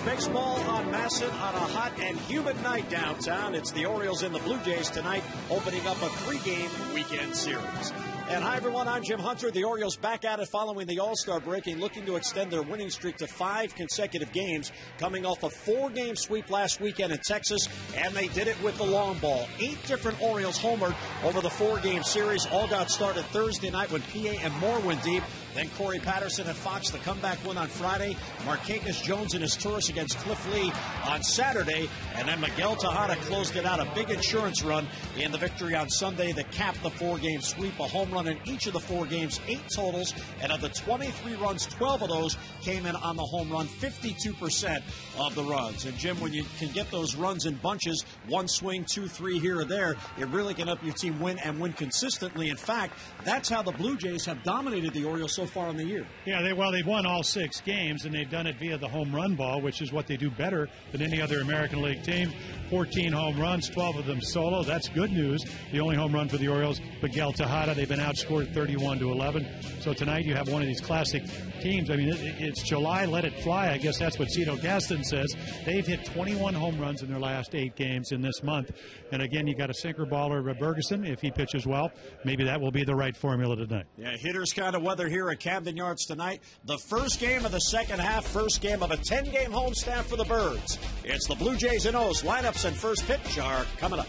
baseball on Masson on a hot and humid night downtown. It's the Orioles and the Blue Jays tonight, opening up a 3-game weekend series. And hi, everyone. I'm Jim Hunter. The Orioles back at it following the All-Star break and looking to extend their winning streak to 5 consecutive games, coming off a 4-game sweep last weekend in Texas, and they did it with the long ball. 8 different Orioles homered over the 4-game series. All got started Thursday night when PA and Moore went deep. Then Corey Patterson and Fox, the comeback win on Friday. Marquez Jones and his tourists against Cliff Lee on Saturday. And then Miguel Tejada closed it out, a big insurance run in the victory on Sunday that capped the 4-game sweep. A home run in each of the 4 games, 8 totals. And of the 23 runs, 12 of those came in on the home run, 52% of the runs. And Jim, when you can get those runs in bunches, 1 swing, 2, 3 here or there, it really can help your team win and win consistently. In fact, that's how the Blue Jays have dominated the Orioles so far in the year. Yeah, they've won all 6 games, and they've done it via the home run ball, which is what they do better than any other American League team. 14 home runs, 12 of them solo. That's good news. The only home run for the Orioles, Miguel Tejada. They've been outscored 31-11. So tonight you have one of these classic teams. I mean, it's July, let it fly. I guess that's what Cito Gaston says. They've hit 21 home runs in their last 8 games in this month. And again, you got a sinker baller, Bergeson. If he pitches well, maybe that will be the right formula tonight. Yeah, hitters kind of weather here at Camden Yards tonight. The first game of the second half, first game of a 10-game homestand for the Birds. It's the Blue Jays and O's. Lineups and first pitch are coming up.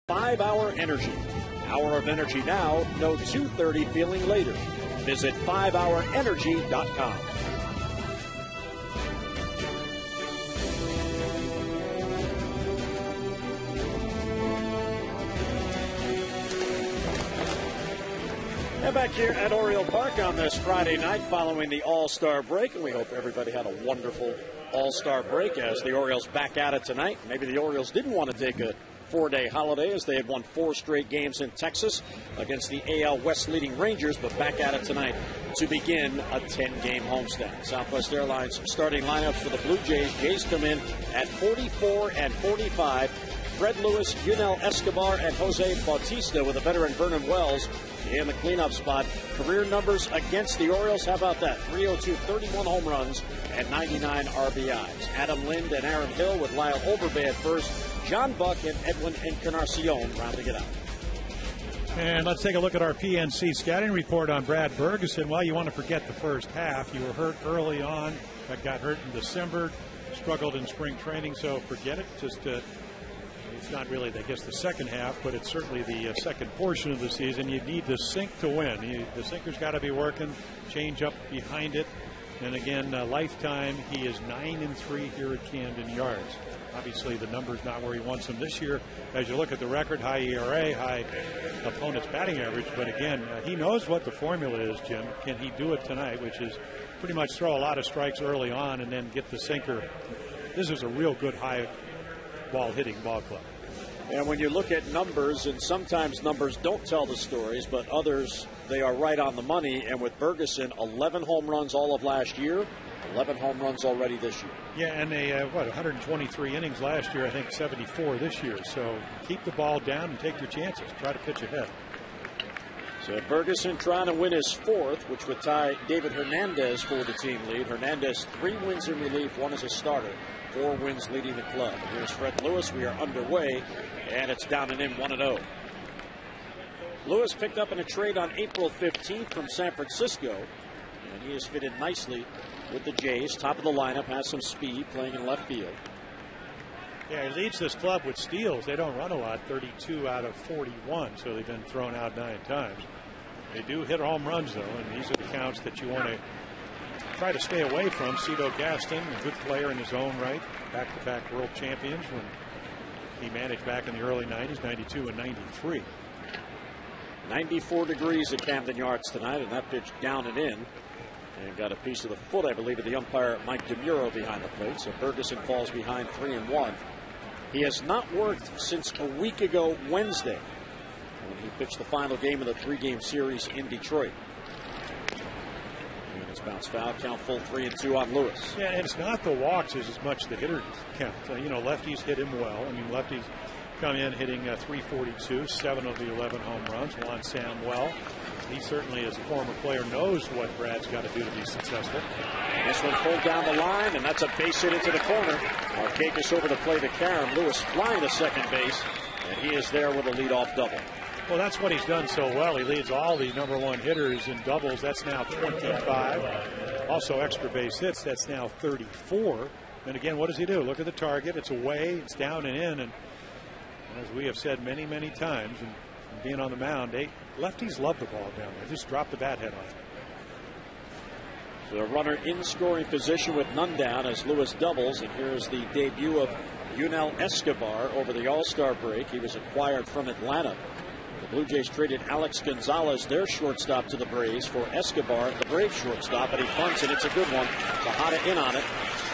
Five-Hour Energy. Hour of Energy now, no 2:30 feeling later. Visit 5hourenergy.com. And back here at Oriole Park on this Friday night following the All-Star break, and we hope everybody had a wonderful All-Star break as the Orioles back at it tonight. Maybe the Orioles didn't want to take a 4-day holiday as they had won 4 straight games in Texas against the AL West leading Rangers, but back at it tonight to begin a 10-game homestand. Southwest Airlines starting lineups for the Blue Jays. Jays come in at 44 and 45. Fred Lewis, Yunel Escobar, and Jose Bautista with a veteran Vernon Wells in the cleanup spot. Career numbers against the Orioles, how about that? 302, 31 home runs, and 99 RBIs. Adam Lind and Aaron Hill with Lyle Overbay at first. John Buck and Edwin Encarnacion rounding it out. And let's take a look at our PNC scouting report on Brad Bergeson. Well, you want to forget the first half. You were hurt early on. Got hurt in December. struggled in spring training, so forget it. Just it's not really, I guess, the second half, but it's certainly the second portion of the season. You need the sink to win. The sinker's got to be working, change up behind it. And again, lifetime, he is 9-3 here at Camden Yards. Obviously, the number's not where he wants them this year. As you look at the record, high ERA, high opponent's batting average. But again, he knows what the formula is, Jim. Can he do it tonight, which is pretty much throw a lot of strikes early on and then get the sinker. This is a real good high ball hitting ball club. And when you look at numbers, and sometimes numbers don't tell the stories, but others, they are right on the money. And with Ferguson, 11 home runs all of last year, 11 home runs already this year. Yeah, and 123 innings last year, I think 74 this year. So keep the ball down and take your chances. Try to pitch ahead. So Ferguson trying to win his fourth, which would tie David Hernandez for the team lead. Hernandez 3 wins in relief, 1 as a starter. 4 wins leading the club. And here's Fred Lewis. We are underway, and it's down and in 1-0. Lewis picked up in a trade on April 15th from San Francisco, and he has fitted nicely with the Jays. Top of the lineup, has some speed, playing in left field. Yeah, he leads this club with steals. They don't run a lot, 32 out of 41, so they've been thrown out 9 times. They do hit home runs, though, and these are the counts that you want to try to stay away from. Cito Gaston, a good player in his own right, back-to-back world champions when he managed back in the early 90s, 92 and 93. 94 degrees at Camden Yards tonight, and that pitch down and in. And got a piece of the foot, I believe, of the umpire, Mike DeMuro, behind the plate. So Ferguson falls behind 3-1. He has not worked since a week ago Wednesday, when he pitched the final game of the 3-game series in Detroit. Bounce foul, count full 3-2 on Lewis. Yeah, and it's not the walks as much the hitter count. Lefties hit him well. I mean, lefties come in hitting 342, 7 of the 11 home runs. Juan Samuel, he certainly, as a former player, knows what Brad's got to do to be successful. This one pulled down the line, and that's a base hit into the corner. Markakis over the plate to Karen. Lewis flying to second base, and he is there with a leadoff double. Well, that's what he's done so well. He leads all the #1 hitters in doubles. That's now 25. Also extra base hits. That's now 34. And again, what does he do? Look at the target. It's away. It's down and in. And as we have said many, many times, and being on the mound, lefties love the ball down there. Just drop the bat head on it. So a runner in scoring position with none down as Lewis doubles. And here's the debut of Yunel Escobar over the All-Star break. He was acquired from Atlanta. The Blue Jays traded Alex Gonzalez, their shortstop, to the Braves for Escobar, the Braves shortstop, and he punts, and it's a good one. Tejada in on it,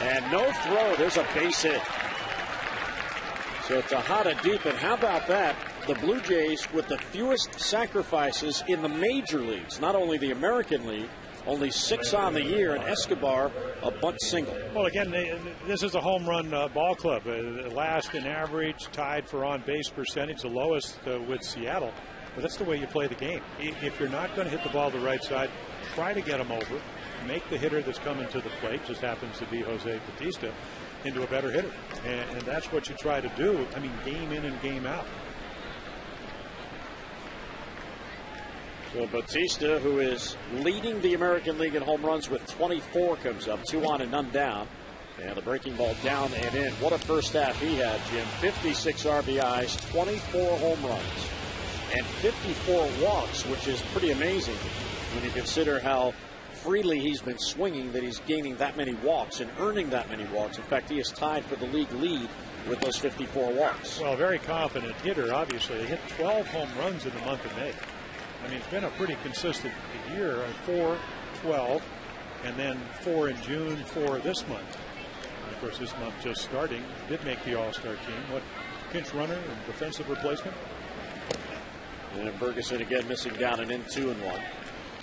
and no throw. There's a base hit. So Tejada deep, and how about that? The Blue Jays with the fewest sacrifices in the major leagues, not only the American League, only 6 on the year, and Escobar a bunt single. Well, again, this is a home run ball club. Last in average, tied for on-base percentage, the lowest with Seattle. But that's the way you play the game. If you're not going to hit the ball the right side, try to get them over. Make the hitter that's coming to the plate, just happens to be Jose Bautista, into a better hitter. And that's what you try to do. I mean, game in and game out. So Bautista, who is leading the American League in home runs with 24, comes up 2 on and none down. And the breaking ball down and in. What a first half he had, Jim. 56 RBIs, 24 home runs, and 54 walks, which is pretty amazing when you consider how freely he's been swinging, that he's gaining that many walks and earning that many walks. In fact, he is tied for the league lead with those 54 walks. Well, very confident hitter, obviously. He hit 12 home runs in the month of May. I mean, it's been a pretty consistent year. 4, 12, and then 4 in June, 4 this month. And of course, this month just starting, did make the All-Star team. What, pinch runner and defensive replacement? And Ferguson again missing down and in 2-1.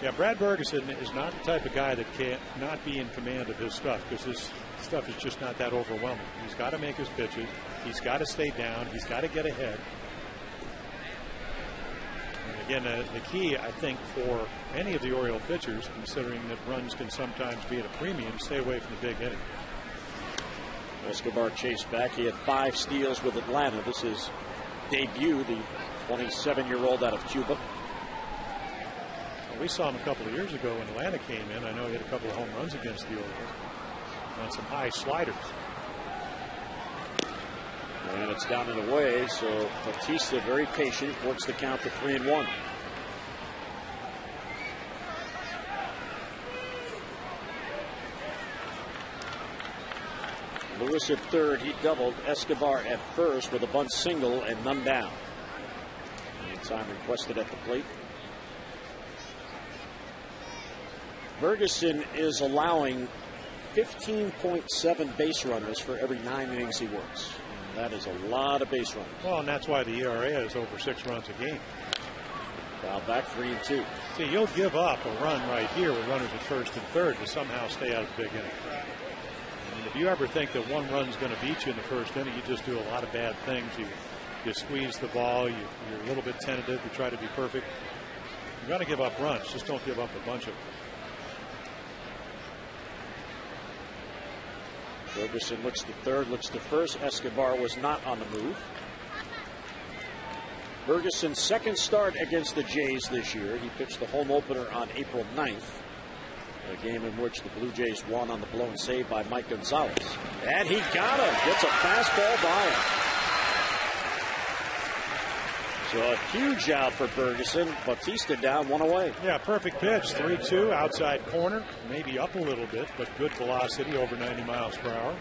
Yeah, Brad Ferguson is not the type of guy that can't not be in command of his stuff, because his stuff is just not that overwhelming. He's got to make his pitches. He's got to stay down. He's got to get ahead. Again, the key, I think, for any of the Oriole pitchers, considering that runs can sometimes be at a premium, stay away from the big hitting. Escobar chased back. He had 5 steals with Atlanta. This is debut, the 27-year-old out of Cuba. Well, we saw him a couple of years ago when Atlanta came in. I know he had a couple of home runs against the Orioles on some high sliders. It's down and away, so Batista, very patient, works the count to 3-1. Lewis at third, he doubled. Escobar at first with a bunt single and none down. And time requested at the plate. Ferguson is allowing 15.7 base runners for every 9 innings he works. And that is a lot of base runners. Well, and that's why the ERA is over 6 runs a game. Foul back 3-2. See, you'll give up a run right here with runners at first and third to somehow stay out of the big inning. I mean, if you ever think that 1 run is going to beat you in the first inning, you just do a lot of bad things. You squeeze the ball, you're a little bit tentative, you try to be perfect. You're going to give up runs, just don't give up a bunch of them. Ferguson looks to third, looks to first. Escobar was not on the move. Ferguson's second start against the Jays this year. He pitched the home opener on April 9th. A game in which the Blue Jays won on the blown save by Mike Gonzalez. And he got him. Gets a fastball by him. So a huge out for Ferguson. Batista down 1 away. Yeah, perfect pitch. 3-2, outside corner. Maybe up a little bit, but good velocity, over 90 miles per hour.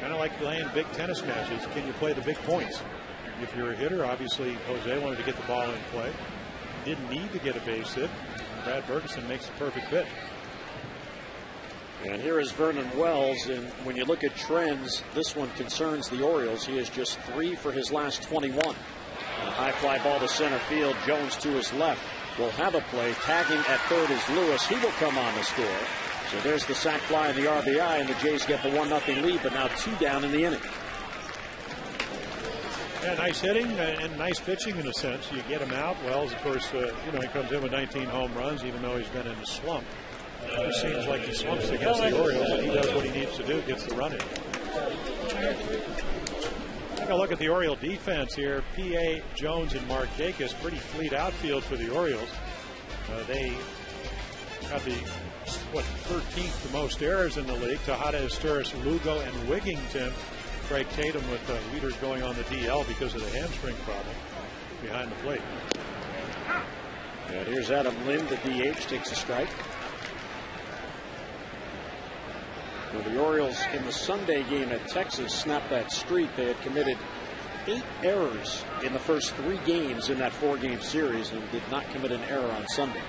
Kind of like playing big tennis matches. Can you play the big points? If you're a hitter, obviously Jose wanted to get the ball in play. Didn't need to get a base hit. Brad Ferguson makes the perfect pitch. And here is Vernon Wells, and when you look at trends, this one concerns the Orioles. He is just 3 for his last 21. A high fly ball to center field. Jones to his left will have a play. Tagging at third is Lewis. He will come on to score. So there's the sac fly and the RBI, and the Jays get the 1-0 lead, but now 2 down in the inning. Yeah, nice hitting and nice pitching in a sense. You get him out. Wells, of course, he comes in with 19 home runs, even though he's been in a slump. It seems like he slumps against the Orioles, and he does what he needs to do, gets the run in. Take a look at the Oriole defense here. P.A., Jones, and Markakis. Pretty fleet outfield for the Orioles. They have the 13th most errors in the league. Tejada, Esteuris, Lugo, and Wigington. Craig Tatum with leaders going on the DL because of the hamstring problem behind the plate. And here's Adam Lind, the DH, takes a strike. Well, the Orioles in the Sunday game at Texas snapped that streak. They had committed 8 errors in the first 3 games in that 4-game series and did not commit an error on Sunday.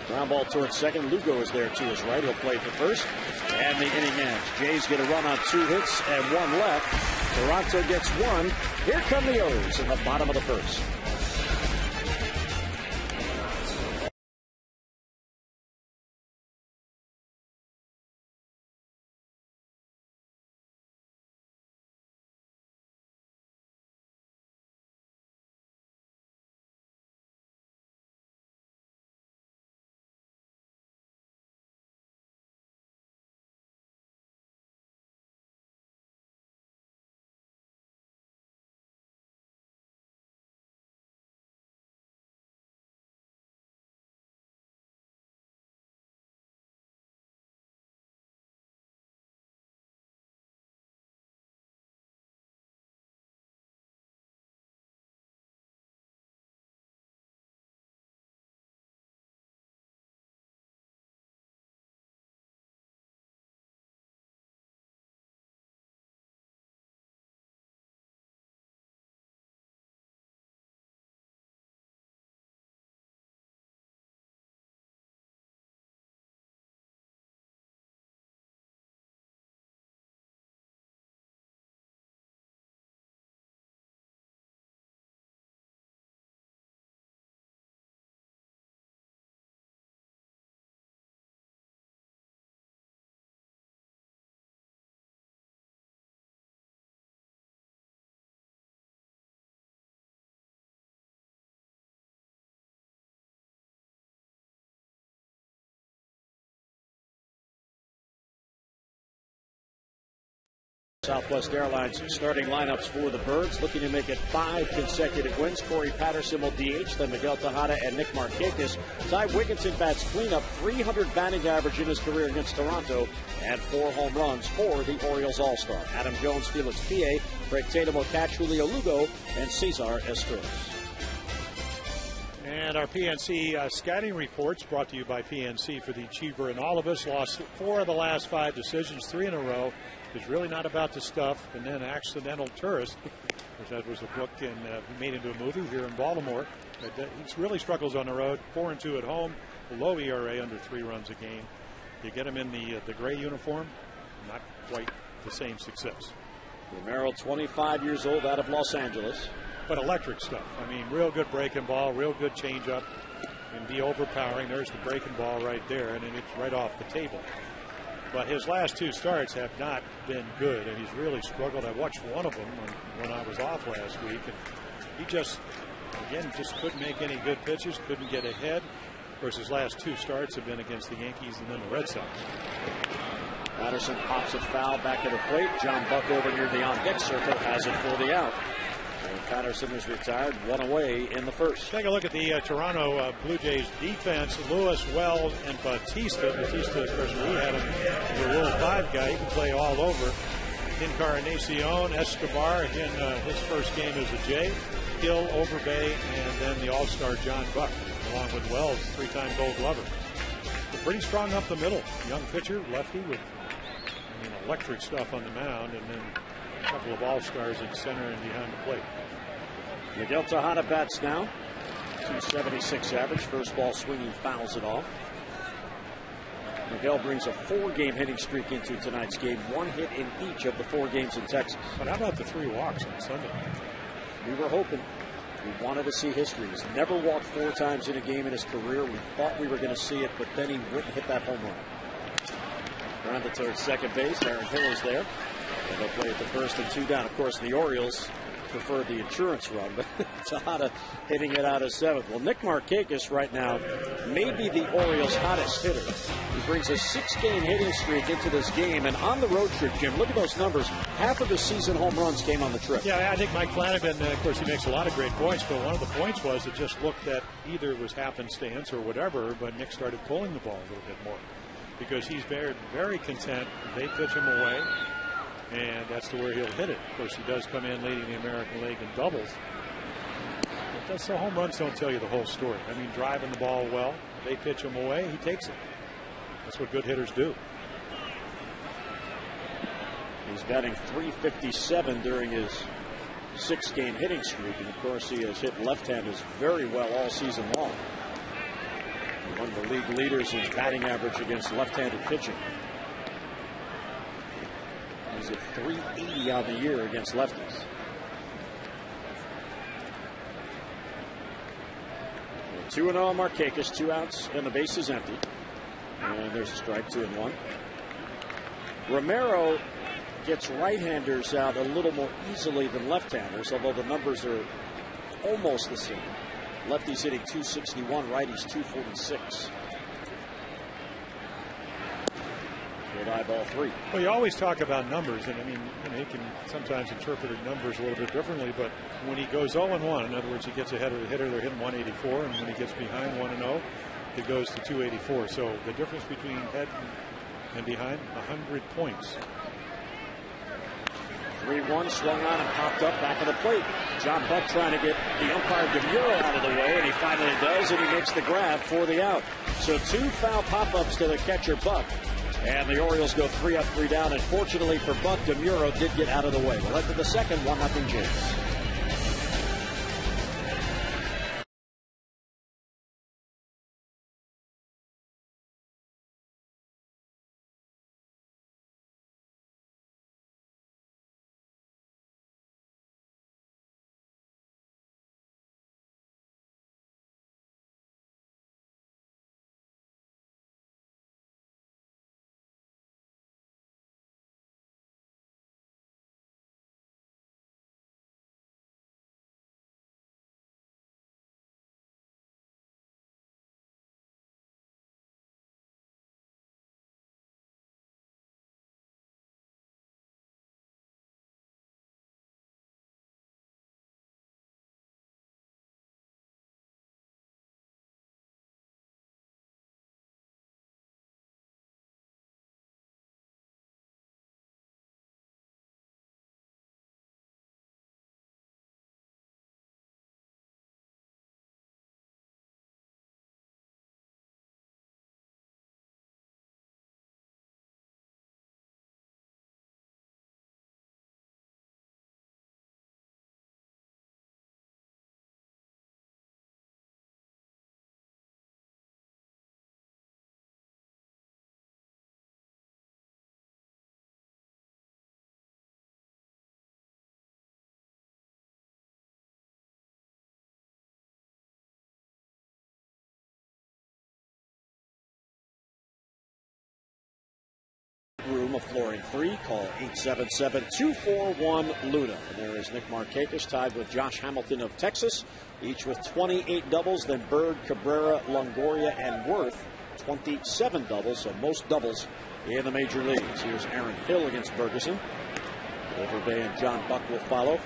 Ground ball towards second. Lugo is there to his right. He'll play for first. And the inning ends. Jays get a run on 2 hits and 1 left. Toronto gets 1. Here come the O's in the bottom of the first. Southwest Airlines starting lineups for the Birds, looking to make it 5 consecutive wins. Corey Patterson will DH, then Miguel Tejada and Nick Markakis. Ty Wigginton bats cleanup, 300 batting average in his career against Toronto, and 4 home runs for the Orioles All-Star. Adam Jones, Felix Pie, Craig Tatum will catch Julio Lugo, and Cesar Estros. And our PNC scouting reports brought to you by PNC for the Achiever, and all of us lost 4 of the last 5 decisions, 3 in a row. It's really not about the stuff. And then Accidental Tourist, which that was a book and made into a movie here in Baltimore. He really struggles on the road. 4-2 at home, low ERA, under 3 runs a game. You get him in the gray uniform, not quite the same success. Romero, 25 years old, out of Los Angeles. But electric stuff. I mean, real good breaking ball, real good changeup, and be overpowering. There's the breaking ball right there, and it's right off the table. But his last 2 starts have not been good, and he's really struggled. I watched one of them when I was off last week, and he just couldn't make any good pitches, couldn't get ahead. Of course, his last 2 starts have been against the Yankees and then the Red Sox. Patterson pops it foul back to the plate. John Buck over near the on-deck circle has it for the out. And Patterson is retired, 1 away in the first. Take a look at the Toronto Blue Jays defense. Lewis, Wells, and Batista. Batista, of course, we had him, the Rule 5 guy. He can play all over. Encarnacion, Escobar, again, his first game as a Jay. Hill, Overbay, and then the All-Star John Buck, along with Wells, 3-time Gold Glover. They're pretty strong up the middle. Young pitcher, lefty, with electric stuff on the mound, and then a couple of All-Stars in center and behind the plate. Miguel Tejada bats now. 276 average. First ball swinging, fouls it off. Miguel brings a 4-game hitting streak into tonight's game. 1 hit in each of the 4 games in Texas. But how about the 3 walks on Sunday? We were hoping. We wanted to see history. He's never walked 4 times in a game in his career. We thought we were going to see it, but then he went and hit that home run. Around the second base, Aaron Hill is there. And they'll play at the first and 2 down. Of course, the Orioles preferred the insurance run, but Tejada hitting it out of 7th. Well, Nick Markakis right now may be the Orioles' hottest hitter. He brings a 6-game hitting streak into this game, and on the road trip, Jim, look at those numbers. Half of the season home runs came on the trip. Yeah, I think Mike Flanagan, of course, he makes a lot of great points, but one of the points was it just looked that either it was happenstance or whatever, but Nick started pulling the ball a little bit more because he's very, very content. They pitch him away, and that's the way he'll hit it. Of course, he does come in leading the American League in doubles. But so home runs don't tell you the whole story. I mean, driving the ball well, they pitch him away, he takes it. That's what good hitters do. He's batting .357 during his 6-game hitting streak, and of course he has hit left-handers very well all season long. One of the league leaders in batting average against left-handed pitching. He's at .380 on the year against lefties. 2-0 Markakis, 2 outs, and the base is empty. And there's a strike, 2-1. Romero gets right-handers out a little more easily than left-handers, although the numbers are almost the same. Lefties hitting .261, righties .246. Good eyeball 3. Well, you always talk about numbers, and I mean, you can sometimes interpret numbers a little bit differently, but when he goes 0-1, in other words, he gets ahead of the hitter, they're hitting 184, and when he gets behind 1-0, it goes to 284. So the difference between head and behind, 100 points. 3-1 swung on and popped up back of the plate. John Buck trying to get the umpire DeMuro out of the way, and he finally does, and he makes the grab for the out. So 2 foul pop-ups to the catcher Buck, and the Orioles go 3 up, 3 down. And fortunately for Buck, DeMuro did get out of the way. Well, after the second, 1-0 Jays. Flooring-free. Call 877-241-LUNA. And there is Nick Markakis tied with Josh Hamilton of Texas, each with 28 doubles. Then Bird, Cabrera, Longoria, and Worth, 27 doubles, so most doubles in the major leagues. Here's Aaron Hill against Ferguson. Overbay and John Buck will follow.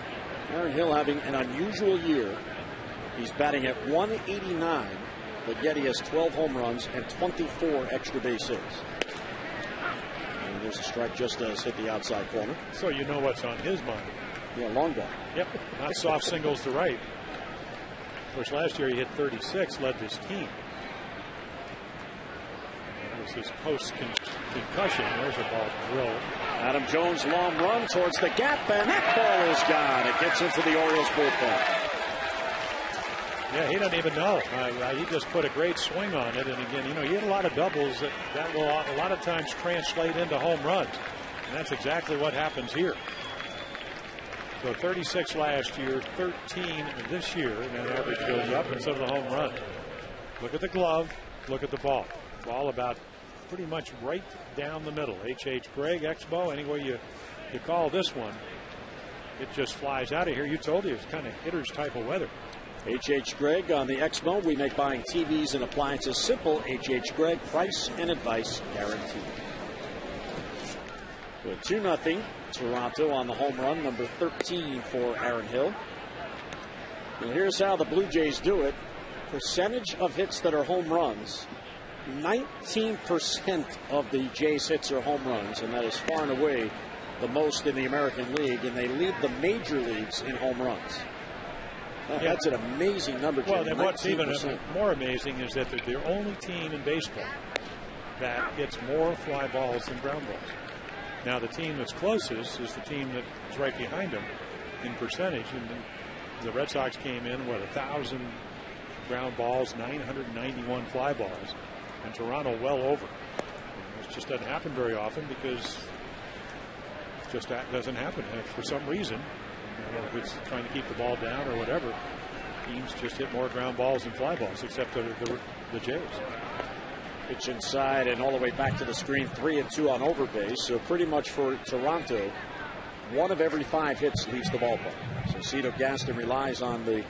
Aaron Hill having an unusual year. He's batting at 189, but yet he has 12 home runs and 24 extra base hits. And there's a strike just as hit the outside corner. So you know what's on his mind. Yeah, long ball. Yep, not soft singles to right. Of course, last year he hit 36, led his team. That was his post-concussion. There's a ball drilled. Adam Jones, long run towards the gap, and that ball is gone. It gets into the Orioles bullpen. Yeah, he doesn't even know. He just put a great swing on it. And again, you know, he had a lot of doubles that will a lot of times translate into home runs. And that's exactly what happens here. So 36 last year, 13 this year, and that average goes up instead of the home run. Look at the glove. Look at the ball. Ball about pretty much right down the middle. H.H. Gregg, Expo, any way you call this one, it just flies out of here. You told you it's kind of hitter's type of weather. H.H. Gregg on the Expo. We make buying TVs and appliances simple. H.H. Gregg, price and advice guaranteed. So 2-0 Toronto on the home run, number 13 for Aaron Hill. And here's how the Blue Jays do it. Percentage of hits that are home runs. 19% of the Jays' hits are home runs, and that is far and away the most in the American League, and they lead the major leagues in home runs. That's an amazing number. Well, then what's even more amazing is that they're the only team in baseball that hits more fly balls than ground balls. Now, the team that's closest is the team that's right behind them in percentage, and the Red Sox came in, 1,000 ground balls, 991 fly balls, and Toronto well over. And it just doesn't happen very often because just that doesn't happen. And for some reason, I don't know if it's trying to keep the ball down or whatever, teams just hit more ground balls than fly balls, except the Jays. Pitch inside and all the way back to the screen, 3-2 on overbase. So pretty much for Toronto, 1 of every 5 hits leaves the ballpark. So Cito Gaston relies on the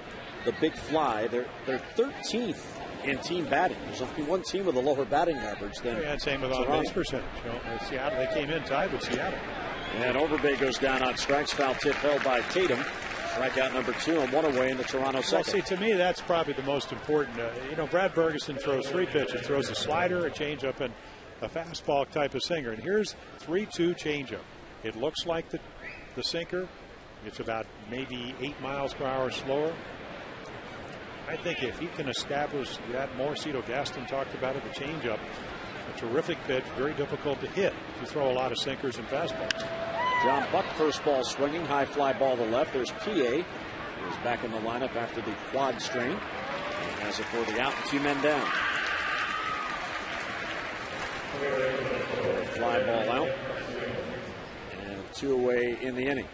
big fly. They're 13th in team batting. There's only one team with a lower batting average than same with on base percentage. You know, Seattle, they came in tied with Seattle. And Overbay goes down on strikes. Foul tip held by Tatum. Strikeout number 2 and 1 away in the Toronto second. Well, see, to me, that's probably the most important. You know, Brad Ferguson throws 3 pitches. Throws a slider, a changeup, and a fastball type of sinker. And here's 3-2 changeup. It looks like the sinker. It's about maybe 8 miles per hour slower. I think if he can establish that more, Cito Gaston talked about it, the changeup, a terrific pitch, very difficult to hit if you throw a lot of sinkers and fastballs. John Buck, first ball swinging, high fly ball to left. There's P.A. who's back in the lineup after the quad strain. And has it for the out, 2 men down. Fly ball out. And 2 away in the inning.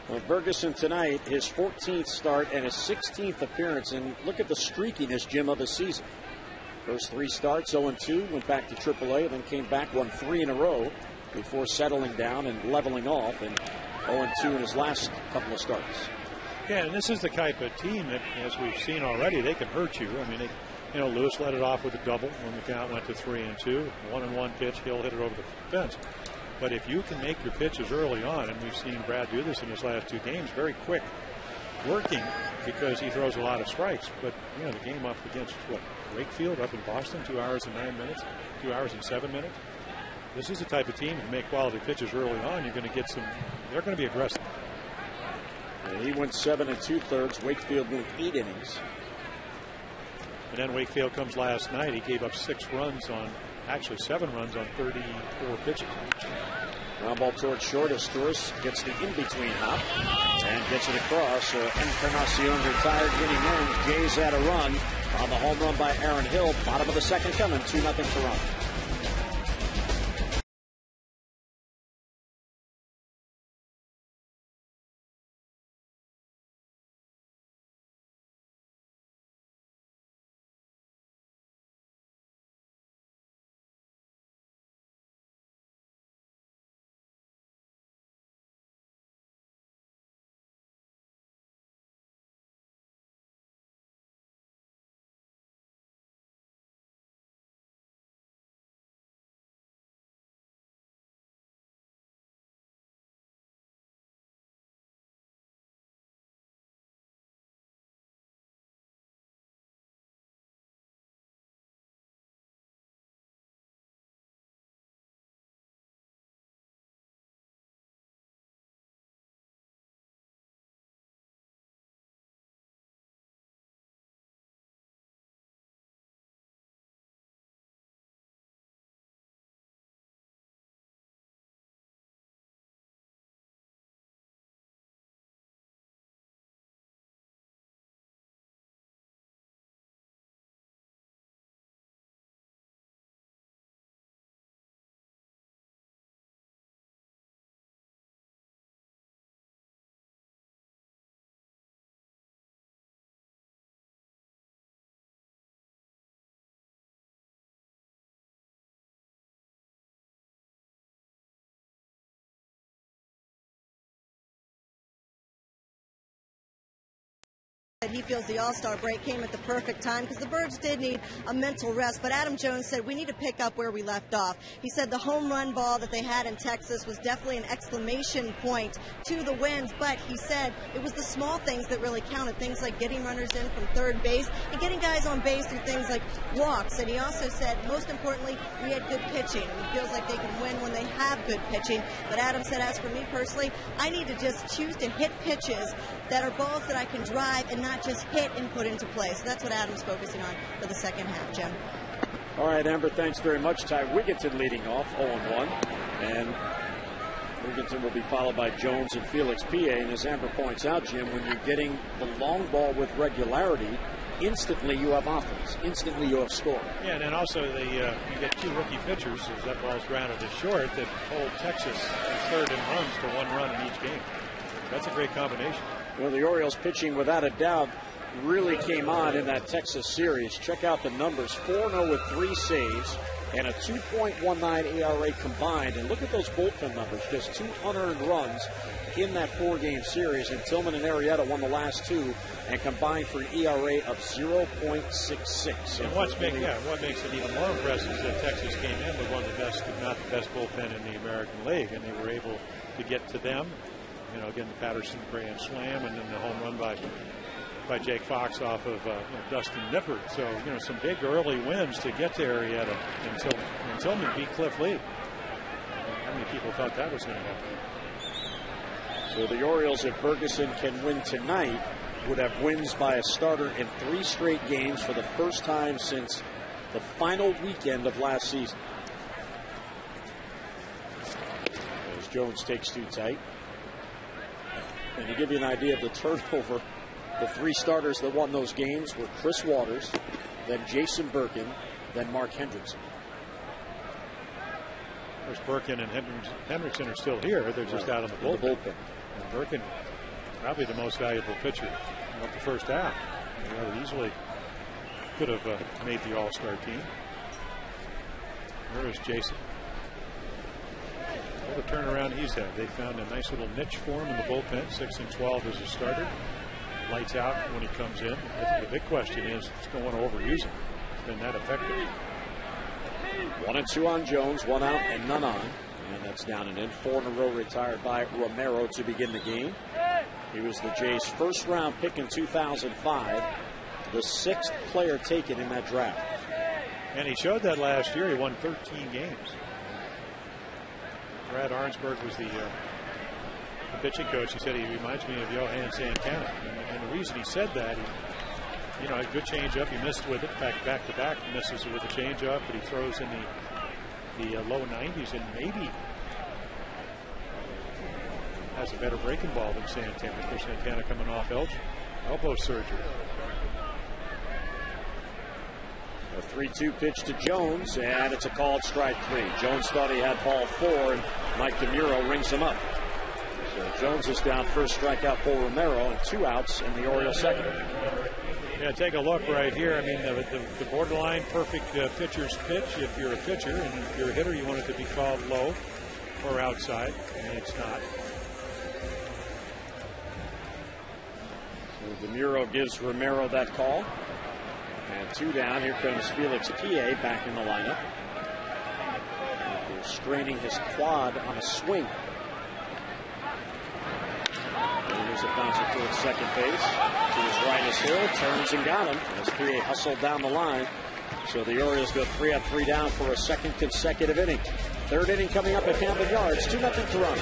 Well, Ferguson tonight, his 14th start and his 16th appearance. And look at the streakiness, Jim, of the season. First 3 starts, 0-2, went back to AAA, then came back, won 3 in a row before settling down and leveling off, and 0-2 in his last couple of starts. Yeah, and this is the type of team that, as we've seen already, they can hurt you. I mean, Lewis led it off with a double when the count went to 3-2. 1-1 pitch, Hill hit it over the fence. But if you can make your pitches early on, and we've seen Brad do this in his last 2 games, very quick working because he throws a lot of strikes. But, the game up against, Wakefield up in Boston, 2 hours and 9 minutes, 2 hours and 7 minutes. This is the type of team to make quality pitches early on. You're going to get they're going to be aggressive. And he went 7 2/3. Wakefield went 8 innings. And then Wakefield comes last night. He gave up 7 runs on 34 pitches. Ground ball towards short as Torres gets the in-between hop and gets it across. Encarnacion retired, hitting in. Jays had a run on the home run by Aaron Hill. Bottom of the second coming, 2-0 Toronto. said he feels the All-Star break came at the perfect time because the Birds did need a mental rest. But Adam Jones said we need to pick up where we left off. He said the home run ball that they had in Texas was definitely an exclamation point to the wins, but he said it was the small things that really counted, things like getting runners in from third base and getting guys on base through things like walks. And he also said, most importantly, we had good pitching. And he feels like they can win when they have good pitching. But Adam said, as for me personally, I need to just choose to hit pitches that are balls that I can drive and not just hit and put into play. So that's what Adam's focusing on for the second half, Jim. All right, Amber, thanks very much. Ty Wigginton leading off 0-1. And Wigginton will be followed by Jones and Felix Pie. And as Amber points out, Jim, when you're getting the long ball with regularity, instantly you have offense. Instantly you have scoring. Yeah, and then also you get two rookie pitchers, as that ball's grounded to short, that hold Texas in third in runs to 1 run in each game. That's a great combination. Well, the Orioles pitching, without a doubt, really came on in that Texas series. Check out the numbers. 4-0 with 3 saves and a 2.19 ERA combined. And look at those bullpen numbers. Just 2 unearned runs in that 4-game series. And Tillman and Arrieta won the last 2 and combined for an ERA of 0.66. And what makes it even more impressive is that Texas came in with one of the best, if not the best bullpen in the American League. And they were able to get to them. You know, again, the Patterson grand slam and then the home run by Jake Fox off of Dustin Nippert. So, some big early wins to get to Arrieta until Tillman beat Cliff Lee. How many people thought that was going to happen? So the Orioles, if Ferguson can win tonight, would have wins by a starter in 3 straight games for the first time since the final weekend of last season. As Jones takes 2 tight. And to give you an idea of the turnover, the 3 starters that won those games were Chris Waters, then Jason Birkin, then Mark Hendrickson. Of course, Birkin and Hendrickson are still here. They're just out on the bullpen. And Birkin, probably the most valuable pitcher of the first half. He easily could have made the All-Star team. Where is Jason? What a turnaround he's had. They found a nice little niche for him in the bullpen. 6-12 as a starter. Lights out when he comes in. I think the big question is, don't want to overuse him. It's been that effective. 1-2 on Jones, 1 out and none on. And that's down and in. 4 in a row retired by Romero to begin the game. He was the Jays' first round pick in 2005. The 6th player taken in that draft. And he showed that last year. He won 13 games. Brad Arnsberg was the pitching coach. He said he reminds me of Johan Santana. And the reason he said that, a good changeup. He missed with it. Back to back, misses with a changeup, but he throws in the low 90s and maybe has a better breaking ball than Santana. Of course, Santana coming off elbow surgery. A 3-2 pitch to Jones, and it's a called strike 3. Jones thought he had ball 4, and Mike DeMuro rings him up. So Jones is down, first strikeout for Romero, and 2 outs in the Orioles second. Yeah, take a look right here. I mean, the borderline perfect pitcher's pitch if you're a pitcher, and if you're a hitter, you want it to be called low or outside, and it's not. So DeMuro gives Romero that call. And 2 down. Here comes Felix Pie back in the lineup. After straining his quad on a swing. And here's a bouncer towards second base. To his right is Hill. Turns and got him as Pie hustled down the line. So the Orioles go 3 up, 3 down for a second consecutive inning. Third inning coming up at Camden Yards. 2-0 Toronto.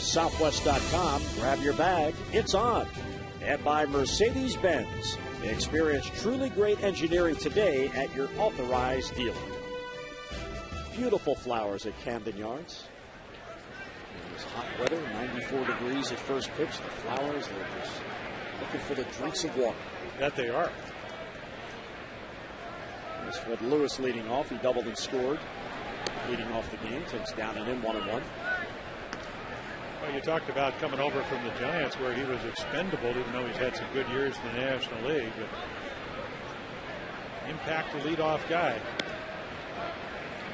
Southwest.com. Grab your bag. It's on. And by Mercedes-Benz. Experience truly great engineering today at your authorized dealer. Beautiful flowers at Camden Yards. It's hot weather, 94 degrees at first pitch. The flowers, they're just looking for the drinks of water. That they are. There's Fred Lewis leading off. He doubled and scored. Leading off the game. Takes down and in 1-1. Well, you talked about coming over from the Giants where he was expendable, even though he's had some good years in the National League. But impact the leadoff guy.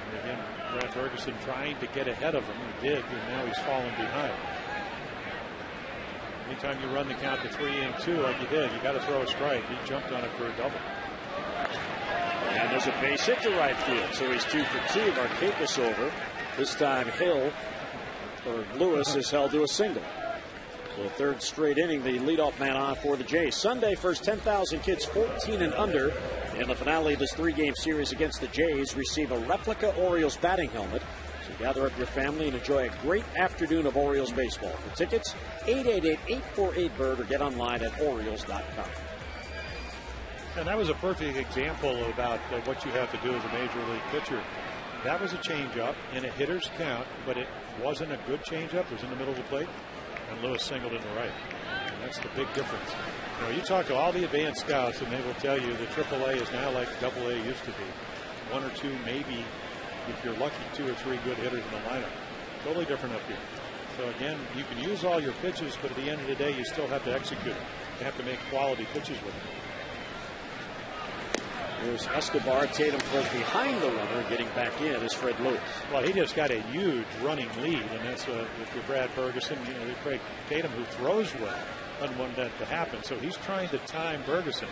And again, Brad Ferguson trying to get ahead of him. He did, and now he's falling behind. Anytime you run the count to 3-2 like you did, you got to throw a strike. He jumped on it for a double. And there's a base hit to right field. So he's 2 for 2. Markakis over. This time Lewis is held to a single. So third straight inning, the leadoff man on for the Jays. Sunday, first 10,000 kids 14 and under in the finale of this 3-game series against the Jays receive a replica Orioles batting helmet. So gather up your family and enjoy a great afternoon of Orioles baseball. For tickets, 888-848-BIRD or get online at Orioles.com. And that was a perfect example about what you have to do as a major league pitcher. That was a changeup in a hitter's count, but it wasn't a good changeup. It was in the middle of the plate, and Lewis singled in the right. And that's the big difference. You know, you talk to all the advanced scouts, and they will tell you that AAA is now like AA used to be. 1 or 2, maybe, if you're lucky, 2 or 3 good hitters in the lineup. Totally different up here. So again, you can use all your pitches, but at the end of the day, you still have to execute. You have to make quality pitches with them. Here's Escobar. Tatum throws behind the runner. Getting back in is Fred Lewis. Well, he just got a huge running lead, and that's if you're Brad Ferguson, you know, Craig Tatum, who throws well, doesn't want that to happen. So he's trying to time Ferguson.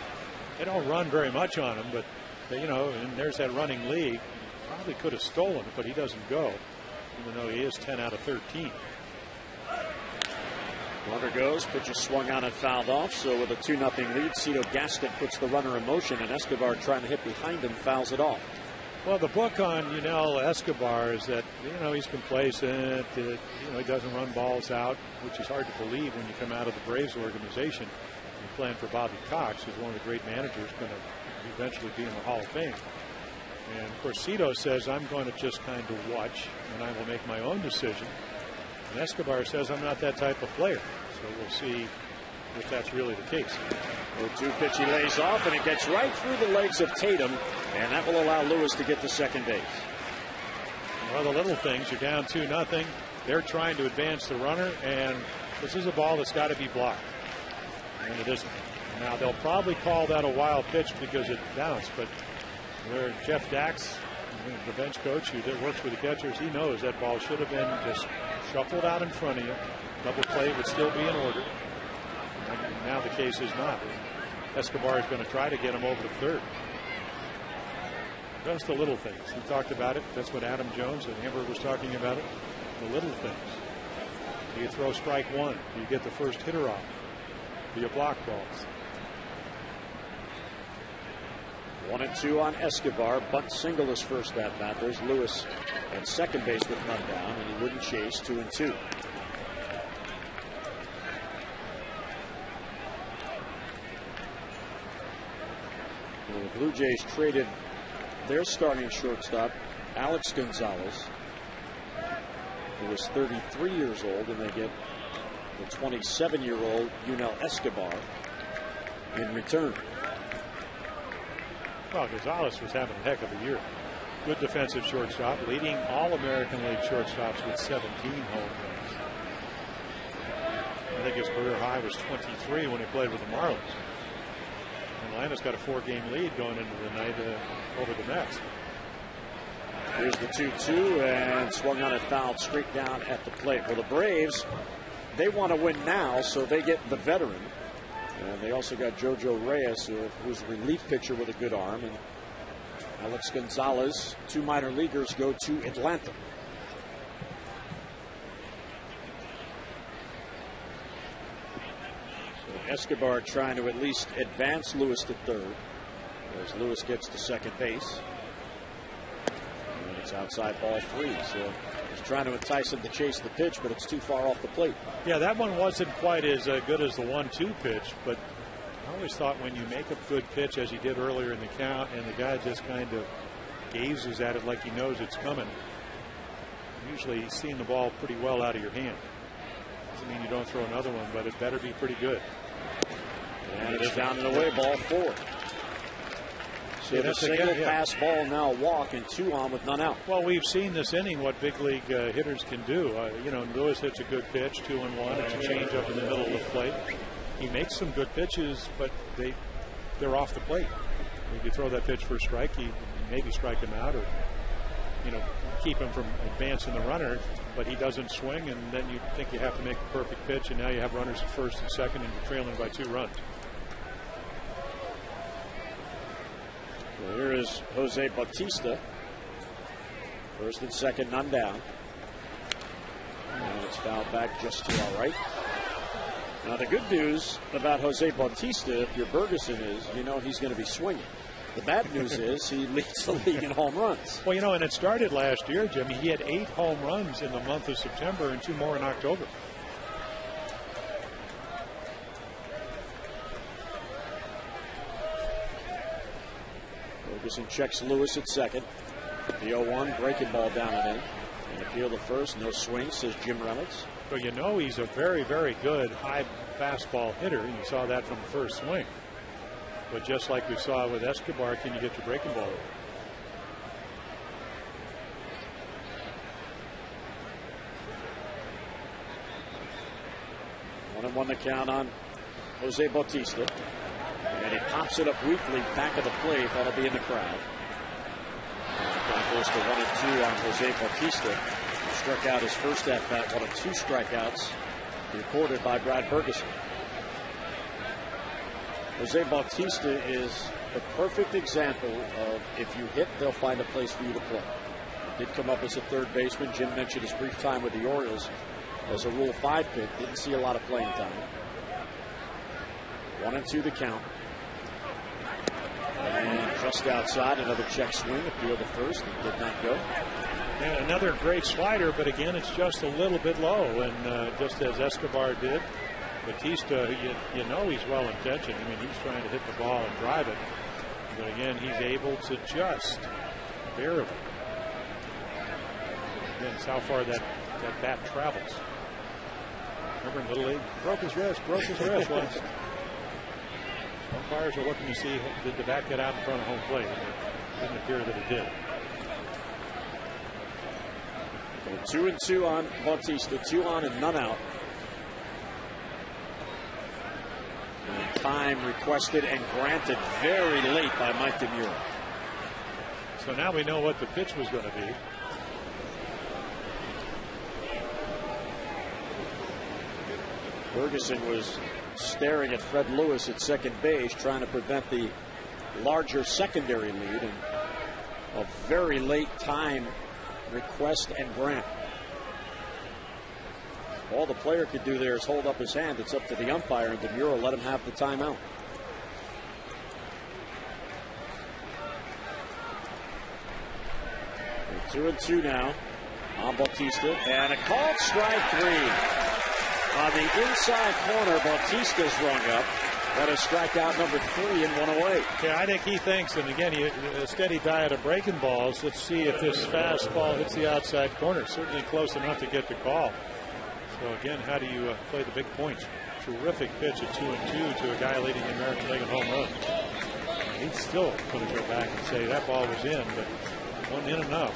They don't run very much on him, but you know, and there's that running lead. Probably could have stolen it, but he doesn't go, even though he is 10 out of 13. Runner goes, pitch is swung on and fouled off. So with a 2-0 lead, Cito Gaston puts the runner in motion, and Escobar trying to hit behind him fouls it off. Well, the book on Yunel Escobar is that he's complacent. He doesn't run balls out, which is hard to believe when you come out of the Braves organization. You're playing for Bobby Cox, who's one of the great managers, going to eventually be in the Hall of Fame. And of course, Cito says, "I'm going to just kind of watch, and I will make my own decision." And Escobar says, "I'm not that type of player." So we'll see if that's really the case. 0-2 pitch, he lays off, and it gets right through the legs of Tatum, and that will allow Lewis to get to second base. Well, the little things, you're down 2-0. They're trying to advance the runner, and this is a ball that's got to be blocked. And it isn't. Now, they'll probably call that a wild pitch because it bounced, but where Jeff Dax, the bench coach who works with the catchers, he knows that ball should have been just shuffled out in front of you. Double play would still be in order. And now the case is not. Escobar is going to try to get him over to third. Just the little things. He talked about it. That's what Adam Jones and Amber was talking about it. The little things. Do you throw strike one? Do you get the first hitter off? Do you block balls? 1-2 on Escobar. Bunt single his first at bat. There's Lewis at second base with none down, and he wouldn't chase. 2-2. The Blue Jays traded their starting shortstop, Alex Gonzalez, who was 33 years old, and they get the 27-year-old Yunel Escobar in return. Well, Gonzalez was having a heck of a year. Good defensive shortstop, leading all American League shortstops with 17 home runs. I think his career high was 23 when he played with the Marlins. Atlanta's got a 4-game lead going into the night over the Mets. Here's the 2-2, and swung on and fouled straight down at the plate. Well, the Braves, they want to win now, so they get the veteran. And they also got Jojo Reyes, who's a relief pitcher with a good arm. And Alex Gonzalez, 2 minor leaguers, go to Atlanta. So Escobar trying to at least advance Lewis to third, as Lewis gets to second base. And It's outside ball 3. So he's trying to entice him to chase the pitch, but it's too far off the plate. Yeah, that one wasn't quite as good as the 1-2 pitch, but I always thought when you make a good pitch, as he did earlier in the count, and the guy just kind of gazes at it like he knows it's coming, usually he's seeing the ball pretty well out of your hand. Doesn't mean you don't throw another one, but it better be pretty good. And it's down and away, ball 4. So the single pass ball, now a walk, and 2 on with none out. Well, we've seen this inning what big league hitters can do. You know, Lewis hits a good pitch, 2-1. It's a change up in the middle of the plate. He makes some good pitches, but they're off the plate. If you throw that pitch for a strike, you maybe strike him out, or keep him from advancing the runner. But he doesn't swing, and then you think you have to make the perfect pitch, and now you have runners at first and second, and you're trailing by 2 runs. Well, here is Jose Bautista. First and second, none down. And it's fouled back just to our right. Now, the good news about Jose Bautista, if you're Bergeson, is he's going to be swinging. The bad news is he leads the league in home runs. Well, and it started last year, Jimmy. He had 8 home runs in the month of September and 2 more in October. Ferguson checks Lewis at second. The 0-1, breaking ball down and in. And appeal to first, no swing, says Jim Reynolds. Well, he's a very, very good high fastball hitter. You saw that from the first swing. But just like we saw with Escobar, can you get your breaking ball? 1-1 the count on Jose Bautista. And he pops it up weakly back of the plate. That'll be in the crowd. Count goes to 1-2 on Jose Bautista. He struck out his first at bat, one of 2 strikeouts recorded by Brad Ferguson. Jose Bautista is the perfect example of if you hit, they'll find a place for you to play. He did come up as a third baseman. Jim mentioned his brief time with the Orioles as a Rule 5 pick. Didn't see a lot of playing time. 1-2 the count. And just outside, another check swing, appeal to first. He did not go. And another great slider, but again, it's just a little bit low. And just as Escobar did, Bautista, he's well intentioned. I mean, he's trying to hit the ball and drive it. But again, he's able to just barely. Again, it's how far that bat travels. Remember in Little League? Broke his wrist once. Umpires are looking to see, did the bat get out in front of home plate? And it didn't appear that it did. 2-2 on Bautista, 2 on and none out. And time requested and granted very late by Mike DeMuro. So now we know what the pitch was going to be. Ferguson was staring at Fred Lewis at second base, trying to prevent the larger secondary lead, and a very late time request and grant. All the player could do there is hold up his hand. It's up to the umpire, and DeMuro let him have the timeout. We're 2-2 now on Bautista, and a called strike 3. On the inside corner, Bautista's rung up. That is strikeout number 3 and 1 away. Yeah, I think he thinks, and again, a steady diet of breaking balls. Let's see if this fastball hits the outside corner. Certainly close enough to get the call. So again, how do you play the big points? Terrific pitch at 2-2 to a guy leading the American League in home runs. He's still going to go back and say that ball was in, but wasn't in enough.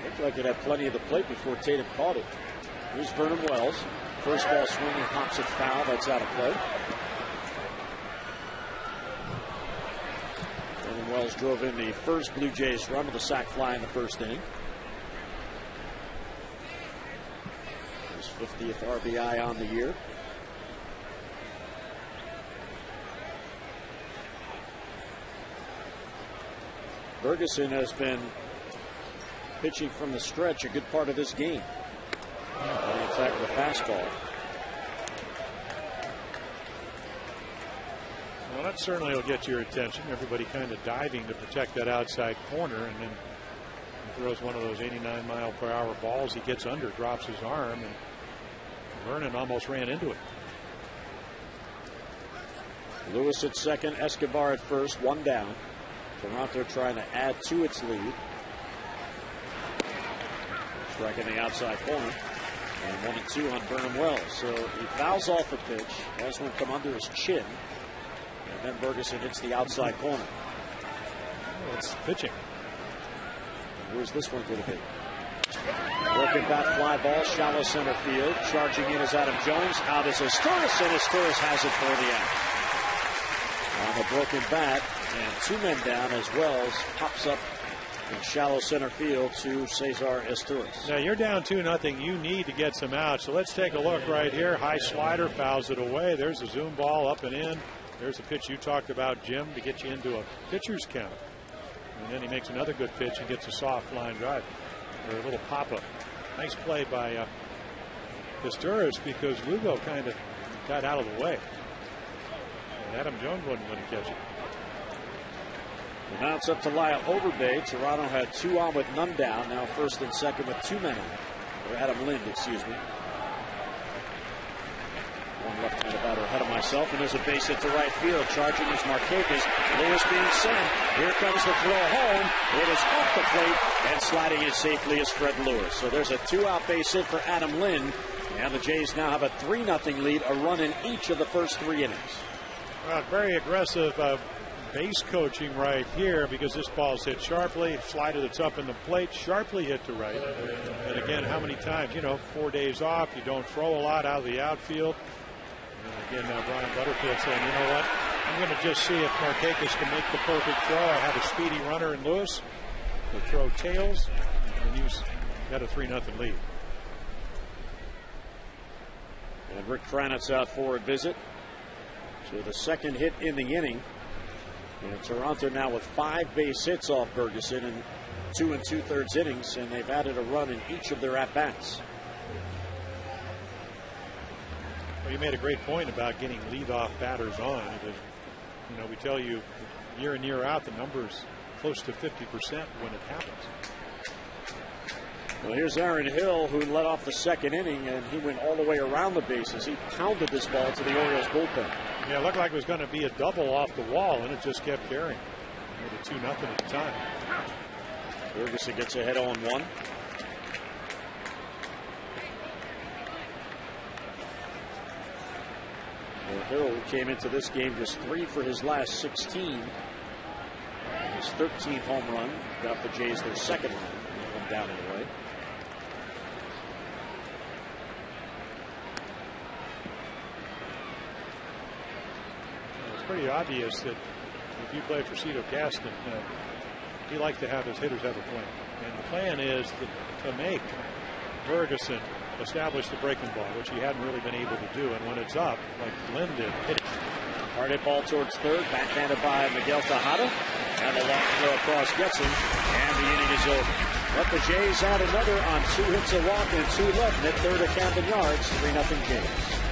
Looked like it had plenty of the plate before Tatum caught it. Here's Vernon Wells. First ball swinging, pops it foul. That's out of play. Vernon Wells drove in the first Blue Jays run with a sac fly in the first inning. His 50th RBI on the year. Ferguson has been pitching from the stretch a good part of this game. On the attack with a fastball. Well, that certainly will get your attention. Everybody kind of diving to protect that outside corner, and then he throws one of those 89-mile-per-hour balls. He gets under, drops his arm, and Vernon almost ran into it. Lewis at second, Escobar at first, one down. Toronto trying to add to its lead. Striking the outside corner. And 1-2 on Burnham Wells. So he fouls off a pitch, has one come under his chin, and then Ferguson hits the outside corner. Oh, it's pitching. Where's this one going to be? Broken bat fly ball, shallow center field. Charging in is Adam Jones. Out is Asturias, and Asturias has it for the out. On the broken bat, and two men down as Wells pops up in shallow center field to Cesar Asturias. Now you're down 2-0. You need to get some out. So let's take a look right here. High slider, fouls it away. There's a zoom ball up and in. There's a pitch you talked about, Jim, to get you into a pitcher's count. And then he makes another good pitch and gets a soft line drive, or a little pop-up. Nice play by Asturias, because Lugo kind of got out of the way. And Adam Jones wasn't going to catch it. The bounce up to Lyle Overbay. Toronto had two on with none down. Now first and second with two men on. Or Adam Lind, excuse me. One left-handed batter ahead of myself, and there's a base hit to right field. Charging is Marquez. Lewis being sent. Here comes the throw home. It is off the plate, and sliding in safely is Fred Lewis. So there's a two-out base hit for Adam Lind, and the Jays now have a 3-0 lead, a run in each of the first three innings. Well, very aggressive base coaching right here, because this ball's hit sharply. Slider that's up in the plate, sharply hit to right. And again, how many times? 4 days off, you don't throw a lot out of the outfield. And again, now Brian Butterfield saying, you know what, I'm going to just see if Marquez can make the perfect throw. I have a speedy runner in Lewis. He'll throw tails, and he's got a 3-0 lead. And Rick Kranitz out for a visit. So the second hit in the inning. And Toronto now with 5 base hits off Ferguson in 2 2/3 innings, and they've added a run in each of their at-bats. Well, you made a great point about getting leadoff batters on. We tell you year in, year out, the number's close to 50% when it happens. Well, here's Aaron Hill, who led off the second inning, and he went all the way around the bases. He pounded this ball to the Orioles bullpen. Yeah, it looked like it was going to be a double off the wall, and it just kept carrying. Made it 2-0 at the time. Ferguson gets ahead 0-1. Well, Hill came into this game just 3 for his last 16. His 13th home run got the Jays their second run. One down and away. Pretty obvious that if you play for Cito Gaston, he likes to have his hitters have a plan. And the plan is to make Ferguson establish the breaking ball, which he hadn't really been able to do. And when it's up, like Lynn did, hit it. Hard hit ball towards third, backhanded by Miguel Tejada. And the long throw across gets him, and the inning is over. Let the Jays add another on 2 hits, a walk, and 2 left. At third of Camden Yards, 3-0 Jays.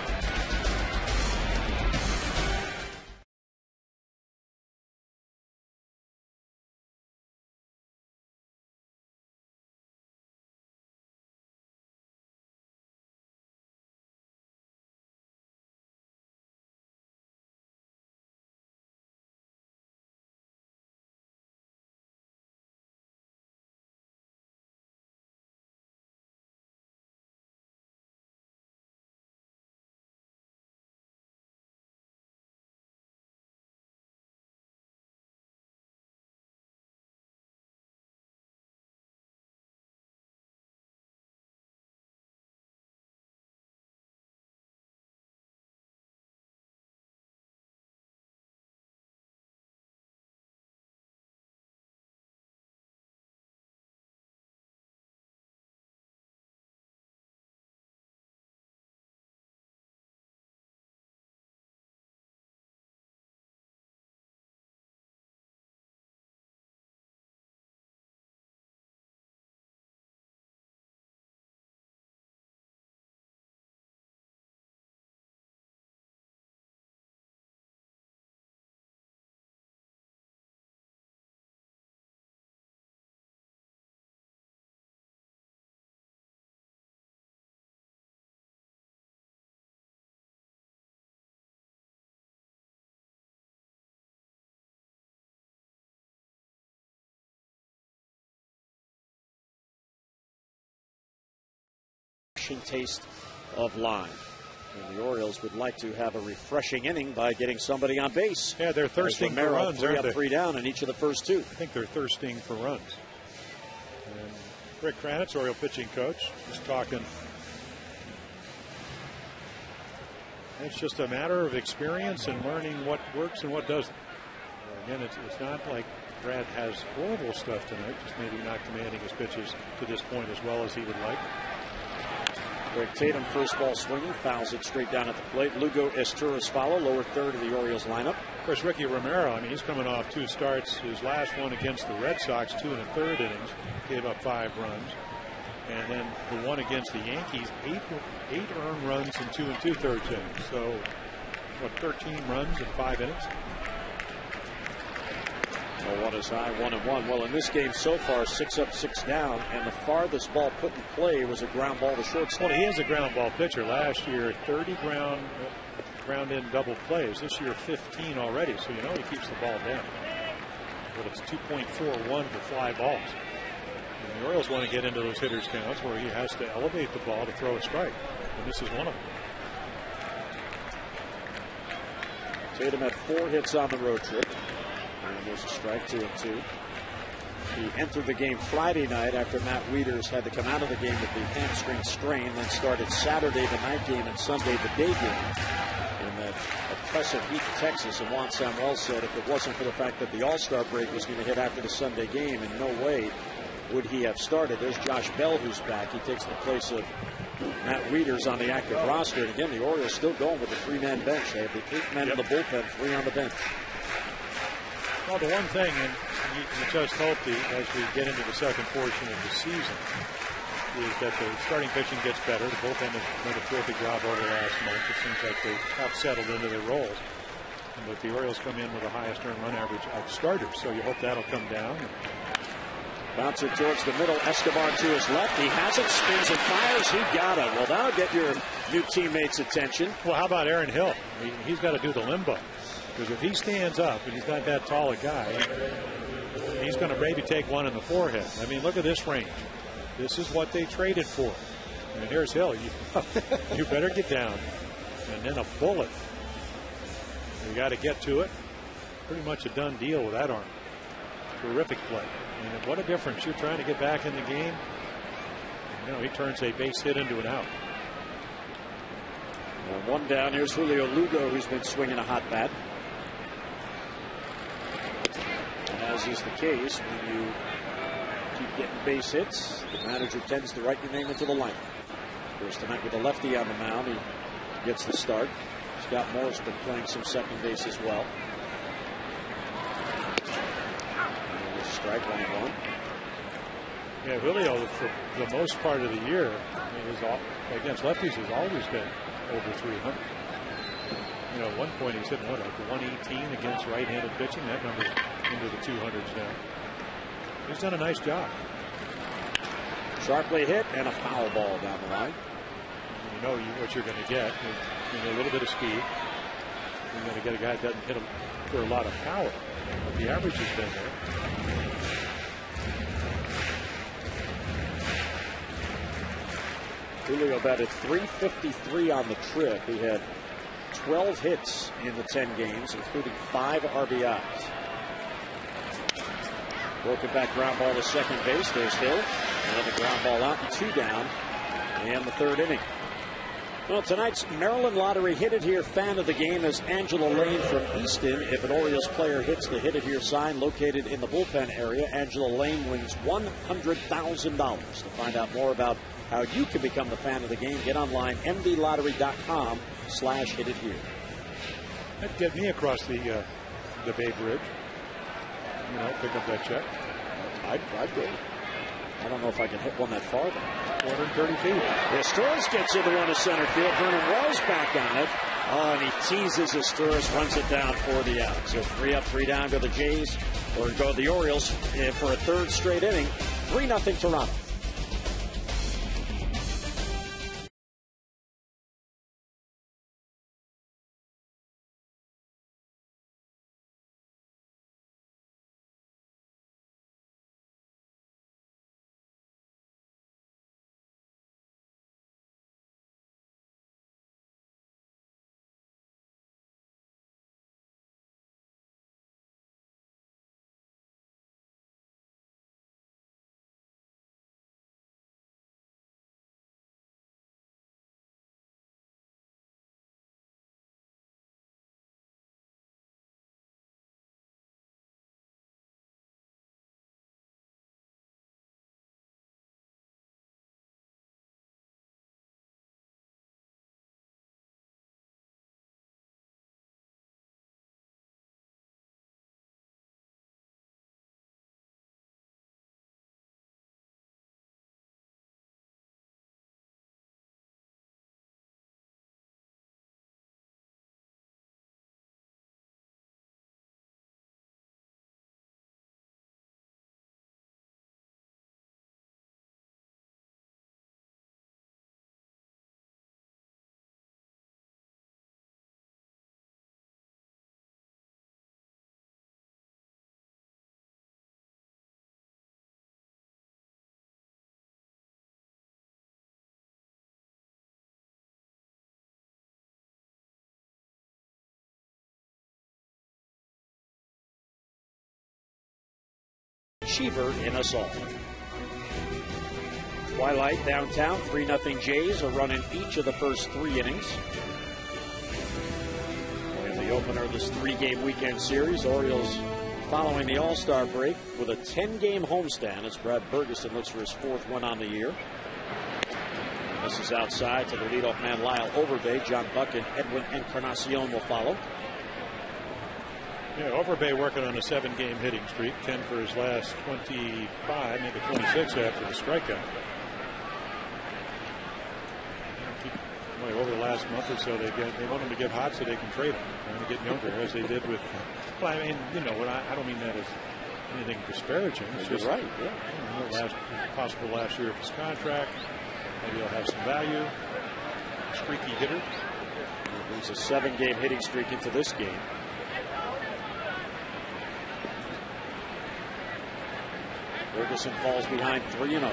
refreshing taste of lime. And the Orioles would like to have a refreshing inning by getting somebody on base. Yeah, they're thirsting for runs. 3 up, 3 down in each of the first 2. I think they're thirsting for runs. And Rick Kranitz, Oriole pitching coach, is talking. It's just a matter of experience and learning what works and what doesn't. Again, it's not like Brad has horrible stuff tonight, just maybe not commanding his pitches to this point as well as he would like. Greg Tatum, first ball swinging, fouls it straight down at the plate. Lugo Esteuras follow, lower third of the Orioles lineup. Of course, Ricky Romero, I mean, he's coming off 2 starts. His last one against the Red Sox, 2 1/3 innings, gave up 5 runs. And then the one against the Yankees, 8 earned runs in 2 2/3 innings. So, what, 13 runs in 5 innings? Well, one is high, 1-1. Well, in this game so far, 6 up, 6 down, and the farthest ball put in play was a ground ball to shortstop. Well, he is a ground ball pitcher. Last year, 30 ground in double plays. This year, 15 already. So you know he keeps the ball down. But it's 2.41 for fly balls. And the Orioles want to get into those hitters' counts where he has to elevate the ball to throw a strike, and this is one of them. Tatum had 4 hits on the road trip. And there's a strike, 2-2. He entered the game Friday night after Matt Wieters had to come out of the game with the hamstring strain, then started Saturday the night game and Sunday the day game in that oppressive heat in Texas. And Juan Samuel said if it wasn't for the fact that the All-Star break was going to hit after the Sunday game, in no way would he have started. There's Josh Bell, who's back. He takes the place of Matt Wieters on the active roster. And again, the Orioles still going with the 3-man bench. They have the 8 men in the bullpen, 3 on the bench. Well, the one thing, and you just hope as we get into the second portion of the season, is that the starting pitching gets better. The bullpen has made a terrific job over the last month. It seems like they have settled into their roles. But the Orioles come in with the highest earned run average of starters, so you hope that'll come down. Bouncer towards the middle. Escobar to his left. He has it, spins and fires. He got it. Well, that'll get your new teammates' attention. Well, how about Aaron Hill? He's got to do the limbo. Because if he stands up and he's not that tall a guy, he's going to maybe take one in the forehead. I mean, look at this range. This is what they traded for. I mean, here's Hill. You better get down. And then a bullet. You got to get to it. Pretty much a done deal with that arm. Terrific play. And what a difference. You're trying to get back in the game. You know, he turns a base hit into an out. Well, 1 down. Here's Julio Lugo, who's been swinging a hot bat. And as is the case, when you keep getting base hits, the manager tends to write your name into the lineup. First tonight with a lefty on the mound, he gets the start. Scott Moore's been playing some second base as well. Strike, 1-1. Yeah, Julio, for the most part of the year, against lefties, has always been over 300. You know, at one point he's hitting, like 118 against right-handed pitching. That number's into the 200s now. He's done a nice job. Sharply hit and a foul ball down the line. You know what you're going to get. A little bit of speed. You're going to get a guy that doesn't hit him for a lot of power. But the average has been there. Julio batted .353 on the trip. He had 12 hits in the 10 games, including 5 RBIs. Broken back ground ball to second base. There's Hill. Another ground ball out and 2 down in the 3rd inning. Well, tonight's Maryland Lottery Hit It Here fan of the game is Angela Lane from Easton. If an Orioles player hits the Hit It Here sign located in the bullpen area, Angela Lane wins $100,000. To find out more about how you can become the fan of the game, get online, mdlottery.com/Hit It Here. That'd get me across the Bay Bridge. You know, pick up that check. I'd go. I don't know if I can hit one that far, though. 430 feet. Esteuras gets into one to center field. Vernon Wells back on it. Oh, and he teases Esteuras, runs it down for the out. So 3 up, 3 down go the Jays, or go the Orioles for a 3rd straight inning. 3-0 Toronto. Cheever in us all. Twilight downtown, 3-0 Jays are running each of the first 3 innings. In the opener of this 3-game weekend series, Orioles following the All-Star break with a 10-game homestand as Brad Bergeson looks for his 4th win on the year. And this is outside to the leadoff man Lyle Overbay. John Buck and Edwin Encarnacion will follow. Yeah, Overbay working on a 7-game hitting streak, 10 for his last 25, maybe 26 after the strikeout. Over the last month or so, they want him to get hot so they can trade him, trying to get younger, as they did with. Well, I mean, you know, I don't mean that as anything disparaging. It's just right. Yeah. Possible last year of his contract. Maybe he'll have some value. Streaky hitter. There's a 7-game hitting streak into this game. Ferguson falls behind 3-0.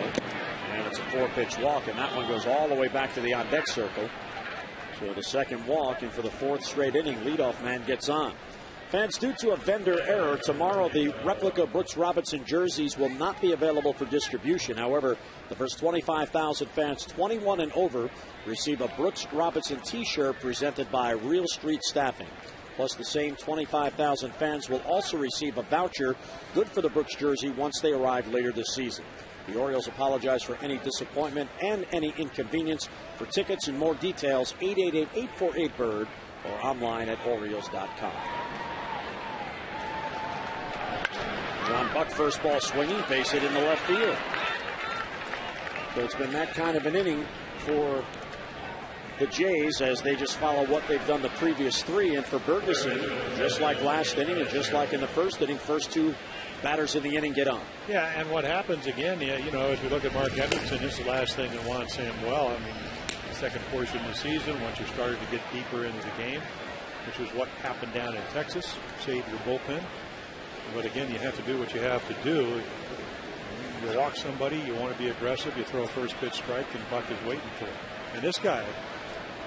And it's a 4-pitch walk, and that one goes all the way back to the on-deck circle. So the second walk, and for the 4th straight inning, leadoff man gets on. Fans, due to a vendor error, tomorrow the replica Brooks Robinson jerseys will not be available for distribution. However, the first 25,000 fans 21 and over receive a Brooks Robinson t-shirt presented by Real Street Staffing. Plus, the same 25,000 fans will also receive a voucher good for the Brooks jersey once they arrive later this season. The Orioles apologize for any disappointment and any inconvenience. For tickets and more details, 888-848-BIRD or online at Orioles.com. John Buck, first ball swinging, base hit in the left field. So it's been that kind of an inning for the Jays as they just follow what they've done the previous 3. And for Bergeson, just like last inning and just like in the first inning, first 2 batters in the inning get on. Yeah, and what happens again, you know, as we look at Mark Edmondson, this is the last thing that wants him well. I mean, the second portion of the season, once you started to get deeper into the game, which is what happened down in Texas, save your bullpen. But again, you have to do what you have to do. You walk somebody, you want to be aggressive, you throw a first pitch strike, and Buck is waiting for it. And this guy,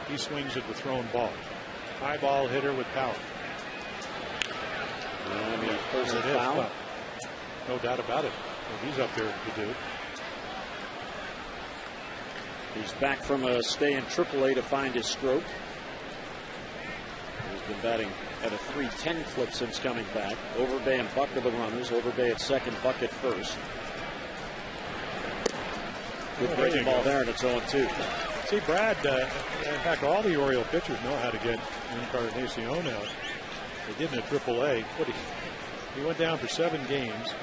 he swings at the thrown ball. High ball hitter with power. And he pulls it foul. Well, no doubt about it. Well, he's up there to do. He's back from a stay in AAA to find his stroke. He's been batting at a .310 clip since coming back. Overbay and Buck are the runners. Overbay at second, Buck at first. Good breaking ball there, and it's 0-2. See, Brad, in fact, all the Oriole pitchers know how to get Encarnacion out. They did in AAA. He went down for 7 games.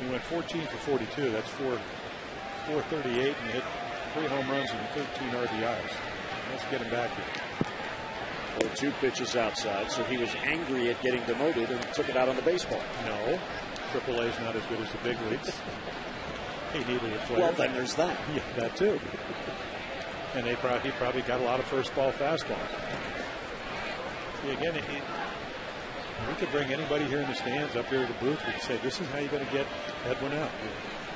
He went 14 for 42. That's 438, and hit 3 home runs and 13 RBIs. Let's get him back here. 2 pitches outside, so he was angry at getting demoted and took it out on the baseball. No, AAA is not as good as the big leagues. He needed a player. Well, then there's that. Yeah, that too. And he probably got a lot of first ball fastballs. See, again, we could bring anybody here in the stands up here to the booth. We could say, this is how you're going to get Edwin out.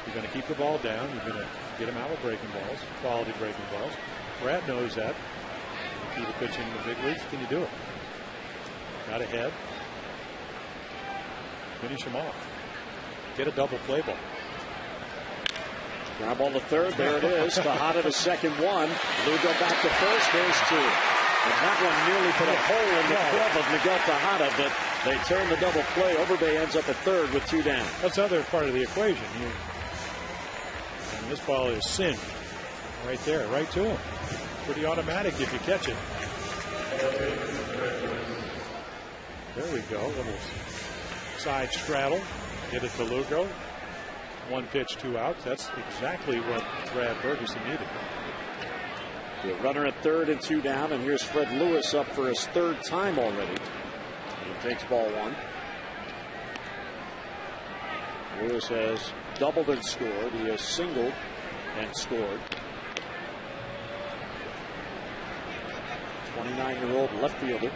You're going to keep the ball down. You're going to get him out with breaking balls, quality breaking balls. Brad knows that. The key to pitching in the big leagues, can you do it? Got ahead. Finish him off. Get a double play ball. Ground ball to third. There it is. Tejada to second, 1. Lugo back to first. There's 2. And that one nearly put a hole in the glove of Miguel Tejada, but they turn the double play. Overbay ends up at third with 2 down. That's the other part of the equation. And this ball is singed right there, right to him. Pretty automatic if you catch it. There we go. Little side straddle. Get it to Lugo. 1 pitch, 2 outs. That's exactly what Brad Bergeson needed. The runner at third and 2 down, and here's Fred Lewis up for his 3rd time already. He takes ball 1. Lewis has doubled and scored. He has singled and scored. 29-year-old left fielder.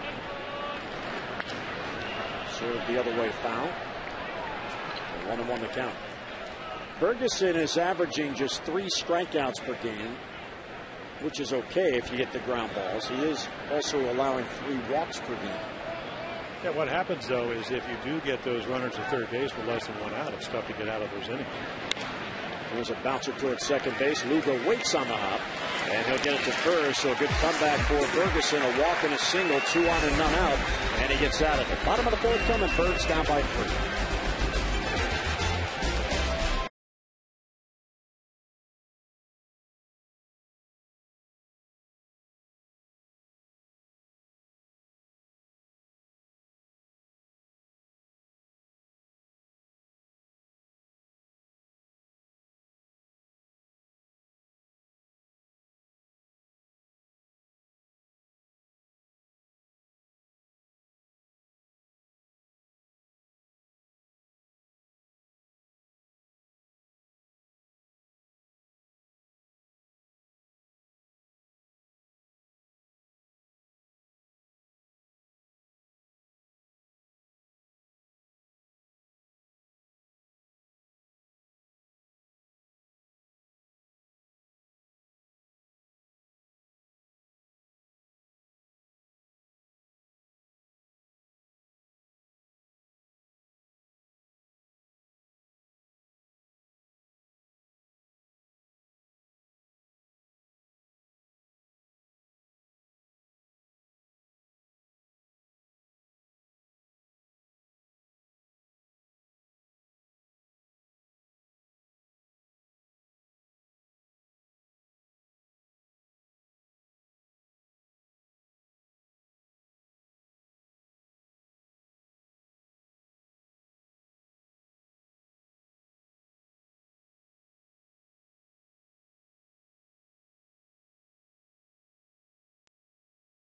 Served the other way, foul. 1-1 the count. Bergeson is averaging just 3 strikeouts per game, which is okay if you get the ground balls. He is also allowing 3 walks per game. Yeah, what happens, though, is if you do get those runners at third base with less than one out, it's tough to get out of those innings. Here's a bouncer towards second base. Lugo waits on the hop, and he'll get it to first. So a good comeback for Ferguson. A walk and a single, 2 on and none out, and he gets out of it. Bottom of the fourth coming. Birds down by 3.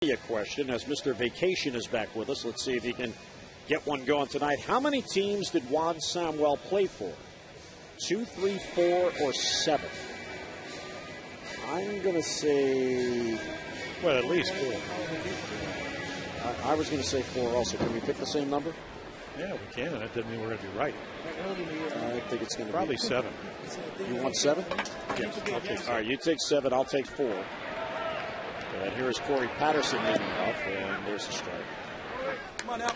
A question as Mr. Vacation is back with us. Let's see if he can get one going tonight. How many teams did Juan Samuel play for? 2, 3, 4, or 7? I'm going to say, well, at least 4. I was going to say 4 also. Can we pick the same number? Yeah, we can. That doesn't mean we're going to be right. I think it's going to probably 7. You want 7? Yes, I'll take 7. All right, you take 7. I'll take 4. And here's Corey Patterson leading off, and there's the strike. Come on out.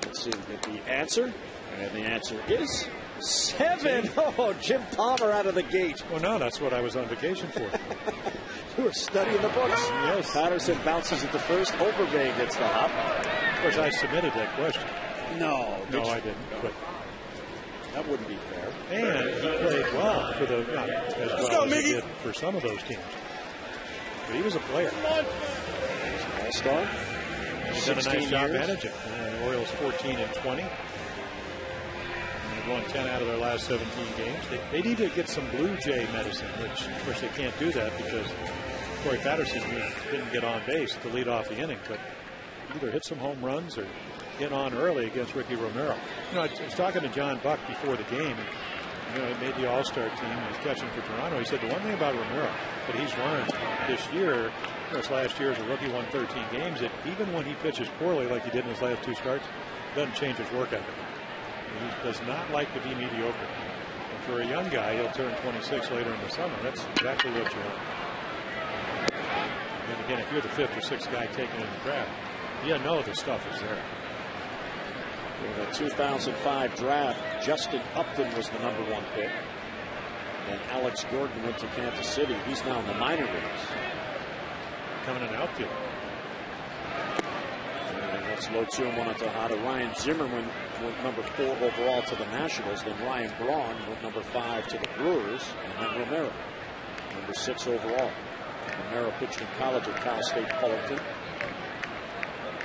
Let's see the answer. And the answer is 7. Oh, Jim Palmer out of the gate. Well, no, that's what I was on vacation for. You were studying the books. Yes. Patterson bounces at the first. Overbay gets the hop. Of course, I submitted that question. No, I didn't. But that wouldn't be fair. And he played well for the as well as he did for some of those teams. But he was a player. All-star. He's done a nice job managing. The Orioles 14-20. They've won 10 out of their last 17 games. They need to get some Blue Jay medicine, which, of course, they can't do that because Corey Patterson didn't get on base to lead off the inning. But either hit some home runs or get on early against Ricky Romero. You know, I was talking to John Buck before the game. You know, he made the All-Star team. He's catching for Toronto. He said the one thing about Romero that he's learned this year, this last year as a rookie, won 13 games, that even when he pitches poorly like he did in his last 2 starts, it doesn't change his work ethic. He does not like to be mediocre. And for a young guy, he'll turn 26 later in the summer. That's exactly what you want. And again, if you're the 5th or 6th guy taken in the draft, you know the stuff is there. In the 2005 draft, Justin Upton was the #1 pick. And Alex Gordon went to Kansas City. He's now in the minor leagues. Coming in outfield. And that's low 2-1 on Tejada. Ryan Zimmerman went #4 overall to the Nationals. Then Ryan Braun went #5 to the Brewers. And then Romero, #6 overall. Romero pitched in college at Cal State Fullerton.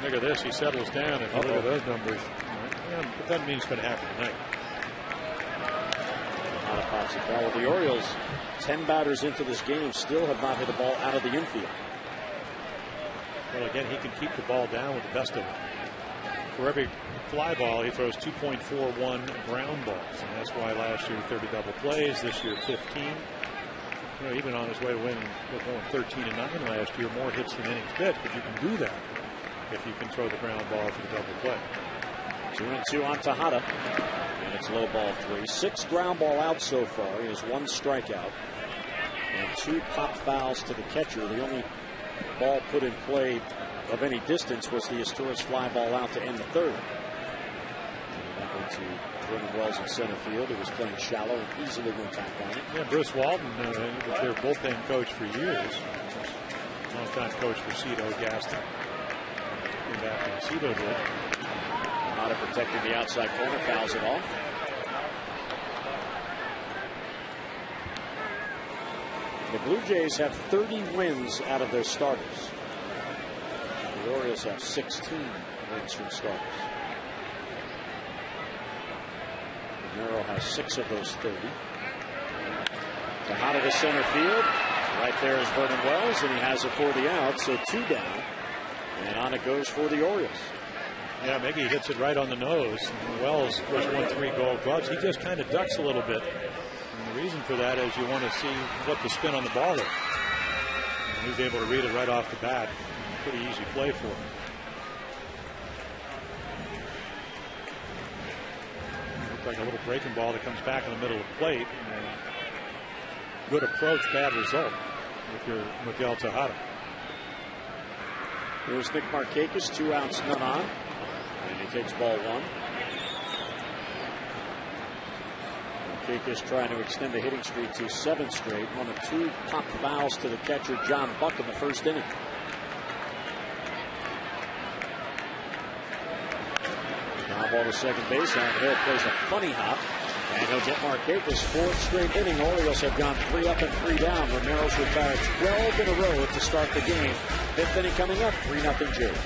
Look at this. He settles down. If you look at those numbers, but that means it's going to happen tonight. Not a pops it well. The Orioles, 10 batters into this game, still have not hit a ball out of the infield. Well, again, he can keep the ball down with the best of them. For every fly ball, he throws 2.41 ground balls, and that's why last year 30 double plays, this year 15. You know, even on his way to winning, going 13-9 last year, more hits than innings pitched, but you can do that if you can throw the ground ball for the double play. 2-2 on Tejada. And it's low ball 3. 6 ground ball out so far. He has 1 strikeout. And 2 pop fouls to the catcher. The only ball put in play of any distance was the Asturias fly ball out to end the third. Back into Vernon Wells in center field. He was playing shallow and easily went back on it. Yeah, Bruce Walton was their bullpen coach for years. Long-time coach for Cito Gaston. Came back when Cito did. Not protecting the outside corner, fouls it off. The Blue Jays have 30 wins out of their starters. The Orioles have 16 wins from starters. Romero has 6 of those 30. Tejada to center field. Right there is Vernon Wells, and he has it for the out, so 2 down. And on it goes for the Orioles. Yeah, Miggy hits it right on the nose. And Wells, of course, won 3 Gold Gloves. He just kind of ducks a little bit. And the reason for that is you want to see what the spin on the ball is. And he's able to read it right off the bat. Pretty easy play for him. Looks like a little breaking ball that comes back in the middle of the plate. And good approach, bad result if you're Miguel Tejada. Here's Nick Markakis, 2 outs, none on. And he takes ball 1. Markakis trying to extend the hitting streak to 7 straight. 1 of 2 pop fouls to the catcher, John Buck, in the first inning. Now ball to second base, and Hill plays a funny hop. And he'll get Markakis' 4th straight inning. Orioles have gone 3 up and 3 down. Romero's retired 12 in a row to start the game. 5th inning coming up, 3-0 Jays.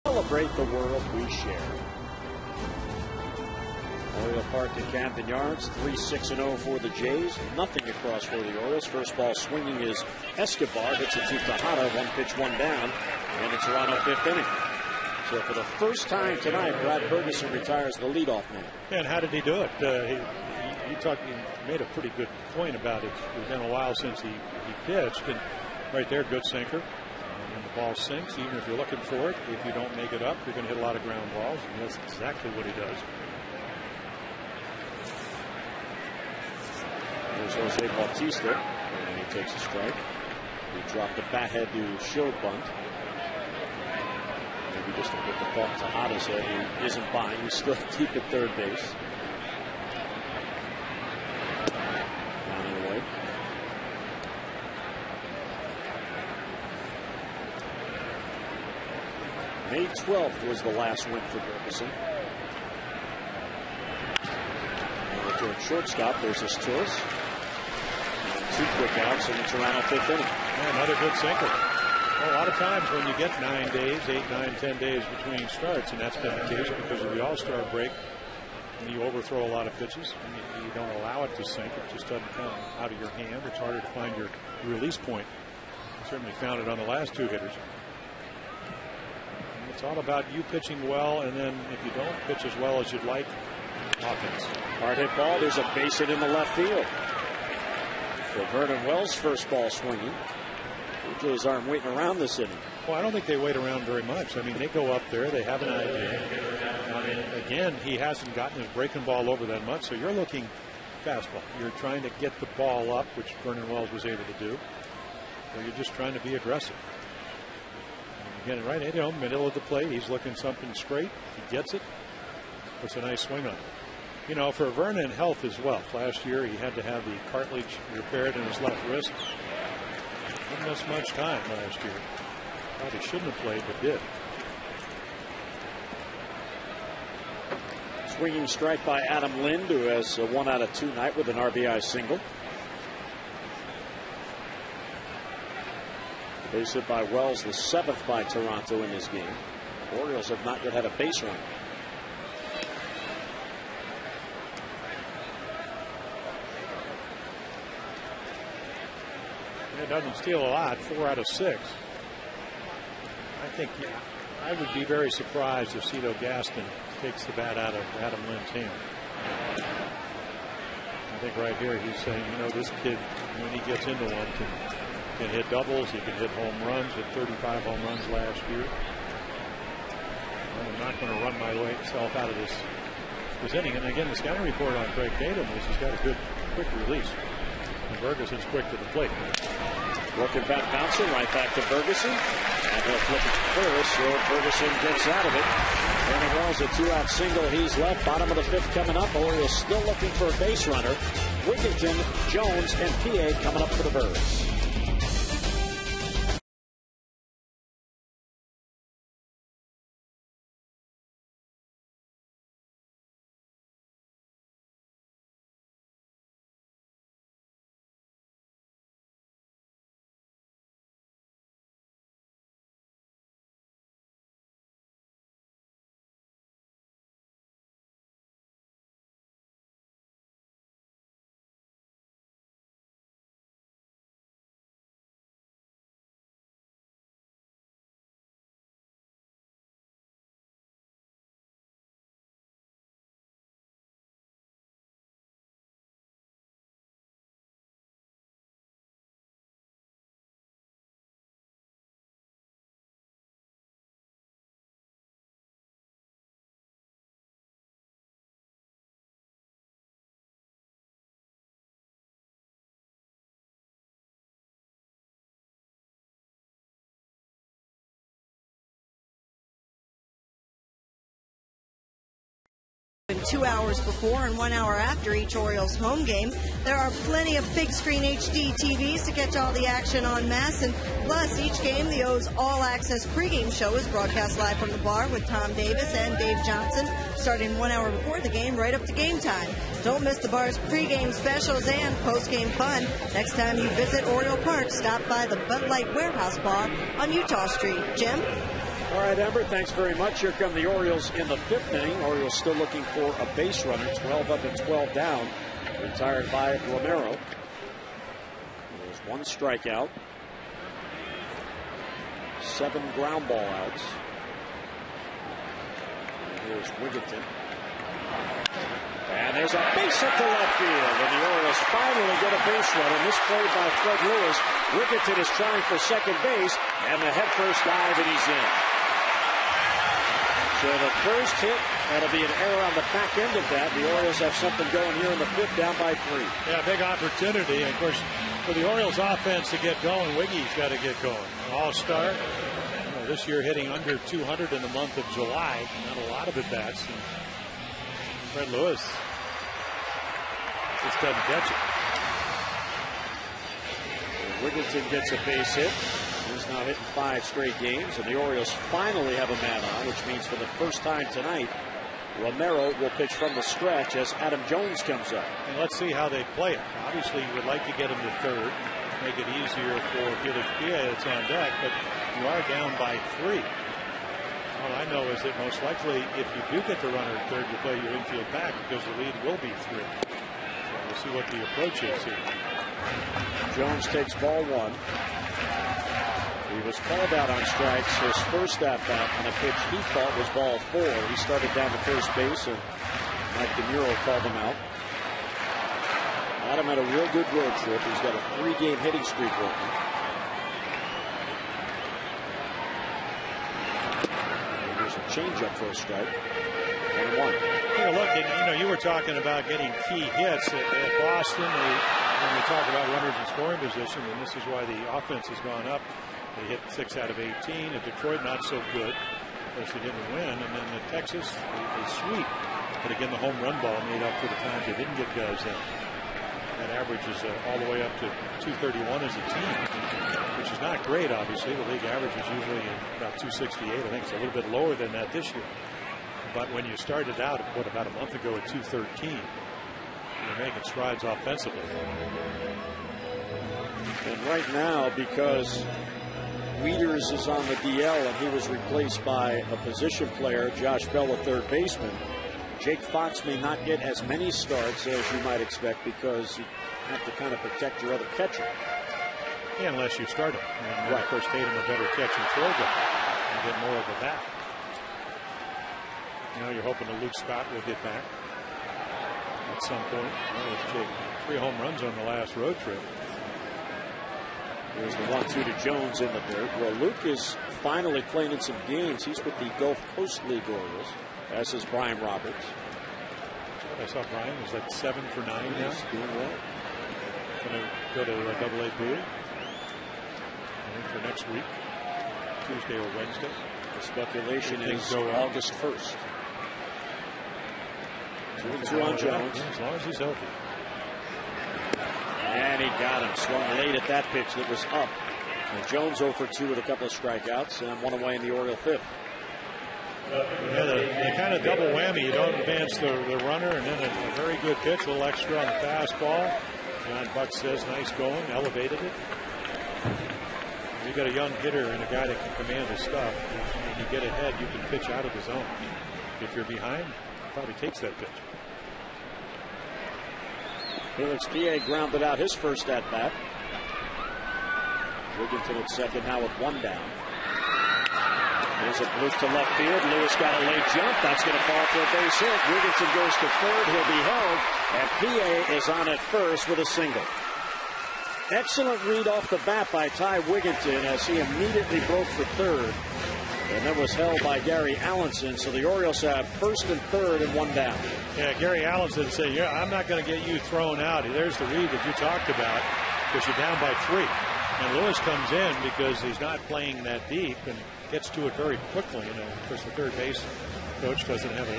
Celebrate the world we share. Oriole Park at Camden Yards, 3-6-0 for the Jays. Nothing across for the Orioles. First ball swinging is Escobar. Hits it to Tejada. 1 pitch, 1 down. And it's Toronto 5th inning. So for the first time tonight, Brad Ferguson retires the leadoff man. And how did he do it? He made a pretty good point about it. It's been a while since he pitched. And right there, good sinker. When the ball sinks, even if you're looking for it, if you don't make it up, you're going to hit a lot of ground balls. And that's exactly what he does. There's Jose Bautista, and he takes a strike. He dropped the bat head to show bunt. Maybe just to put the thought to Tejada's head, he isn't buying. He's still deep at third base. Down and away. May 12th was the last win for Ferguson. At shortstop, there's his choice. 2 quick outs in the Toronto 5th inning. Yeah, another good sinker. Well, a lot of times when you get 9 days, 8, 9, 10 days between starts, and that's been the case because of the All-Star break, and you overthrow a lot of pitches, and you don't allow it to sink. It just doesn't come out of your hand. It's harder to find your release point. You certainly found it on the last 2 hitters. And it's all about you pitching well, and then if you don't pitch as well as you'd like, offense. Hard hit ball. There's a base hit in the left field. So Vernon Wells' first ball swinging. Blue Jays aren't waiting around this inning. Well, I don't think they wait around very much. I mean, they go up there. They have an idea. I mean, again, he hasn't gotten his breaking ball over that much. So you're looking fastball. You're trying to get the ball up, which Vernon Wells was able to do. Or you're just trying to be aggressive. And again, right, middle of the plate. He's looking something straight. He gets it. Puts a nice swing on it. You know, for Vernon, health as well. Last year, he had to have the cartilage repaired in his left wrist. Didn't miss much time last year. Probably shouldn't have played, but did. Swinging strike by Adam Lind, who has a 1 out of 2 night with an RBI single. Base hit by Wells, the 7th by Toronto in this game. The Orioles have not yet had a base runner. It doesn't steal a lot, 4 out of 6. I think I would be very surprised if Cito Gaston takes the bat out of Adam Lind's hand. I think right here he's saying, you know, this kid, when he gets into one, can hit doubles, he can hit home runs, hit 35 home runs last year. I'm not going to run myself out of this inning. And again, the scouting report on Craig Tatum is he's got a good quick release. And Ferguson's quick to the plate. Working back bouncer, right back to Ferguson. And he'll flip it to first, so Ferguson gets out of it. Vernon Wells, a 2-out single. He's left. Bottom of the 5th coming up. Orioles still looking for a base runner. Wigginton, Jones, and P.A. coming up for the Birds. And 2 hours before and 1 hour after each Orioles home game. There are plenty of big screen HD TVs to catch all the action en masse. And plus, each game, the O's All Access pregame show is broadcast live from the bar with Tom Davis and Dave Johnson, starting 1 hour before the game, right up to game time. Don't miss the bar's pregame specials and postgame fun. Next time you visit Oriole Park, stop by the Bud Light Warehouse Bar on Utah Street. Jim? All right, Amber, thanks very much. Here come the Orioles in the 5th inning. Orioles still looking for a base runner, 12 up and 12 down. Retired by Romero. There's 1 strikeout. 7 ground ball outs. And here's Wigginton. And there's a base hit to left field. And the Orioles finally get a base runner. Misplayed by Fred Lewis. Wigginton is trying for second base. And the head first dive, and he's in. So the first hit, that'll be an error on the back end of that. The Orioles have something going here in the 5th, down by 3. Yeah, big opportunity. And of course, for the Orioles offense to get going, Wiggy's got to get going. All-star. This year hitting under 200 in the month of July. Not a lot of at-bats. Fred Lewis just doesn't catch it. Wigginton gets a base hit. He's now hitting 5 straight games, and the Orioles finally have a man on, which means for the first time tonight, Romero will pitch from the stretch as Adam Jones comes up. And let's see how they play it. Obviously, you would like to get him to third, make it easier for Felix Pia that's on deck, but you are down by 3. All I know is that most likely, if you do get the runner at third, you play your infield back because the lead will be 3. So we'll see what the approach is here. Jones takes ball 1. He was called out on strikes his first at bat on a pitch he thought was ball 4. He started down to first base, and Mike DeMuro called him out. Adam had a real good road trip. He's got a 3-game hitting streak working. And there's a changeup for a strike. 1-1. Yeah, look, you were talking about getting key hits at Boston. When we talk about runners in scoring position, and this is why the offense has gone up. They hit 6 out of 18. At Detroit, not so good. Of course, they didn't win. And then at Texas, they sweep. But again, the home run ball made up for the times they didn't get guys in. That average is all the way up to 231 as a team, which is not great, obviously. The league average is usually about 268. I think it's a little bit lower than that this year. But when you started out, about a month ago at 213, you're making strides offensively. And right now, because Wieters is on the DL and he was replaced by a position player, Josh Bell, a third baseman, Jake Fox may not get as many starts as you might expect because you have to kind of protect your other catcher. Yeah, unless you start him. And right. Of course, Tatum a better catch and throw guy and get more of a bat. You're hoping that Luke Scott will get back at some point. Well, 3 home runs on the last road trip. There's the 1-2 to Jones in the dirt. Well, Luke is finally playing in some games. He's with the Gulf Coast League Orioles, as is Brian Roberts. I saw Brian was like 7 for 9 now. He's doing well. Going to go to AA Bowie, I think, for next week, Tuesday or Wednesday. The speculation is August 1st. 2-2 on Jones. As long as he's healthy. And he got him. Swung late at that pitch that was up. And Jones 0 for 2 with a couple of strikeouts and 1 away in the Oriole 5th. Yeah, the kind of double whammy. You don't advance the runner, and then a very good pitch, a little extra on the fastball. John Buck says, nice going, elevated it. You got a young hitter and a guy that can command his stuff. When you get ahead, you can pitch out of the zone. If you're behind, probably takes that pitch. Felix P.A. grounded out his first at bat. Wigginton at second now with 1 down. There's a bloop to left field. Lewis got a late jump. That's going to fall for a base hit. Wigginton goes to third. He'll be held. And P.A. is on at first with a single. Excellent read off the bat by Ty Wigginton as he immediately broke for third. And that was held by Gary Allenson. So the Orioles have first and third and 1 down. Yeah, Gary Allenson said, yeah, I'm not going to get you thrown out. There's the read that you talked about because you're down by 3. And Lewis comes in because he's not playing that deep and gets to it very quickly. Of course, the third base coach doesn't have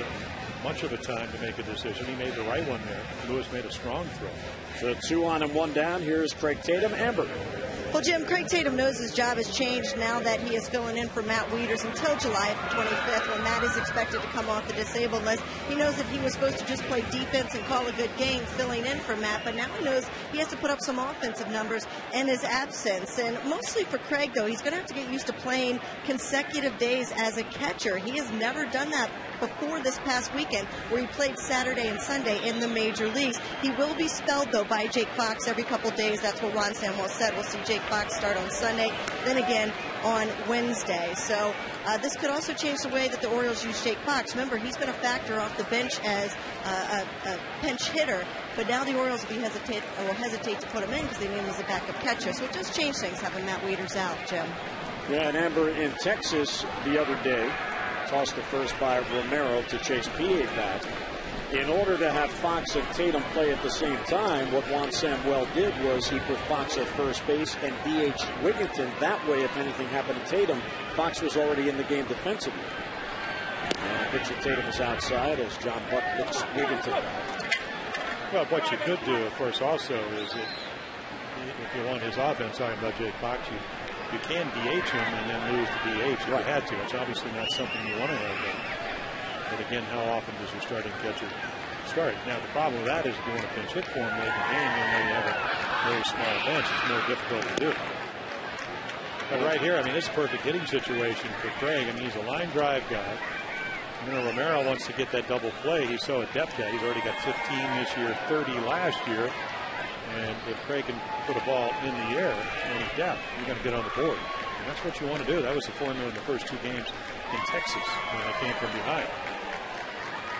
much of a time to make a decision. He made the right one there. Lewis made a strong throw. So 2 on and 1 down. Here's Craig Tatum. Amber. Well, Jim, Craig Tatum knows his job has changed now that he is filling in for Matt Wieters until July 25th when Matt is expected to come off the disabled list. He knows that he was supposed to just play defense and call a good game filling in for Matt, but now he knows he has to put up some offensive numbers in his absence. And mostly for Craig, though, he's going to have to get used to playing consecutive days as a catcher. He has never done that before this past weekend where he played Saturday and Sunday in the major leagues. He will be spelled, though, by Jake Fox every couple days. That's what Ron Samuel said. We'll see Jake Fox start on Sunday, then again on Wednesday. So this could also change the way that the Orioles use Jake Fox. Remember, he's been a factor off the bench as a pinch hitter, but now the Orioles will hesitate to put him in because they need him as a backup catcher. So it does change things having Matt Wieters out, Jim. Yeah, and Amber, in Texas the other day, tossed to first by Romero to chase P.A. back. In order to have Fox and Tatum play at the same time, what Juan Samuel did was he put Fox at first base and DH Wigginton. That way, if anything happened to Tatum, Fox was already in the game defensively. And Richard Tatum is outside as John Buck looks Wigginton back. Well, what you could do, of course, also is that if you want his offense, talking about Jake Fox, you can DH him and then lose the DH if you had to. It's obviously not something you want to have. But again, how often does your starting catcher start? Now, the problem with that is if you want to pinch hit for him late in the game, then you have a very small bench. It's more difficult to do. But right here, I mean, it's a perfect hitting situation for Craig. I mean, he's a line drive guy. Romero wants to get that double play. He's so adept at it. He's already got 15 this year, 30 last year. And if Craig can put a ball in the air and he's depth, you're going to get on the board. And that's what you want to do. That was the formula in the first 2 games in Texas when they came from behind.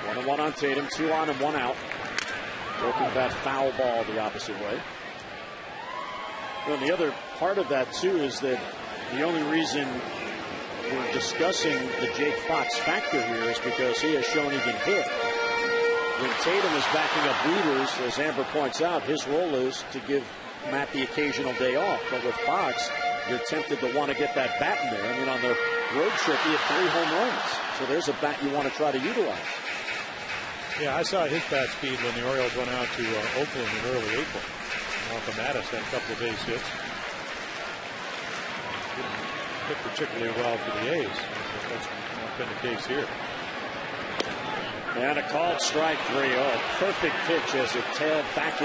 1-1 on Tatum, 2 on and 1 out. Working that foul ball the opposite way. Well, the other part of that, too, is that the only reason we're discussing the Jake Fox factor here is because he has shown he can hit. When Tatum is backing up leaders, as Amber points out, his role is to give Matt the occasional day off. But with Fox, you're tempted to want to get that bat in there. I mean, on the road trip, he had 3 home runs. So there's a bat you want to try to utilize. Yeah, I saw his bat speed when the Orioles went out to Oakland in early April. Off of Mattis had a couple of base hits. Didn't hit particularly well for the A's. That's not been the case here. And a called strike 3. Oh, perfect pitch as it tailed back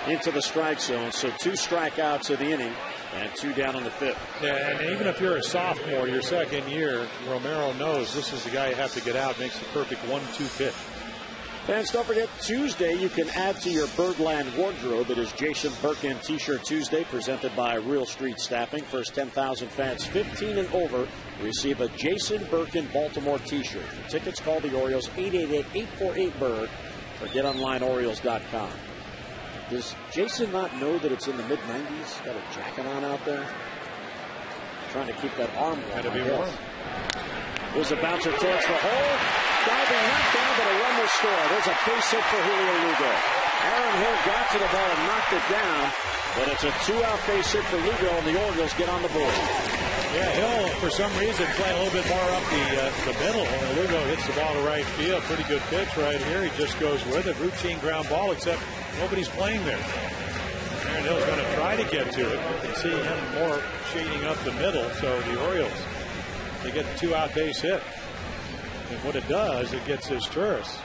into the strike zone. So 2 strikeouts of the inning and 2 down in the 5th. Yeah, and even if you're a sophomore, your second year, Romero knows this is the guy you have to get out. Makes the perfect 1-2 pitch. Fans, don't forget, Tuesday you can add to your Birdland wardrobe. It is Jason Birkin T-shirt Tuesday, presented by Real Street Staffing. First 10,000 fans 15 and over receive a Jason Birkin Baltimore T-shirt. The tickets, call the Orioles 888-848-BIRD or get online Orioles.com. Does Jason not know that it's in the mid-90s? Got a jacket on out there? Trying to keep that arm warm. Got to be warm. There's a bouncer towards the hole. Diving right down, but a run will score. There's a base hit for Julio Lugo. Aaron Hill got to the ball and knocked it down, but it's a 2-out base hit for Lugo, and the Orioles get on the board. Yeah, Hill, for some reason, playing a little bit more up the middle. Lugo hits the ball to right field. Pretty good pitch right here. He just goes with it. Routine ground ball, except nobody's playing there. Aaron Hill's going to try to get to it. You can see him more shading up the middle, so the Orioles, they get the 2-out base hit. And what it does, it gets his Turris,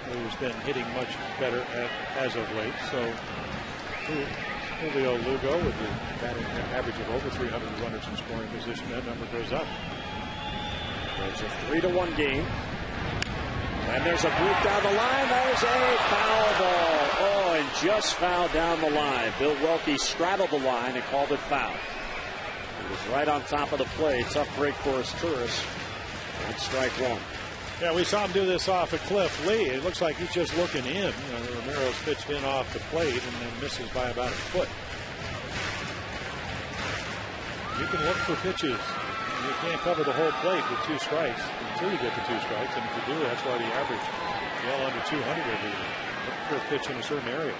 who's been hitting much better as of late. So Julio Lugo with the batting average of over 300 runners in scoring position, that number goes up. There's a 3-1 game. And there's a bloop down the line. There's a foul ball. Oh, and just fouled down the line. Bill Welke straddled the line and called it foul. He was right on top of the play. Tough break for his Turris. That's strike 1. Yeah, we saw him do this off of Cliff Lee. It looks like he's just looking in. Romero's pitched in off the plate and then misses by about a foot. You can look for pitches. You can't cover the whole plate with 2 strikes until you get to 2 strikes. And if you do, that's why the average well under 200 will be. Look for a pitch in a certain area.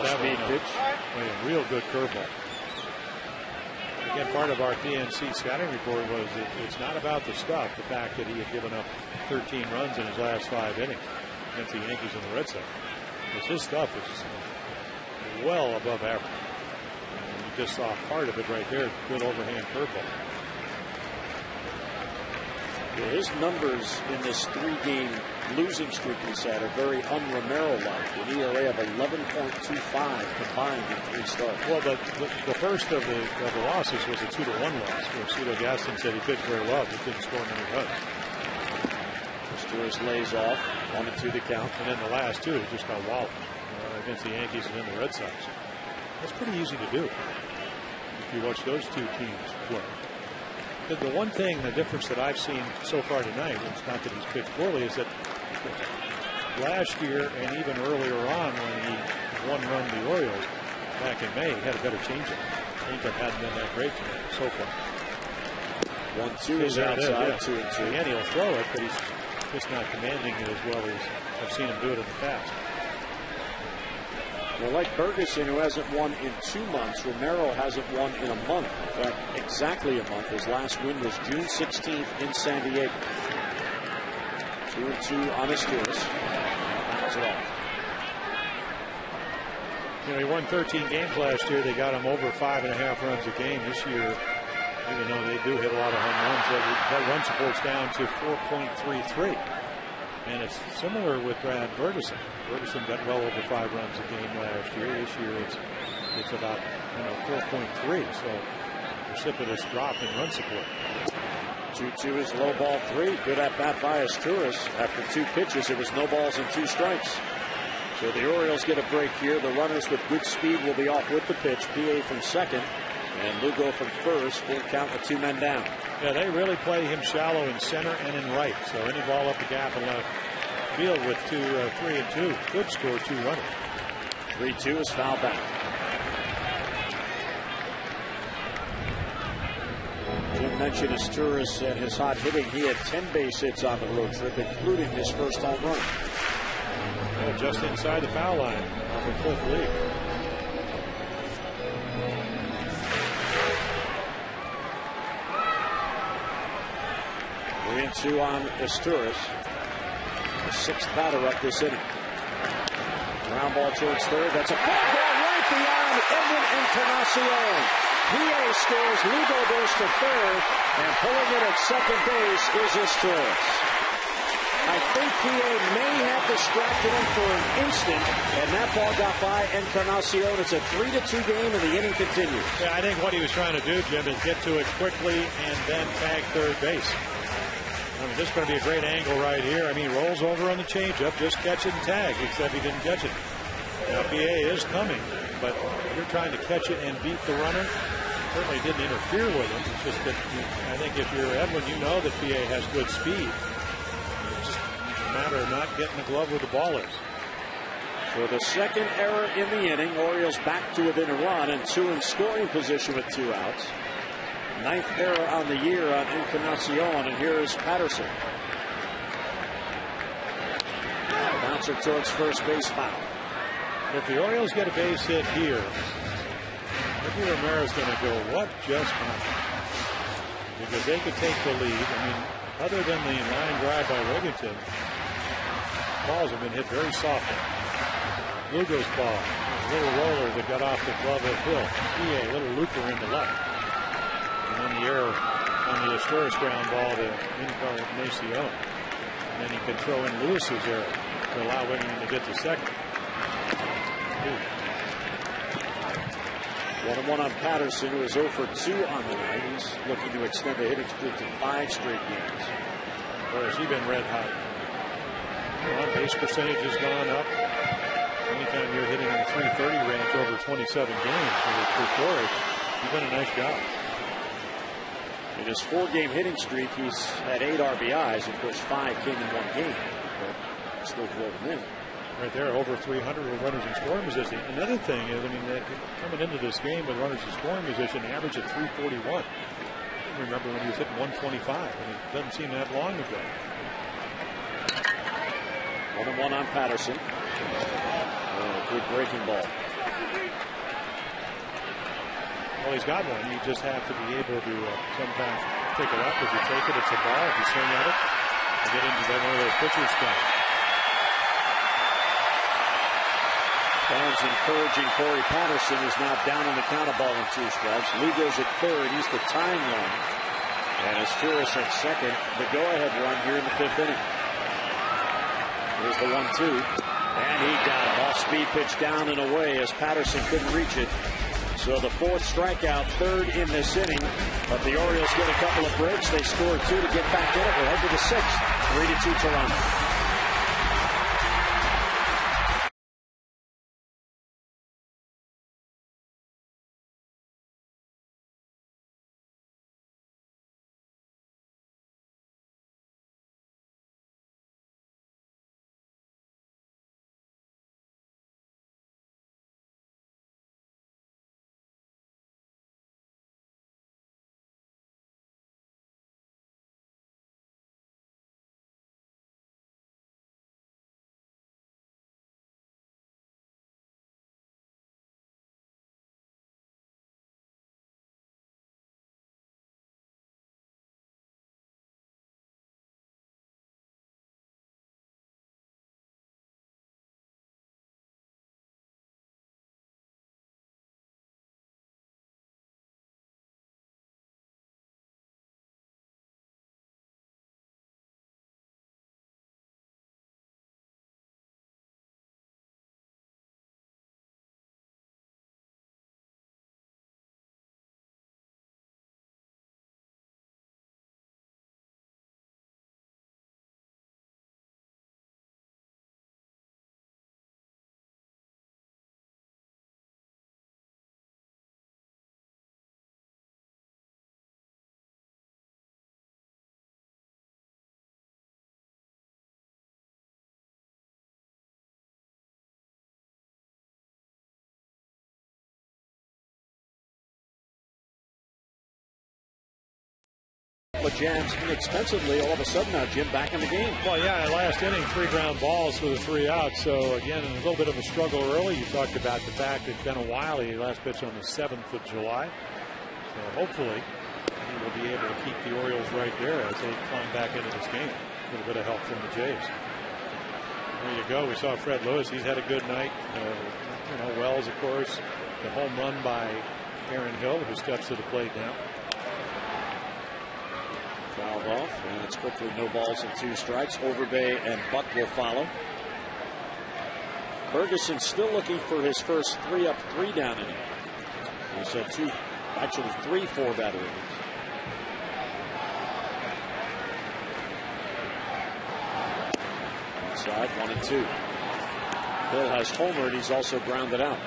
Speed pitch. A real good curveball. Again, part of our PNC scouting report was that it's not about the stuff, the fact that he had given up 13 runs in his last 5 innings against the Yankees and the Red Sox. Because his stuff is well above average. And you just saw part of it right there, good overhand curveball. Yeah, his numbers in this 3-game losing streak he's had are very un-Romero-like. An ERA of 11.25 combined in 3 starts. Well, but the first of the losses was a 2-1 loss, where Cito Gaston said he pitched very well, but didn't score many runs. Stewart lays off, 1-2 the count. And then the last 2, he just got walloped against the Yankees and then the Red Sox. That's pretty easy to do if you watch those 2 teams play. The one thing, the difference that I've seen so far tonight, and it's not that he's pitched poorly, is that last year and even earlier on when he one-run the Orioles back in May, he had a better changeup. Changeup hadn't been that great tonight so far. 1-2 is outside, 2-2. And he'll throw it, but he's just not commanding it as well as I've seen him do it in the past. Well, like Ferguson, who hasn't won in 2 months, Romero hasn't won in a month. In fact, exactly a month. His last win was June 16th in San Diego. 2-2 on his Turris. Fouls it off. He won 13 games last year. They got him over 5.5 runs a game. This year, even though they do hit a lot of home runs, that run support's down to 4.33. And it's similar with Brad Ferguson. Ferguson got well over 5 runs a game last year. This year it's about 4.3. So precipitous drop in run support. 2-2 is low ball 3. Good at bat by his Turris. After 2 pitches, it was no balls and 2 strikes. So the Orioles get a break here. The runners with good speed will be off with the pitch. PA from second. And Lugo from first, full count with 2 men down. Yeah, they really play him shallow in center and in right. So any ball up the gap and left field with 3 and 2 could score 2 runners. 3-2 is foul back. Jim mentioned Asturias and his hot hitting. He had 10 base hits on the road trip, including his first home run. Yeah, just inside the foul line off a Cliff Lee. 3-2 on Asturias. The 6th batter up this inning. Ground ball towards third. That's a foul ball right beyond Edwin Encarnacion. PA scores. Lugo goes to third, and pulling it at second base is Asturias. I think PA may have distracted him for an instant, and that ball got by Encarnacion. It's a 3-2 game, and the inning continues. Yeah, I think what he was trying to do, Jim, is get to it quickly and then tag third base. I mean, this is going to be a great angle right here. I mean, he rolls over on the changeup, just catch it and tag, except he didn't catch it. Now, PA is coming, but you're trying to catch it and beat the runner. Certainly didn't interfere with him. It's just that I think if you're Edwin, you know that PA has good speed. It's just a matter of not getting the glove where the ball is. So the second error in the inning. Orioles back to within a run and 2 in scoring position with 2 outs. 9th error on the year on Encarnacion, and here's Patterson. Bouncer towards first base, foul. If the Orioles get a base hit here, Ricky Romero's going to go, what just happened? Because they could take the lead. I mean, other than the line drive by Wigginton, balls have been hit very softly. Lugo's ball, a little roller that got off the glove of Hill. PA, a little looper in the left. And then the error on the Asturias ground ball to Encarnacion. And then he could throw in Lewis's error to allow Wigginton to get to second. 1-1 on Patterson, who is 0 for 2 on the night. He's looking to extend the hitting streak to 5 straight games. Or has he been red hot? Well, base percentage has gone up. Anytime you're hitting in the 330 range over 27 games with Torres, you've done a nice job. In his 4-game hitting streak, he's had 8 RBIs. Of course, 5 came in 1 game, but still drove him in. Right there, over 300 with runners in scoring position. Another thing is, I mean, coming into this game with runners in scoring position, average at 341. I remember when he was hitting 125, and it doesn't seem that long ago. 1-1 on Patterson. Good breaking ball. Well, he's got one. You just have to be able to sometimes pick it up. If you take it, it's a ball. If you swing at it, you get into one of those pitcher's spots. Fans encouraging Corey Patterson, is now down on the count of ball and 2 strikes. Lugo's at third. He's the tying run. And Asturias at second. The go-ahead run here in the 5th inning. Here's the 1-2. And he got it. Off-speed pitch down and away as Patterson couldn't reach it. So the 4th strikeout, 3rd in this inning. But the Orioles get a couple of breaks. They score 2 to get back in it. We'll head to the 6th. 3-2 Toronto. couple of jams inexpensively. All of a sudden now, Jim, back in the game. Well, yeah, last inning, 3 ground balls for the 3 outs. So, again, a little bit of a struggle early. You talked about the fact it's been a while. He last pitched on the 7th of July. So, hopefully, he will be able to keep the Orioles right there as they climb back into this game. A little bit of help from the Jays. There you go. We saw Fred Lewis. He's had a good night. Wells, of course, the home run by Aaron Hill, who steps to the plate now. Fouled off, and it's quickly no balls and 2 strikes. Overbay and Buck will follow. Ferguson still looking for his first 3 up, 3 down inning. He said 3 4-batter innings. Inside, 1 and 2. Hill has homered. He's also grounded out.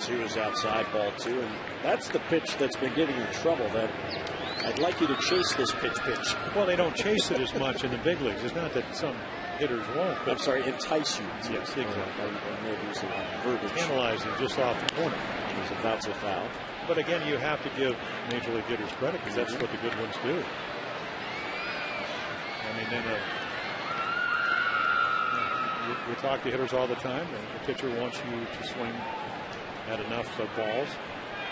He was outside, ball 2, and that's the pitch that's been giving him trouble. That I'd like you to chase this pitch. Well, they don't chase it as much in the big leagues. It's not that some hitters won't. But I'm sorry, entice you. Yes, exactly. Verbiage. Analyzing just off the corner. He's about to foul. But again, you have to give major league hitters credit because that's what the good ones do. I mean, then we talk to hitters all the time, and the pitcher wants you to swing at enough balls.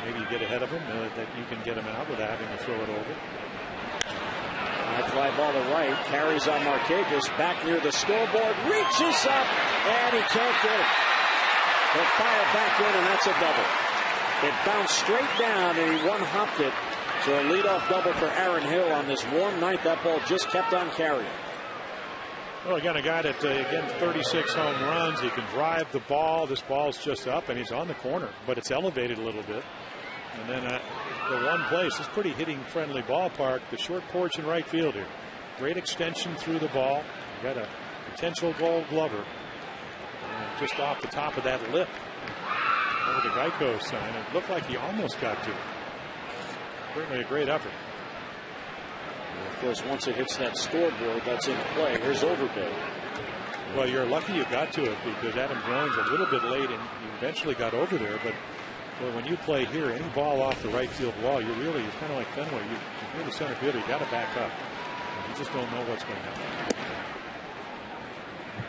Maybe you get ahead of him that you can get him out without having to throw it over. High fly ball to right, carries on Markakis, back near the scoreboard, reaches up, and he can't get it. They'll fire back in, and that's a double. It bounced straight down, and he one-hopped it. So a leadoff double for Aaron Hill on this warm night. That ball just kept on carrying. Well, again, a guy that, 36 home runs. He can drive the ball. This ball's just up, and he's on the corner, but it's elevated a little bit. And then the one place, it's pretty hitting-friendly ballpark, the short porch in right field here. Great extension through the ball. You got a potential Gold Glover. Just off the top of that lip over the Geico sign. It looked like he almost got to it. Certainly a great effort. Of course, once it hits that scoreboard, that's in play. Here's Overbay. Well, you're lucky you got to it because Adam Jones a little bit late and you eventually got over there. But when you play here, any ball off the right field wall, it's kind of like Fenway. You're the center fielder, you got to back up. You just don't know what's going to happen.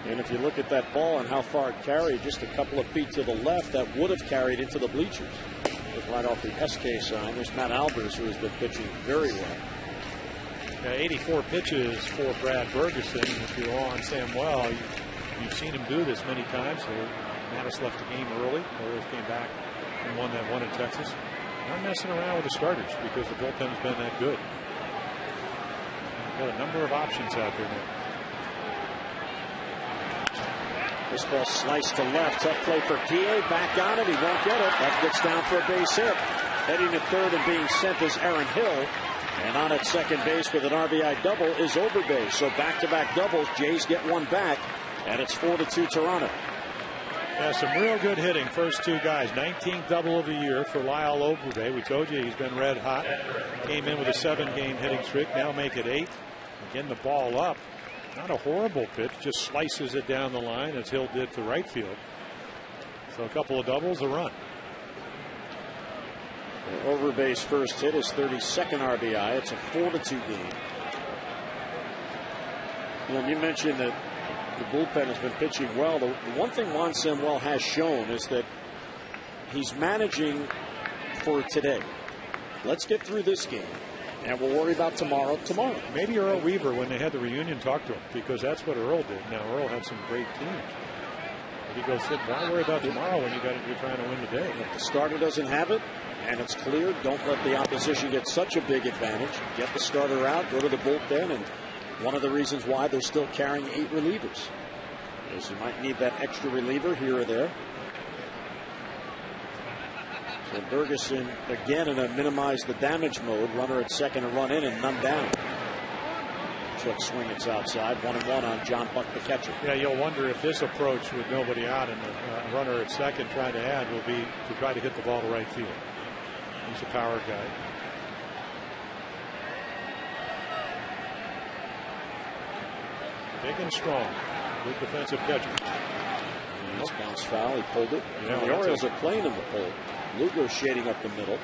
And if you look at that ball and how far it carried, just a couple of feet to the left, that would have carried into the bleachers. Right off the SK sign. There's Matt Albers, who has been pitching very well. 84 pitches for Brad Ferguson. If you're on Samuel, you've seen him do this many times. Mattis left the game early. Orioles came back and won that one in Texas. Not messing around with the starters because the bullpen's been that good. Got a number of options out there now. This ball sliced to left. Tough play for PA. Back on it. He won't get it. That gets down for a base hit. Heading to third and being sent is Aaron Hill. And on at second base with an RBI double is Overbay. So back-to-back doubles. Jays get one back. And it's 4-2 Toronto. Yeah, some real good hitting. First 2 guys. 19th double of the year for Lyle Overbay. We told you he's been red hot. Came in with a 7-game hitting streak. Now make it 8. Again, the ball up. Not a horrible pitch, just slices it down the line as Hill did to right field. So a couple of doubles, a run. Overbay's first hit is 32nd RBI. It's a 4-2 game. You mentioned that the bullpen has been pitching well. The one thing Juan Samuel has shown is that he's managing for today. Let's get through this game. And we'll worry about tomorrow. Maybe Earl Weaver, when they had the reunion, talked to him, because that's what Earl did. Now, Earl had some great teams. But he goes, why worry about tomorrow when you're trying to win today? If the starter doesn't have it, and it's clear, don't let the opposition get such a big advantage. Get the starter out, go to the bullpen, and one of the reasons why they're still carrying 8 relievers is you might need that extra reliever here or there. So Ferguson again in a minimize the damage mode. Runner at second, a run in and none down. Check swing, it's outside. 1-1 on John Buck, the catcher. Yeah, you'll wonder if this approach with nobody out and the runner at second trying to add will be to try to hit the ball to right field. He's a power guy. Big and strong. Good defensive catcher. Nice bounce foul. He pulled it. Yeah, the Orioles are playing in the pull. Lugo shading up the middle.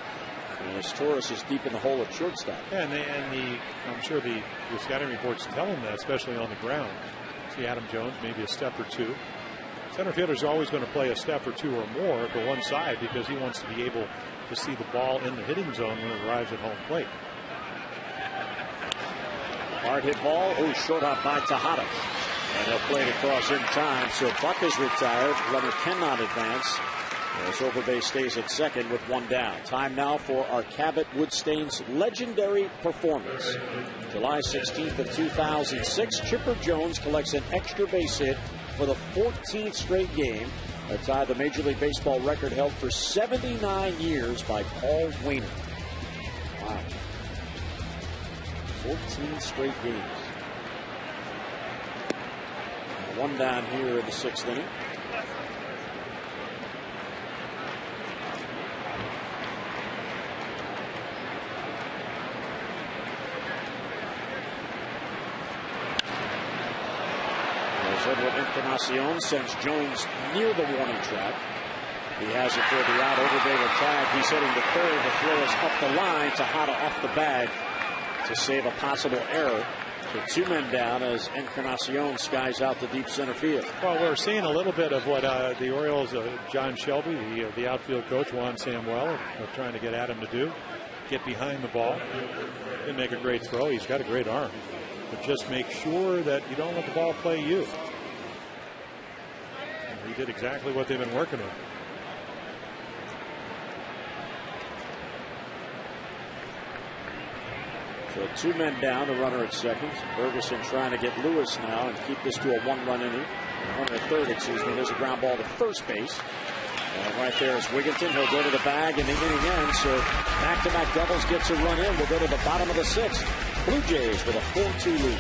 And as Torres is deep in the hole at shortstop. Yeah, I'm sure the scouting reports tell him that, especially on the ground. See Adam Jones, maybe a step or two. Center fielders are always going to play a step or two or more to one side because he wants to be able to see the ball in the hitting zone when it arrives at home plate. Hard hit ball. Oh, short hop by Tejada. And he'll play it across in time. So Buck is retired. Runner cannot advance. As Overbay stays at second with one down. Time now for our Cabot Woodstain's legendary performance. July 16th of 2006, Chipper Jones collects an extra base hit for the 14th straight game. A tie the Major League Baseball record held for 79 years by Paul Wainer. Wow. 14 straight games. And one down here in the sixth inning. Edward Encarnacion sends Jones near the warning track. He has it for the out. Overbay will tag. He's hitting the third. The throw is up the line. Tejada off the bag to save a possible error. So two men down as Encarnacion skies out to deep center field. Well, we're seeing a little bit of what the Orioles, John Shelby, the outfield coach, Juan Samuel, are trying to get Adam to do. Get behind the ball. Didn't make a great throw. He's got a great arm. But just make sure that you don't let the ball play you. And he did exactly what they've been working on. So two men down, the runner at second. Ferguson trying to get Lewis now and keep this to a one-run inning. Runner at third, excuse me. There's a ground ball to first base. And right there is Wigginton. He'll go to the bag in the inning end. So back-to-back doubles gets a run in. We'll go to the bottom of the sixth. Blue Jays with a 4-2 lead.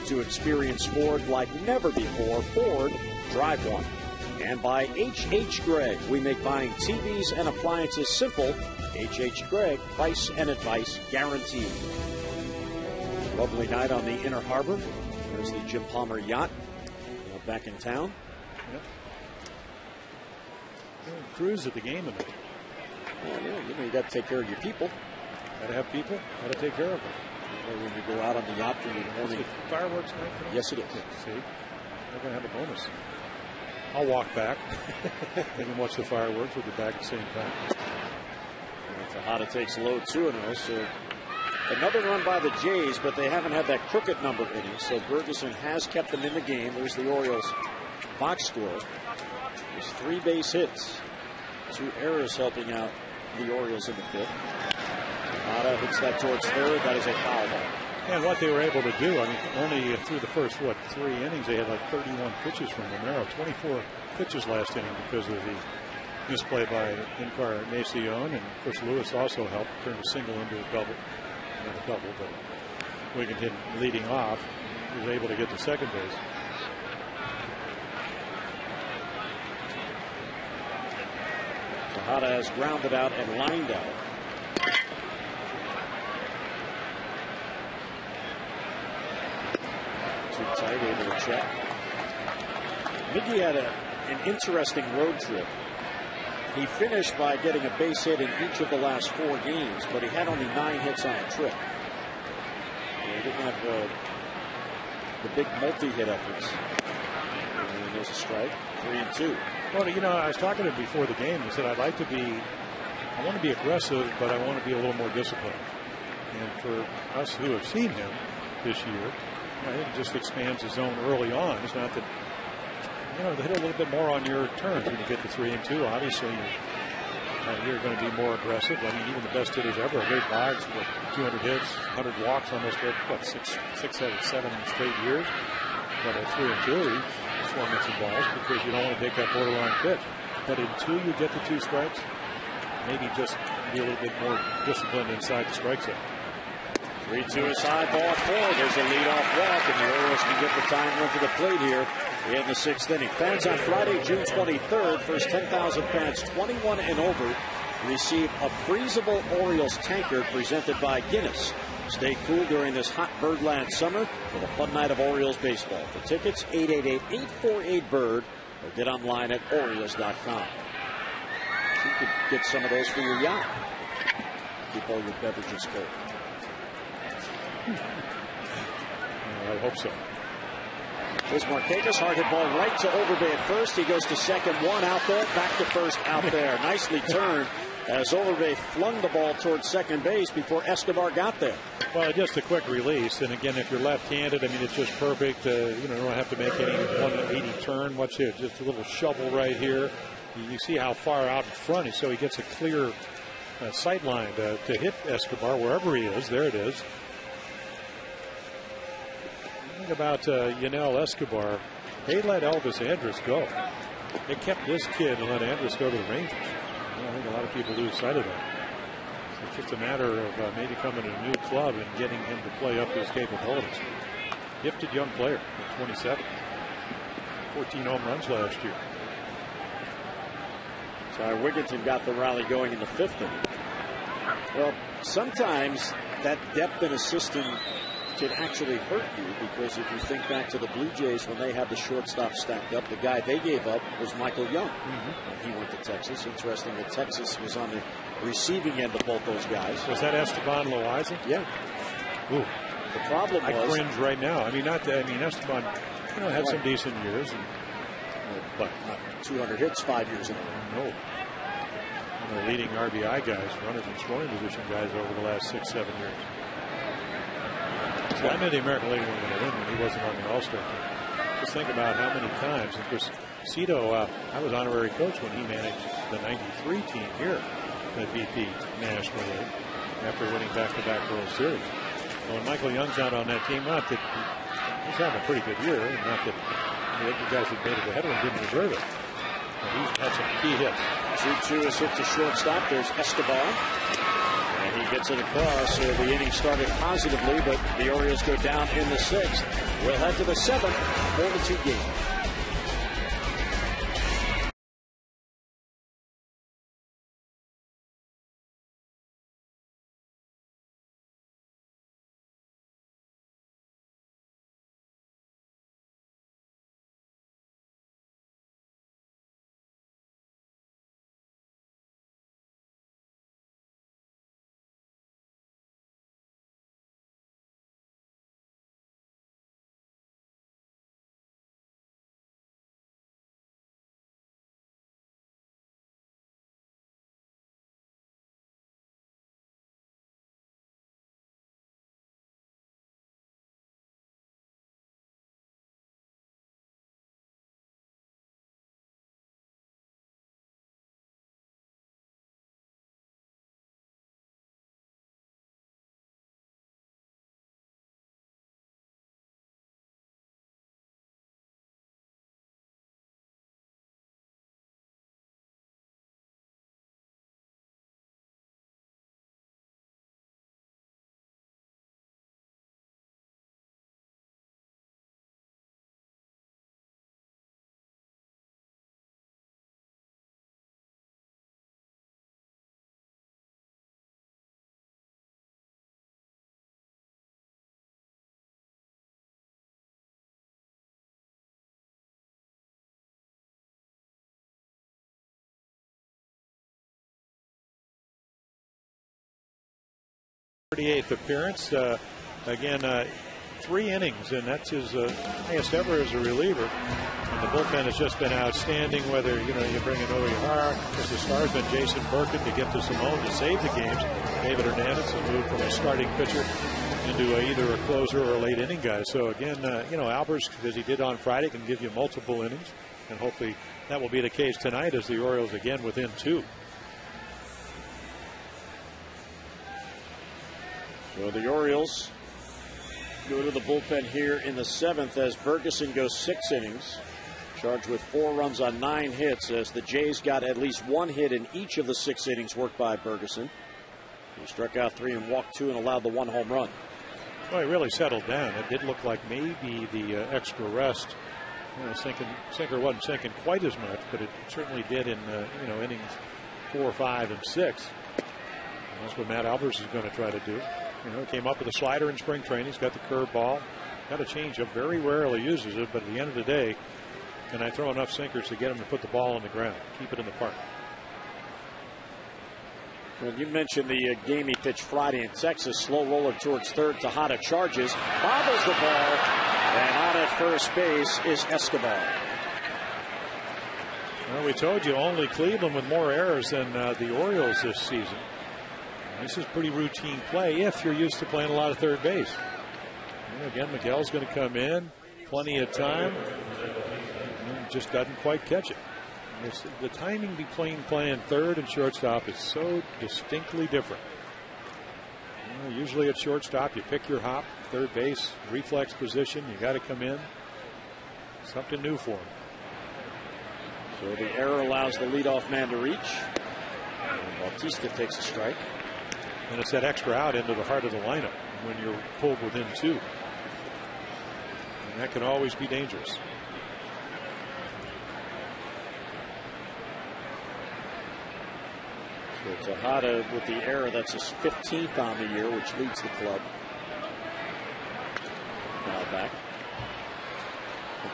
To experience Ford like never before. Ford, drive one. And by H.H. Gregg, we make buying TVs and appliances simple. H.H. Gregg, price and advice guaranteed. Lovely night on the Inner Harbor. There's the Jim Palmer yacht back in town. Yep. Cruise at the game tonight. Well, yeah, you got to take care of your people. Got to have people. Got to take care of them. When you go out on the yacht in the morning. Fireworks night tonight? Yes, it is. See, they're going to have a bonus. I'll walk back. They can watch the fireworks. We'll be back at the same time. Tejada takes low 2-0. So another run by the Jays, but they haven't had that crooked number inning. So Ferguson has kept them in the game. There's the Orioles box score. There's 3 base hits. 2 errors helping out the Orioles in the fifth. Tejada hits that towards third. That is a foul ball. And what they were able to do, I mean, only through the first, 3 innings, they had like 31 pitches from Romero. 24 pitches last inning because of the Misplay by Encarnacion, and of course Lewis also helped turn a single into a double. Not a double, but Wigginton leading off. He was able to get to second base. Tejada has grounded out and lined out. Too tight, able to check. Miggy had an interesting road trip. He finished by getting a base hit in each of the last 4 games, but he had only 9 hits on a trip. He didn't have the big multi-hit efforts. And there's a strike. 3-2. Well, you know, I was talking to him before the game. He said, I want to be aggressive, but I want to be a little more disciplined. And for us who have seen him this year, I think it just expands his zone early on. It's not that, you know, they hit a little bit more on your terms when you get to 3-2. Obviously, you're going to be more aggressive. I mean, even the best hitters ever, Wade Boggs, with 200 hits, 100 walks, almost what, 6, 7 straight years. But at 3-2, he's swung at some balls because you don't want to take that borderline pitch. But until you get the 2 strikes, maybe just be a little bit more disciplined inside the strike zone. 3-2 is high, ball 4. There's a leadoff walk, and the Orioles can get the time run to the plate here in the 6th inning. Fans on Friday, June 23rd, first 10,000 fans 21 and over receive a freezable Orioles tankard presented by Guinness. Stay cool during this hot Birdland summer with a fun night of Orioles baseball. For tickets, 888-848-BIRD, or get online at Orioles.com. You could get some of those for your yacht. Keep all your beverages cold. I hope so. Here's Markakis, hard hit ball right to Overbay at first. He goes to second, 1 out there, back to first, out there. Nicely turned as Overbay flung the ball towards second base before Escobar got there. Well, just a quick release, and again, if you're left-handed, I mean, it's just perfect. You don't have to make any 180 turn. Watch here, just a little shovel right here. You see how far out in front, so he gets a clear sight line to hit Escobar wherever he is. There it is. Think about Yanel Escobar. They let Elvis Andrus go. They kept this kid and let Andrus go to the Rangers. I think a lot of people lose sight of that. It's just a matter of maybe coming to a new club and getting him to play up to his capabilities. Gifted young player at 27. 14 home runs last year. Ty Wigginton got the rally going in the 5th inning. Well, sometimes that depth in a system can actually hurt you, because if you think back to the Blue Jays when they had the shortstop stacked up, the guy they gave up was Michael Young when he went to Texas. Interesting that Texas was on the receiving end of both those guys. Was that Esteban Loaiza? Yeah. Ooh. The problem was, I cringe right now. I mean, Esteban, had some decent years, but not 200 hits 5 years in a row. No. One of the leading RBI guys, runners in scoring position guys over the last 6-7 years. I made the American League when he wasn't on the All-Star team. Just think about how many times. Of course, Cito, I was honorary coach when he managed the '93 team here that beat the National League after winning back-to-back World Series. Well, when Michael Young's out on that team, not that he's having a pretty good year, and not that the other guys that made it ahead of him didn't deserve it. But he's had some key hits. 2-2 is hit to shortstop. There's Escobar. And he gets it across. The inning started positively, but the Orioles go down in the 6th. We'll head to the 7th, 4-2 game. 38th appearance. Again, 3 innings, and that's his highest ever as a reliever. And the bullpen has just been outstanding, whether you bring in O'Hara, because the star's been Jason Burkett to get to Simone to save the games. David Hernandez has moved from a starting pitcher into either a closer or a late inning guy. So again, Albers, as he did on Friday, can give you multiple innings, and hopefully that will be the case tonight as the Orioles again within 2. So the Orioles go to the bullpen here in the 7th as Ferguson goes 6 innings, charged with 4 runs on 9 hits, as the Jays got at least 1 hit in each of the 6 innings worked by Ferguson. He struck out 3 and walked 2 and allowed the 1 home run. Well, he really settled down. It did look like maybe the extra rest, sinker wasn't sinking quite as much, but it certainly did in innings 4, 5, and 6. And that's what Matt Albers is going to try to do. Came up with a slider in spring training. He's got the curveball, got a changeup. Very rarely uses it, but at the end of the day, can I throw enough sinkers to get him to put the ball on the ground, keep it in the park? Well, you mentioned the game he pitched Friday in Texas. Slow roller towards third. Tejada charges, bobbles the ball, and on at first base is Escobar. Well, we told you only Cleveland with more errors than the Orioles this season. This is pretty routine play if you're used to playing a lot of third base. Again, Miguel's going to come in, plenty of time, and just doesn't quite catch it. The timing between playing third and shortstop is so distinctly different. Usually at shortstop, you pick your hop, third base, reflex position, you got to come in. Something new for him. So the error allows the leadoff man to reach. And Bautista takes a strike. And it's that extra out into the heart of the lineup when you're pulled within 2. And that can always be dangerous. So Tejada with the error, that's his 15th on the year, which leads the club. Now back.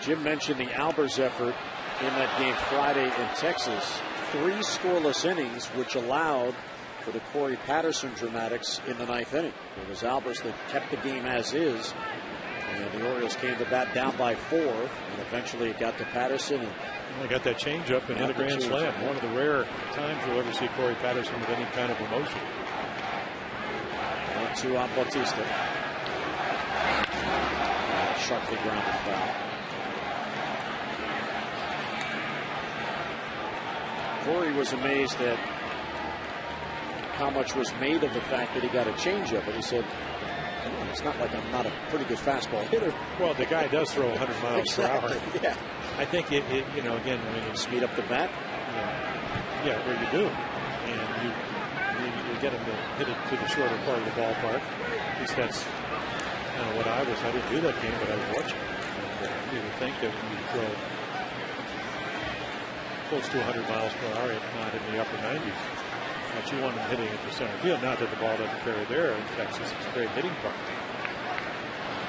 Jim mentioned the Albers effort in that game Friday in Texas. 3 scoreless innings, which allowed for the Corey Patterson dramatics in the 9th inning. It was Albers that kept the game as is, and the Orioles came to bat down by 4, and eventually it got to Patterson. And they got that changeup and hit a grand slam. One of the rare times you'll ever see Corey Patterson with any kind of emotion. 1-2 on Bautista. Sharply grounded foul. Corey was amazed at how much was made of the fact that he got a changeup, but he said, it's not like I'm not a pretty good fastball hitter. Well, the guy does throw 100 miles per hour. Yeah. I think again, when you speed up the bat. Yeah, where you do, and you get him to hit it to the shorter part of the ballpark. At least that's what I didn't do that game, but I was watching. And, you would think that when you throw close to 100 miles per hour, if not in the upper 90s, that you want him hitting it to center field. Not that the ball doesn't carry there in Texas. It's a great hitting park.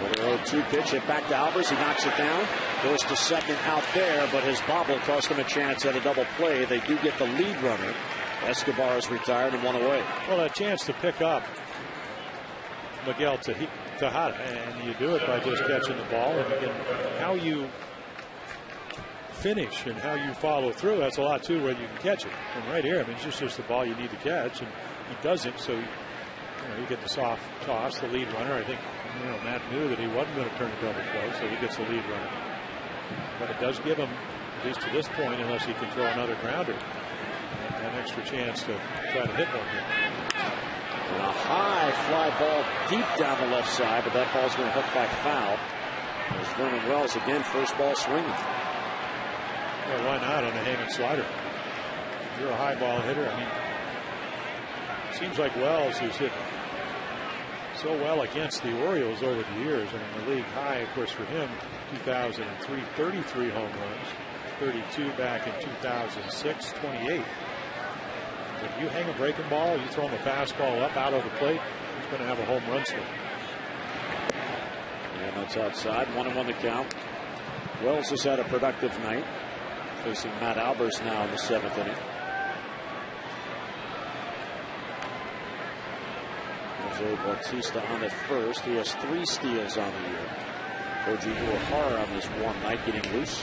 With a 0-2 pitch, hit back to Albers. He knocks it down. Goes to second out there, but his bobble cost him a chance at a double play. They do get the lead runner. Escobar is retired and 1 away. Well, a chance to pick up Miguel Tejada, and you do it by just catching the ball. And again, how you finish and how you follow through, that's a lot too, whether you can catch it. And right here, it's just the ball you need to catch, and he doesn't, so you get the soft toss, the lead runner. I think Matt knew that he wasn't going to turn a double play, so he gets the lead runner. But it does give him, at least to this point, unless he can throw another grounder, an extra chance to try to hit one here. And a high fly ball deep down the left side, but that ball's going to hook back foul. There's Vernon Wells again, first ball swinging. Well, why not on a hanging slider? If you're a high ball hitter, it seems like Wells has hit so well against the Orioles over the years. The league high, of course, for him, 2003, 33 home runs, 32 back in 2006, 28. If you hang a breaking ball, you throw him a fastball up out of the plate, he's going to have a home run swing. And that's outside, 1-1 the count. Wells has had a productive night, facing Matt Albers now in the 7th inning. Jose Bautista on at first. He has 3 steals on the year. Koji Uehara on this warm night getting loose.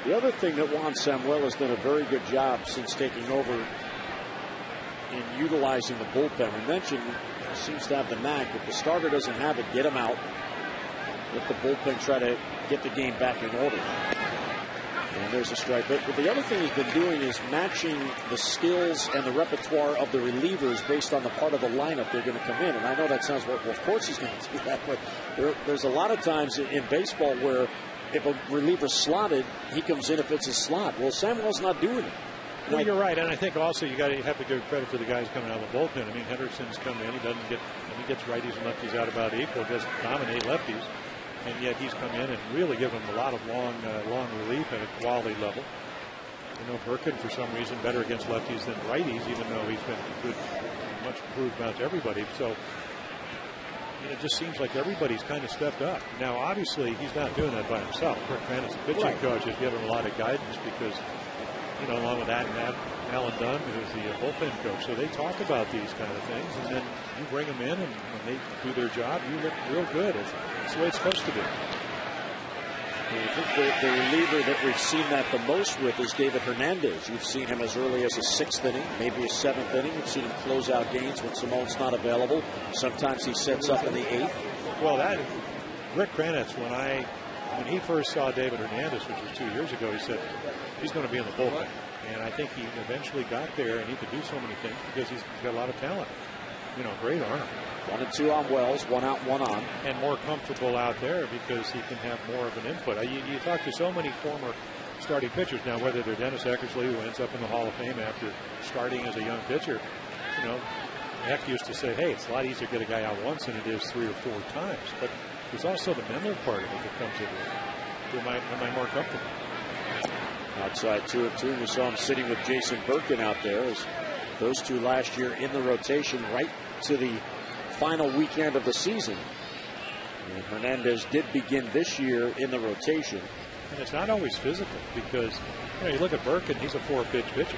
The other thing that Juan Samuel has done a very good job since taking over in utilizing the bullpen. We mentioned he seems to have the knack. If the starter doesn't have it, get him out. Let the bullpen try to get the game back in order. And there's a strike. But the other thing he's been doing is matching the skills and the repertoire of the relievers based on the part of the lineup they're going to come in. And I know that sounds, well, of course he's going to do that. But there's a lot of times in baseball where if a reliever's slotted, he comes in if it's a slot. Well, Samuel's not doing it. Well, you're right, and I think also you have to give credit to the guys coming out of the bullpen. I mean, Henderson's come in; he gets righties and lefties out about equal, doesn't dominate lefties, and yet he's come in and really given them a lot of long relief at a quality level. I know Birkin, for some reason, better against lefties than righties, even though he's been good, much improved about everybody. So it just seems like everybody's kind of stepped up. Now, obviously, he's not doing that by himself. Rick Cranitz, the pitching coach, has given a lot of guidance because, along with that, Alan Dunn, who's the bullpen coach. So they talk about these kind of things, and then you bring them in, and when they do their job, you look real good. It's the way it's supposed to be. I think the reliever that we've seen that the most with is David Hernandez. You've seen him as early as a 6th inning, maybe a 7th inning. You've seen him close out games when Simone's not available. Sometimes he sets up in the 8th. Well, Rick Cranitz, when he first saw David Hernandez, which was 2 years ago, he said he's going to be in the bullpen. And I think he eventually got there, and he could do so many things because he's got a lot of talent. Great arm. 1 and 2 on Wells, 1 out, 1 on. And more comfortable out there because he can have more of an input. You talk to so many former starting pitchers now, whether they're Dennis Eckersley, who ends up in the Hall of Fame after starting as a young pitcher. Heck used to say, hey, it's a lot easier to get a guy out once than it is 3 or 4 times. But there's also the mental part of it that comes into it. Am I more comfortable? Outside 2 and 2. We saw him sitting with Jason Birkin out there. As those two last year in the rotation right to the final weekend of the season. And Hernandez did begin this year in the rotation. And it's not always physical because, you look at Birkin, he's a 4-pitch pitcher.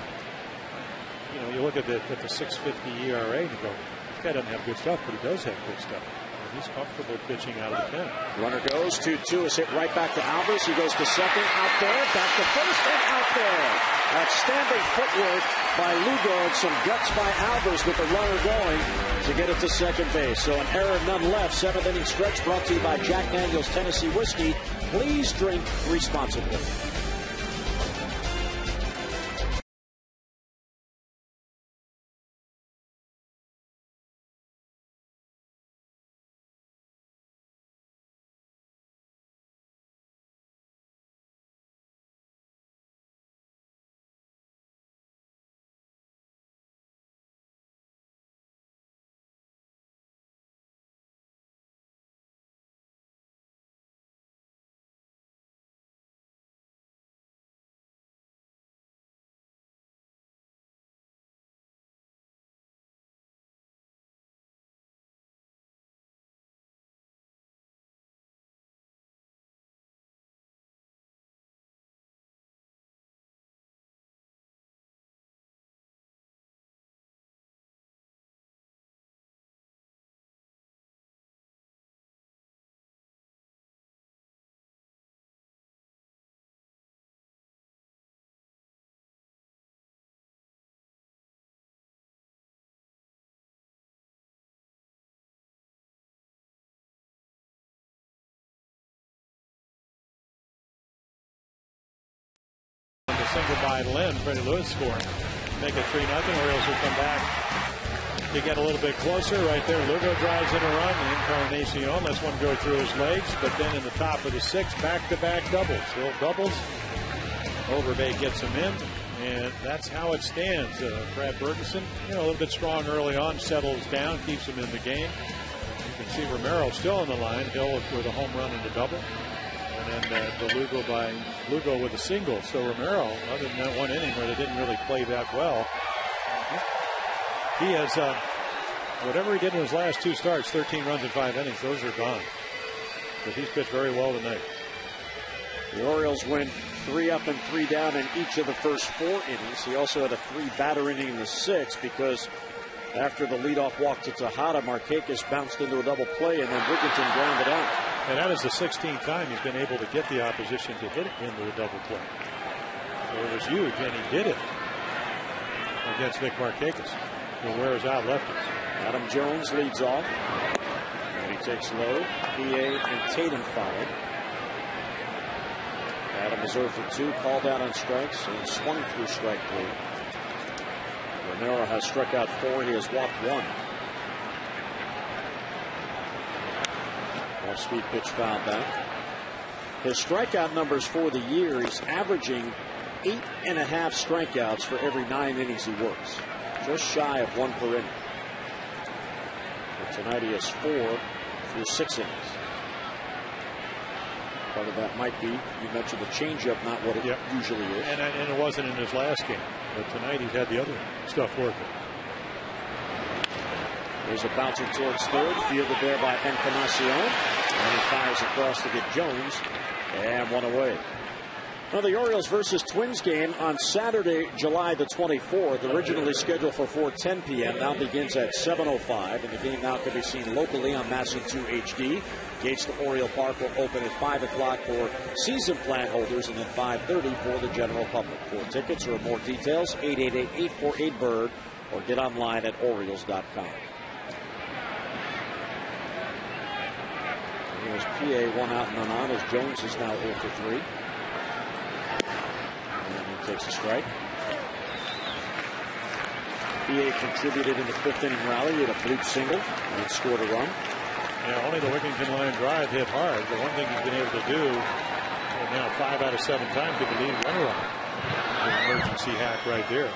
You look at the 6.50 ERA and you go, this guy doesn't have good stuff, but he does have good stuff. He's comfortable pitching out of the pen. Runner goes, 2-2 is hit right back to Alvis. He goes to second, out there, back to first, and out there. Outstanding footwork by Lugo and some guts by Alvis with the runner going to get it to second base. So an error, none left. 7th inning stretch brought to you by Jack Daniel's Tennessee Whiskey. Please drink responsibly. Single by Lynn, Freddie Lewis scoring. Make it 3-0. Orioles will come back to get a little bit closer. Right there, Lugo drives in a run. Encarnacion lets one go through his legs, but then in the top of the 6th, back-to-back doubles. Hill doubles. Overbay gets him in, and that's how it stands. Brad Bergeson, a little bit strong early on, settles down, keeps him in the game. You can see Romero still on the line. Hill with a home run and a double. And then the Lugo with a single. So Romero, other than that 1 inning where they didn't really play that well, he has, whatever he did in his last 2 starts, 13 runs in 5 innings, those are gone. But he's pitched very well tonight. The Orioles win 3 up and 3 down in each of the first 4 innings. He also had a 3-batter inning in the 6th because after the leadoff walk to Tejada, Markakis bounced into a double play and then Wigginton grounded out. And that is the 16th time he's been able to get the opposition to hit it into a double play. So it was huge, and he did it against Nick Markakis, who wears out lefties. Adam Jones leads off. And he takes low. PA and Tatum followed. Adam is 0 for 2, called out on strikes and swung through strike 3. Romero has struck out 4. He has walked 1. Off-speed pitch foul back. His strikeout numbers for the year, he's averaging 8.5 strikeouts for every 9 innings he works. Just shy of 1 per inning. But tonight he has 4 through 6 innings. Part of that might be, you mentioned the changeup, not what it usually is. And it wasn't in his last game. But tonight he's had the other stuff working. There's a bouncer towards third, fielded there by Encarnacion. And he fires across to get Jones. And 1 away. Now the Orioles versus Twins game on Saturday, July the 24th, originally scheduled for 4:10 p.m., now begins at 7:05, and the game now can be seen locally on Masson 2 HD. Gates to Oriole Park will open at 5 o'clock for season plan holders and then 5:30 for the general public. For tickets or more details, 888-848-BIRD or get online at Orioles.com. Here's PA, 1 out and none on, as Jones is now 0 for 3. Takes a strike. PA contributed in the 5th inning rally with a bloop single and scored a run. Yeah, only the Wigginton line drive hit hard. The one thing he's been able to do, and now 5 out of 7 times, get the lead runner on. An emergency hack right there.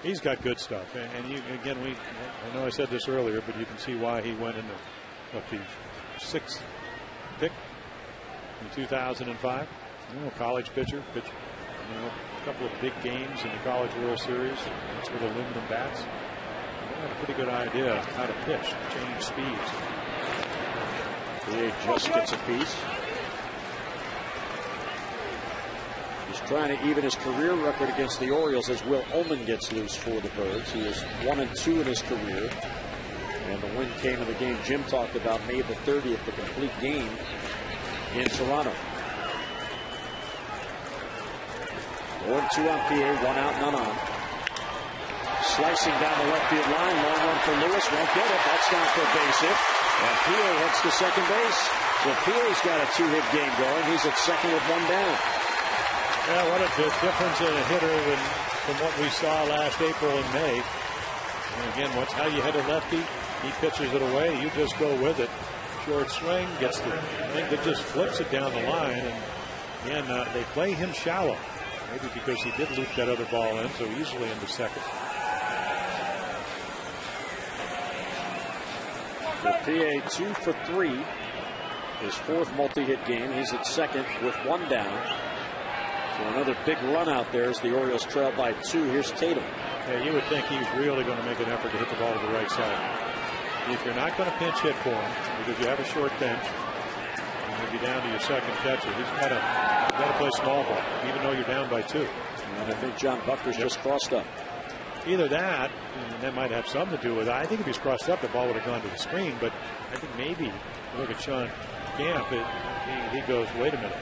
He's got good stuff. And you, again, I know I said this earlier, but you can see why he went in the 6th pick in 2005. College pitcher. A couple of big games in the College World Series. That's with aluminum bats. They have a pretty good idea how to pitch, change speeds. He just gets a piece. He's trying to even his career record against the Orioles as Will Ullman gets loose for the Birds. He is 1-2 in his career. And the win came in the game Jim talked about, May the 30th, the complete game in Toronto. 1-2 on PA, 1 out, none on. Slicing down the left field line, long run for Lewis, won't get it. That's down for a base hit. And PA heads to second base. So PA's got a 2-hit game going. He's at second with 1 down. Yeah, what a difference in a hitter from what we saw last April and May. And again, what's how you hit a lefty. He pitches it away. You just go with it. Short swing, gets the thing that just flips it down the line. And again, they play him shallow. Maybe because he did loop that other ball in so easily into second. The PA 2 for 3. His 4th multi-hit game. He's at second with 1 down. So another big run out there as the Orioles trail by 2. Here's Tatum. Yeah, you would think he's really going to make an effort to hit the ball to the right side. If you're not going to pinch hit for him because you have a short bench, you'll be down to your second catcher. He's got to play small ball, even though you're down by 2. And I think John Bucker's just crossed up. Either that, and that might have something to do with it. I think if he's crossed up, the ball would have gone to the screen. But I think maybe, look at Sean Camp, he goes, wait a minute,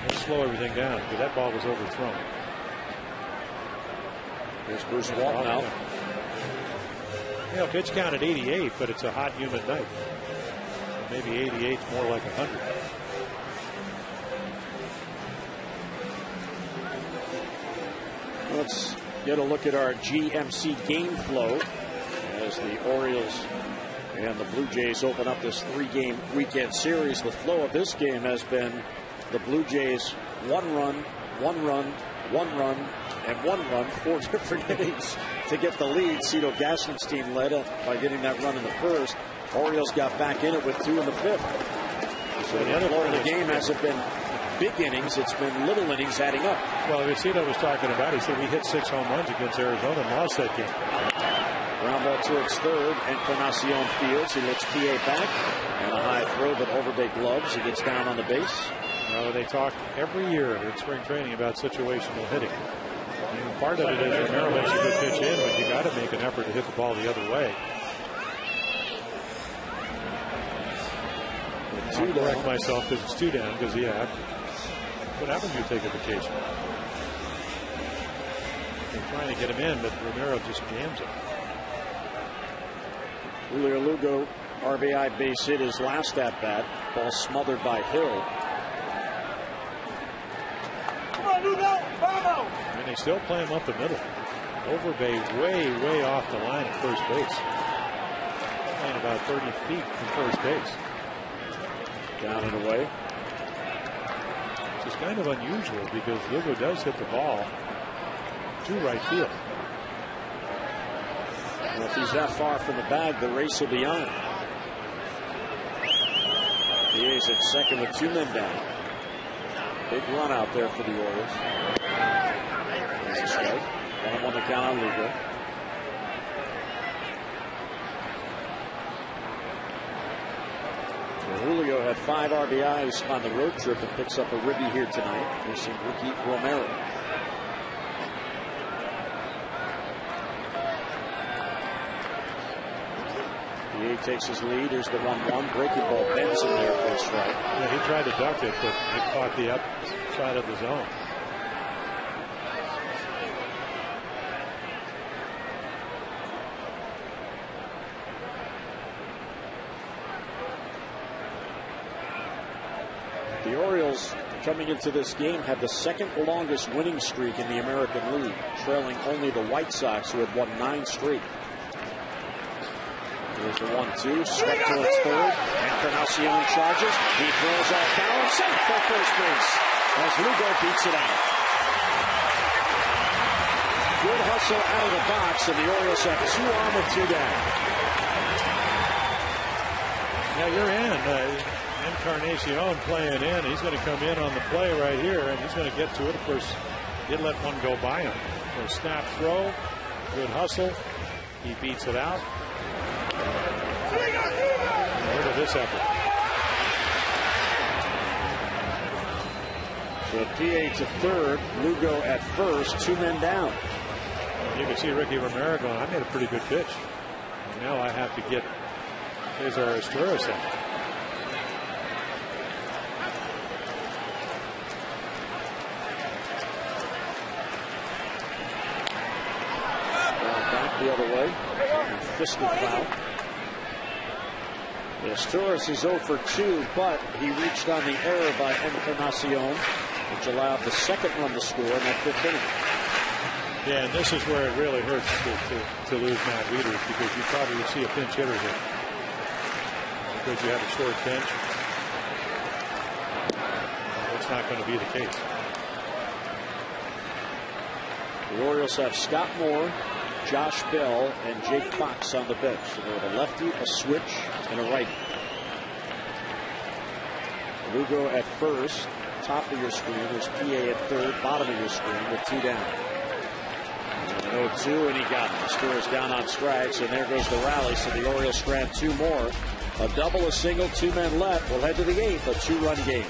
let's slow everything down, because that ball was overthrown. There's Bruce Walton out. You know, pitch count at 88, but it's a hot, humid night. Maybe 88 is more like 100. Let's get a look at our GMC game flow as the Orioles and the Blue Jays open up this 3-game weekend series. The flow of this game has been the Blue Jays 1 run, 1 run, 1 run, and 1 run, 4 different innings to get the lead. Cito Gaston's team led by getting that run in the 1st. Orioles got back in it with 2 in the 5th. So the other part of the game hasn't been big innings, it's been little innings adding up. Well, Cito was talking about, he said we hit 6 home runs against Arizona and lost that game. Ground ball towards third. Encarnacion fields. He looks PA back. And a high throw, but over big gloves. He gets down on the base. Well, they talk every year at spring training about situational hitting. And part of it is Romero makes a good pitch in, but you got to make an effort to hit the ball the other way. I'll correct myself because it's 2 down. Because what happens when you take a vacation? They're trying to get him in, but Romero just jams it. Julio Lugo, RBI base hit his last at bat. Ball smothered by Hill. And they still play him up the middle. Overbay way off the line at first base. Playing about 30 feet from first base. Down and away. Which is kind of unusual because Lugo does hit the ball to right field. Well, if he's that far from the bag, the race will be on. He is at second with 2 men down. Big run out there for the Orioles. There's a strike. 1-1 to count on Lugo. So Julio had 5 RBIs on the road trip and picks up a ribby here tonight, facing Ricky Romero. He takes his lead. Here's the 1-1. Breaking ball bends in there for a strike. Yeah, he tried to duck it, but it caught the upside of the zone. The Orioles, coming into this game, have the second longest winning streak in the American League, trailing only the White Sox, who had won 9 straight. There's the 1-2, swept towards third. Encarnacion charges. He throws off balance, safe for first base as Lugo beats it out. Good hustle out of the box, and the Orioles have 2 on with 2 down. Yeah, you're in. Encarnacion playing in. He's going to come in on the play right here, and he's going to get to it. Of course, did let one go by him. So snap throw, good hustle. He beats it out. Look at this effort. So PA to third, Lugo at first, 2 men down. You can see Ricky Romero going, I made a pretty good pitch. And now I have to get Cesar Asturias out. Back the other way. Fisted foul. Asturias is 0 for 2, but he reached on the error by Encarnacion, which allowed the second run to score in that 5th inning. Yeah, and this is where it really hurts to lose Matt Wieters, because you probably would see a pinch hitter here. Because you have a short bench. That's not going to be the case. The Orioles have Scott Moore, Josh Bell, and Jake Fox on the bench. So they have a lefty, a switch, and a righty. Lugo at first, top of your screen. There's PA at third, bottom of your screen with 2 down. And 0-2, and he got him. Asturias down on strikes, and there goes the rally. So the Orioles strand 2 more. A double, a single, 2 men left. We'll head to the 8th, a 2-run game.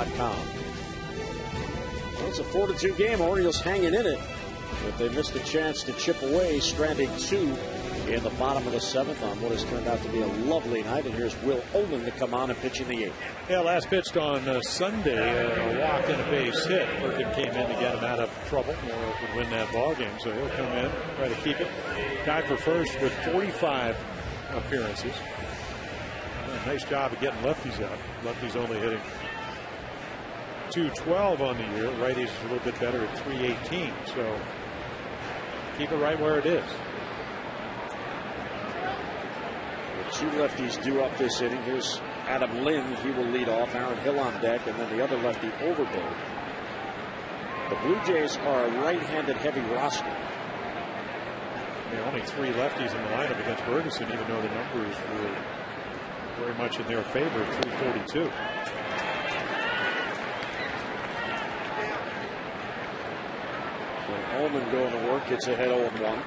Well, it's a 4-2 game. Orioles hanging in it, but they missed a chance to chip away, stranding 2 in the bottom of the 7th on what has turned out to be a lovely night. And here's Will Ullman to come on and pitch in the 8th. Yeah, last pitched on Sunday, a walk and a base hit. Perkin came in to get him out of trouble. Morrow could win that ball game, so he'll come in, try to keep it. Tied for first with 45 appearances. Nice job of getting lefties out. Lefties only hitting .212 on the year. Righties is a little bit better at .318. So keep it right where it is. The 2 lefties due up this inning. Here's Adam Lynn. He will lead off. Aaron Hill on deck, and then the other lefty Overbill. The Blue Jays are a right-handed heavy roster. There are only 3 lefties in the lineup against Ferguson, even though the numbers were very much in their favor, 342. So Ullman going to work. It's ahead 0-1.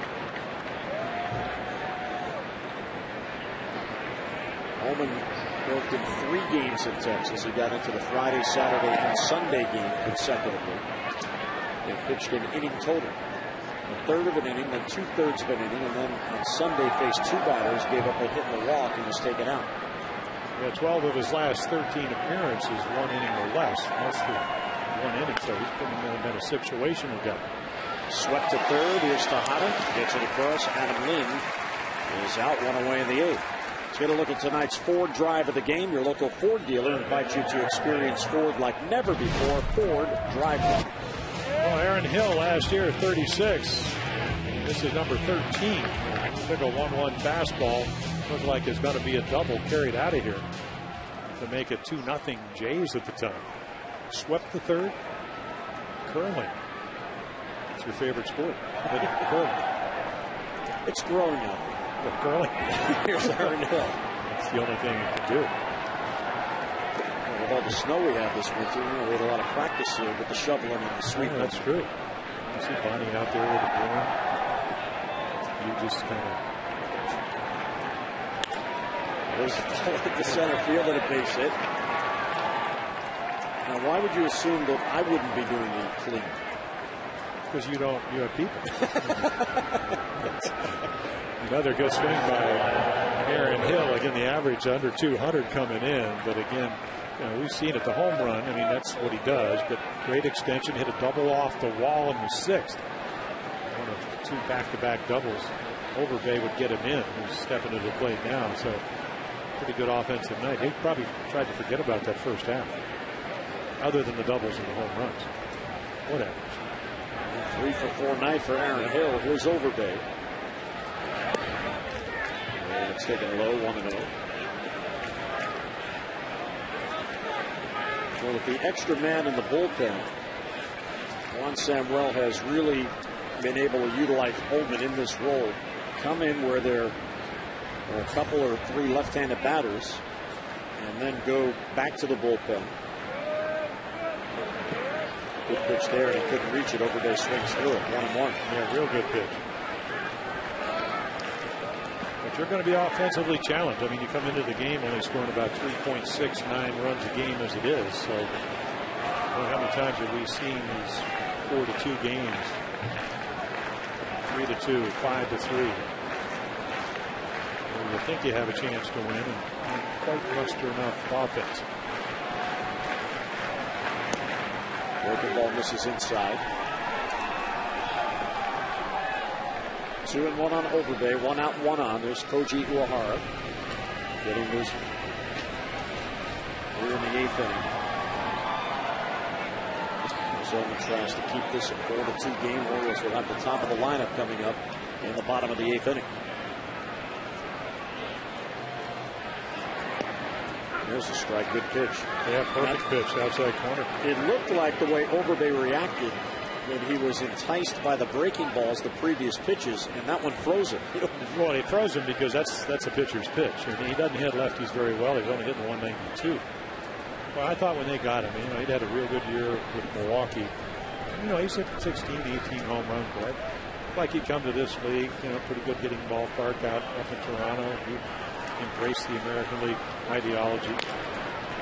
Ullman worked in 3 games in Texas. He got into the Friday, Saturday, and Sunday game consecutively. They pitched an inning total. A third of an inning, then 2/3 of an inning, and then on Sunday faced 2 batters, gave up a hit and a walk, and was taken out. Yeah, 12 of his last 13 appearances, 1 inning or less. Mostly 1 inning, so he's been a situational guy. Swept to third. Here's Tejada. Gets it across. Adam Lynn is out, 1 away in the 8th. Let's get a look at tonight's Ford Drive of the game. Your local Ford dealer invites you to experience Ford like never before. Ford Drive One. Well, Aaron Hill last year, 36. This is number 13. Took a 1-1 fastball. Looked like it's going to be a double carried out of here to make it 2-0 Jays at the time. Swept the third. Curling. It's your favorite sport. Curling. It's growing up. Curling. Here's Aaron Hill. That's the only thing you can do. Well, with all the snow we had this winter, we had a lot of practice here with the shoveling and the sweeping. That's true. You see Bonnie out there with the broom. You just kind of. There's the ball at the center field and a base hit. Now, why would you assume that I wouldn't be doing the cleaning? Because you have people. Another good swing by Aaron Hill. Again, the average under 200 coming in. But again, we've seen it, the home run. I mean, that's what he does. But great extension, hit a double off the wall in the 6th. One of 2 back-to-back doubles. Overbay would get him in. He's stepping to the plate now. So pretty good offensive night. He probably tried to forget about that first half. Other than the doubles and the home runs. Whatever. 3 for 4 night for Aaron Hill. Here's Overbay. And it's taken low, 1-0. Well, with the extra man in the bullpen, Juan Samuel has really been able to utilize Ullman in this role. Come in where there are a couple or 3 left-handed batters, and then go back to the bullpen. Good pitch there, and he couldn't reach it. Overbay swings through it. 1-1. Yeah, real good pitch. But you're going to be offensively challenged. I mean, you come into the game only scoring about 3.69 runs a game as it is. So, how many times have we seen these 4-2 games? 3-2, 5-3. You think you have a chance to win, and not quite muster enough offense. Broken ball misses inside. 2-1 on Overbay. 1 out, 1 on. There's Koji Uehara getting loose. We're in the 8th inning. Arizona tries to keep this a 4-2 game. Orioles will have the top of the lineup coming up in the bottom of the 8th inning. There's a strike. Good pitch. Yeah, perfect pitch. Outside corner. It looked like the way Overbay reacted when he was enticed by the breaking balls the previous pitches, and that one froze him. Well, he froze him because that's a pitcher's pitch. I mean, he doesn't hit lefties very well. He's only hitting 192. Well, I thought when they got him, he'd had a real good year with Milwaukee. He's hit 16 to 18 home runs. Boy, like he'd come to this league, pretty good hitting ballpark out up in Toronto. He embraced the American League ideology.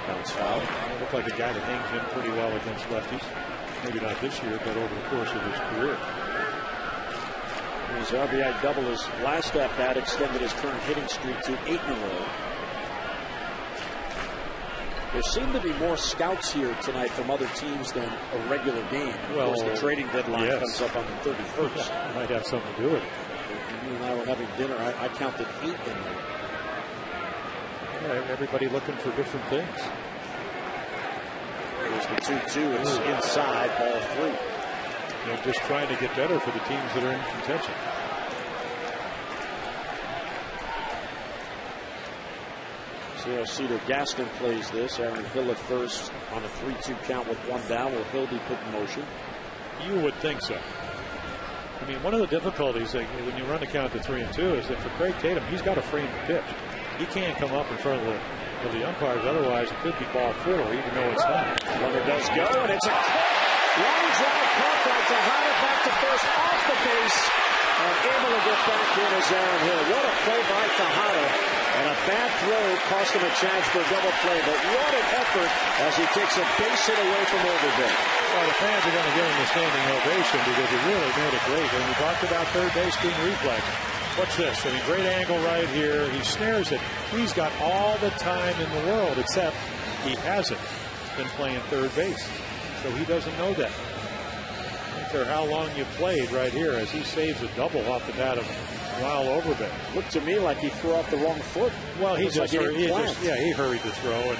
Bounce foul. He looked like a guy that hangs in pretty well against lefties. Maybe not this year, but over the course of his career. His RBI double, his last at bat, extended his current hitting streak to 8 in a row. There seem to be more scouts here tonight from other teams than a regular game. Well, of course, the trading deadline comes up on the 31st. Might have something to do with it. You and I were having dinner. I counted 8 in there. Yeah, everybody looking for different things. There's the 2-2. It's inside, ball 3. They're just trying to get better for the teams that are in contention. See how Cedar Gaston plays this. Aaron Hill at first on a 3-2 count with 1 down. Will Hill be put in motion? You would think so. I mean, one of the difficulties when you run the count to 3-2 is that for Craig Tatum, he's got to frame the pitch. He can't come up in front of the umpires. Otherwise, it could be ball 4, even though it's not. Runner does go, and it's a long drive caught by Tejada back to first off the base. And able to get back in is Aaron Hill. What a play by Tejada. And a bad throw cost him a chance for a double play. But what an effort as he takes a base hit away from Overbeck. Well, the fans are going to give him a standing ovation because he really made it great. And we talked about third base being reflex. Watch this. I mean, great angle right here. He snares it. He's got all the time in the world, except he hasn't been playing third base. So he doesn't know that. I don't care how long you played right here as he saves a double off the bat of Lyle Overbeck. Looked to me like he threw off the wrong foot. Well, he just hurried the throw.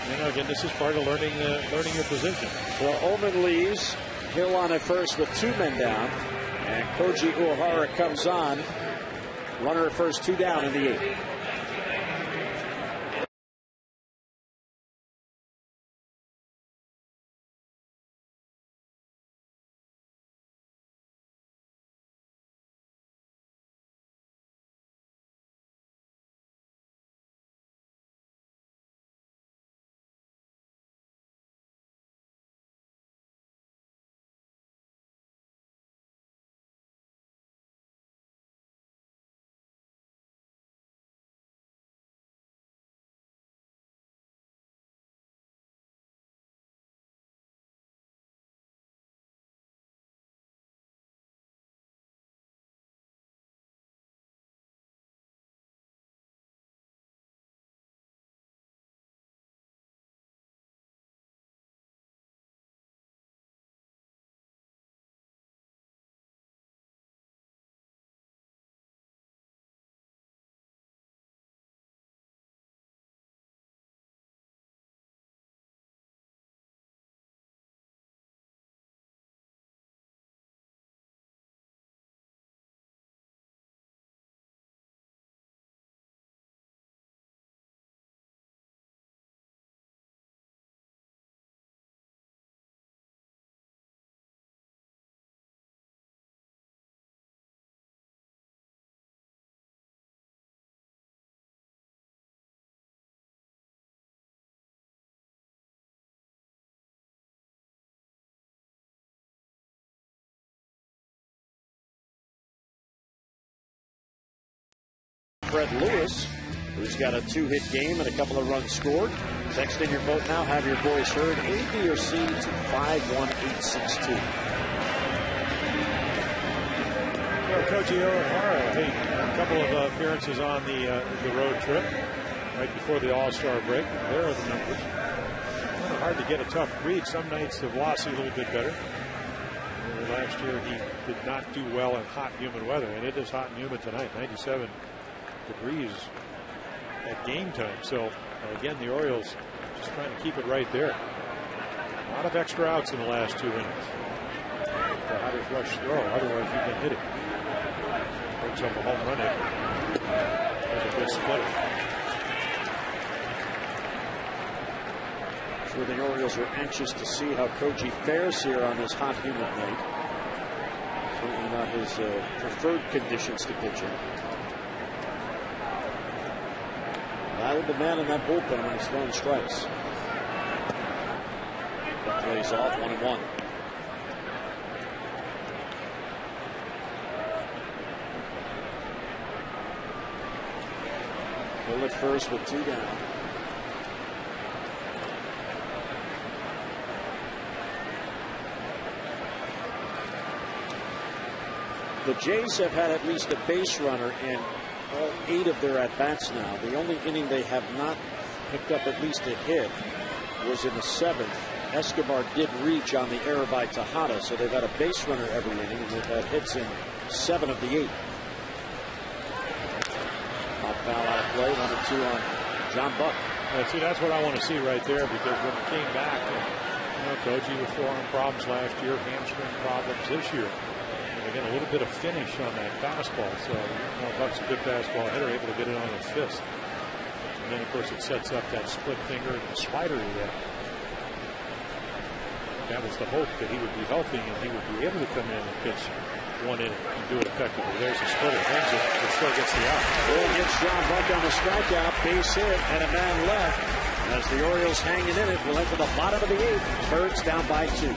And again, this is part of learning your position. Well, Omen leaves. Hill on at first with 2 men down. And Koji Uehara comes on. Runner at first, 2 down in the 8th. Fred Lewis, who's got a 2-hit game and a couple of runs scored. Text in your vote now. Have your voice heard. A, B, or C to 51862. Koji Uehara, a couple of appearances on the road trip right before the All-Star break. There are the numbers. Hard to get a tough read. Some nights the velocity a little bit better. Last year he did not do well in hot, humid weather, and it is hot and humid tonight. 97 degrees at game time. So again, the Orioles just trying to keep it right there. A lot of extra outs in the last 2 innings. The Hatters rush throw, otherwise you can hit it. Brings up a home run in. There's a good splitter. Sure, the Orioles are anxious to see how Koji fares here on this hot, humid night. Certainly not his preferred conditions to pitch in. Valuable man in that bullpen when he's throwing strikes. That plays off 1-1. Hill at first with 2 down. The Jays have had at least a base runner in all 8 of their at-bats now. The only inning they have not picked up at least a hit was in the 7th. Escobar did reach on the error by Tejada, so they've had a base runner every inning, and they've had hits in 7 of the 8. Pop foul out of play, 1-2 on John Buck. See, that's what I want to see right there, because when he came back, Koji with forearm problems last year, hamstring problems this year. And again, a little bit of finish on that fastball. So, Buck's a good fastball hitter, able to get it on his fist. And then, of course, it sets up that split finger and the slider he had. That was the hope, that he would be healthy and he would be able to come in and pitch 1 inning and do it effectively. There's a splitter, hangs it, but still gets the out. Bull gets John Buck on the strikeout, base hit, and a man left. As the Orioles hanging in it, will enter the bottom of the 8th. Birds down by 2.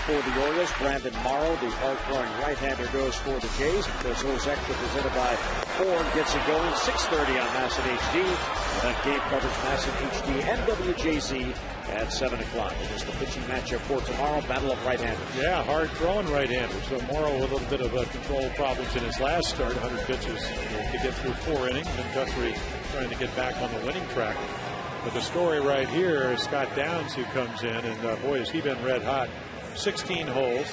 For the Orioles, Brandon Morrow, the hard-throwing right-hander, goes for the Jays. Of course, those extra presented by Ford gets it going. 6:30 on Masson HD. And that game covers Masson HD and WJZ at 7 o'clock. It is the pitching matchup for tomorrow, battle of right-handers. Yeah, hard-throwing right-handers. So Morrow with a little bit of control problems in his last start, 100 pitches to get through 4 innings. And Guthrie trying to get back on the winning track. But the story right here is Scott Downs, who comes in, and boy, has he been red hot. 16 holes,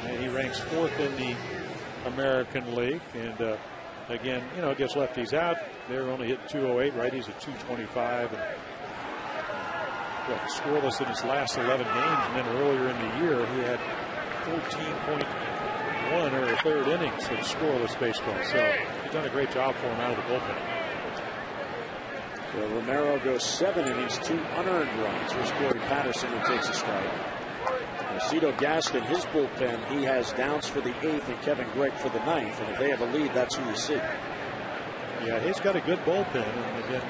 and he ranks 4th in the American League. And again, gets lefties out. They're only hitting 208, righties at 225. And scoreless in his last 11 games. And then earlier in the year, he had 14.1 or 3rd innings of scoreless baseball. So he's done a great job for him out of the bullpen. So Romero goes 7 innings, 2 unearned runs. Here's Corey Patterson, who takes a strike. Cito Gaston, his bullpen, he has Downs for the 8th and Kevin Gregg for the 9th. And if they have a lead, that's who you see. Yeah, he's got a good bullpen. And again,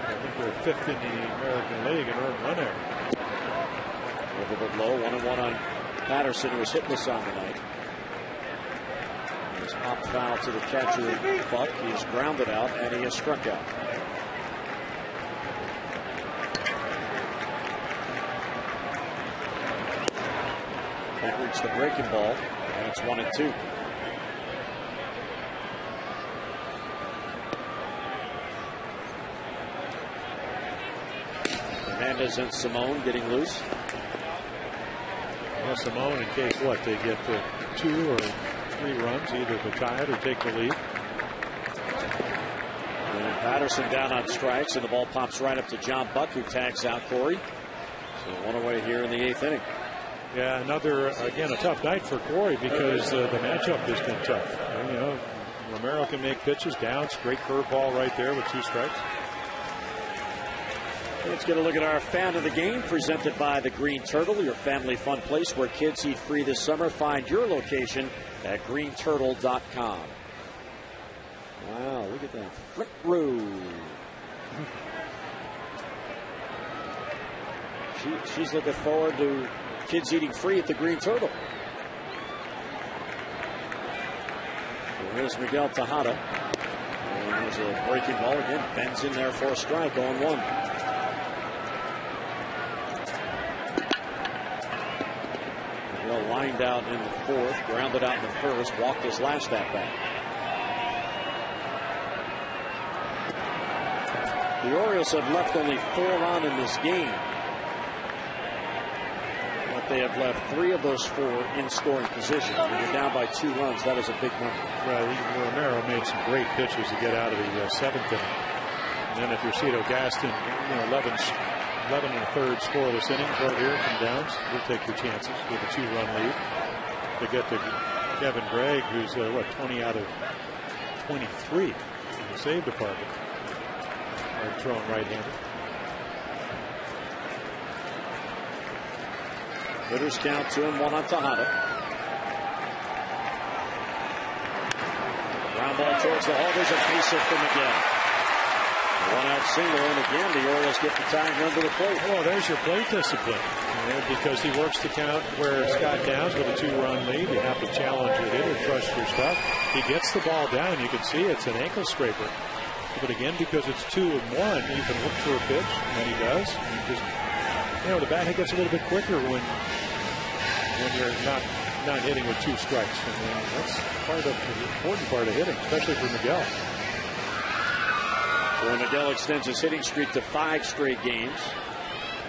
I think they're 5th in the American League in earned run area. A little bit low, 1-1 on Patterson, who was hitless on the night. He's popped foul to the catcher, Buck. He's grounded out, and he is struck out. That reached the breaking ball, and it's 1-2. Hernandez and Simone getting loose. Well, Simone, in case what, they get 2 or 3 runs, either to tie it or take the lead. And Patterson down on strikes, and the ball pops right up to John Buck, who tags out Corey. So 1 away here in the 8th inning. Yeah, another, again, a tough night for Corey, because the matchup has been tough. And, Romero can make pitches. Downs, great curveball right there with 2 strikes. Let's get a look at our fan of the game, presented by the Green Turtle, your family fun place where kids eat free this summer. Find your location at greenturtle.com. Wow, look at that front row. She's looking forward to kids eating free at the Green Turtle. Here's Miguel Tejada. And there's a breaking ball again. Bends in there for a strike, 0-1. Miguel lined out in the fourth, grounded out in the first, walked his last at bat. The Orioles have left only 4 on in this game. But they have left 3 of those 4 in scoring position. When you're down by 2 runs, that is a big number. Well, Romero made some great pitches to get out of the 7th inning. And then if you're Cito Gaston, 11 and a third scoreless innings right here from Downs, you'll take your chances with a 2-run lead. To get to Kevin Gregg, who's 20 out of 23 in the save department. Thrown right-handed. Hitters count 2-1 on Tejada. Ground ball towards the hole. There's a base hit for Miguel. One-out single, and again the Orioles get the tying run to the plate. Well, there's your plate discipline. Because he works the count where Scott Downs with a 2-run lead. You have to challenge your hitter, trust your stuff. He gets the ball down. You can see it's an ankle scraper. But again, because it's 2-1, you can look for a pitch, and he does. And just, the bat hit gets a little bit quicker when you're not hitting with 2 strikes. And that's the important part of hitting, especially for Miguel. So Miguel extends his hitting streak to 5 straight games.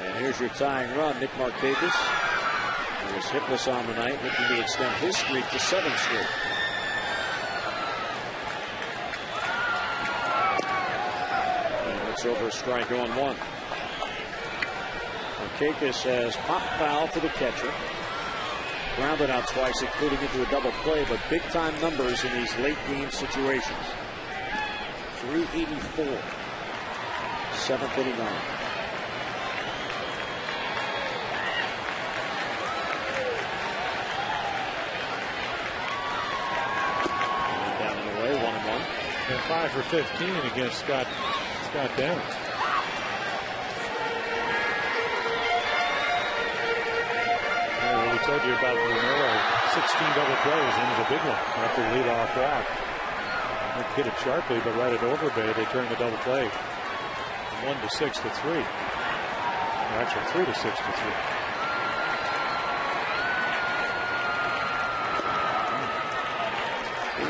And here's your tying run, Nick Markakis, who was hitless on the night, looking to extend his streak to 7 straight. Over a strike, 0-1. Markakis has popped foul to the catcher. Grounded out twice, including into a double play, but big time numbers in these late game situations. 384. 7th inning on. Down and away, 1-1. And 5 for 15 against Scott Downs. We told you about Romero. 16 double plays into the big one after the leadoff walk. They hit it sharply, but right at Overbay, they turned the double play from 1 to 6 to 3. Or actually 3 to 6 to 3.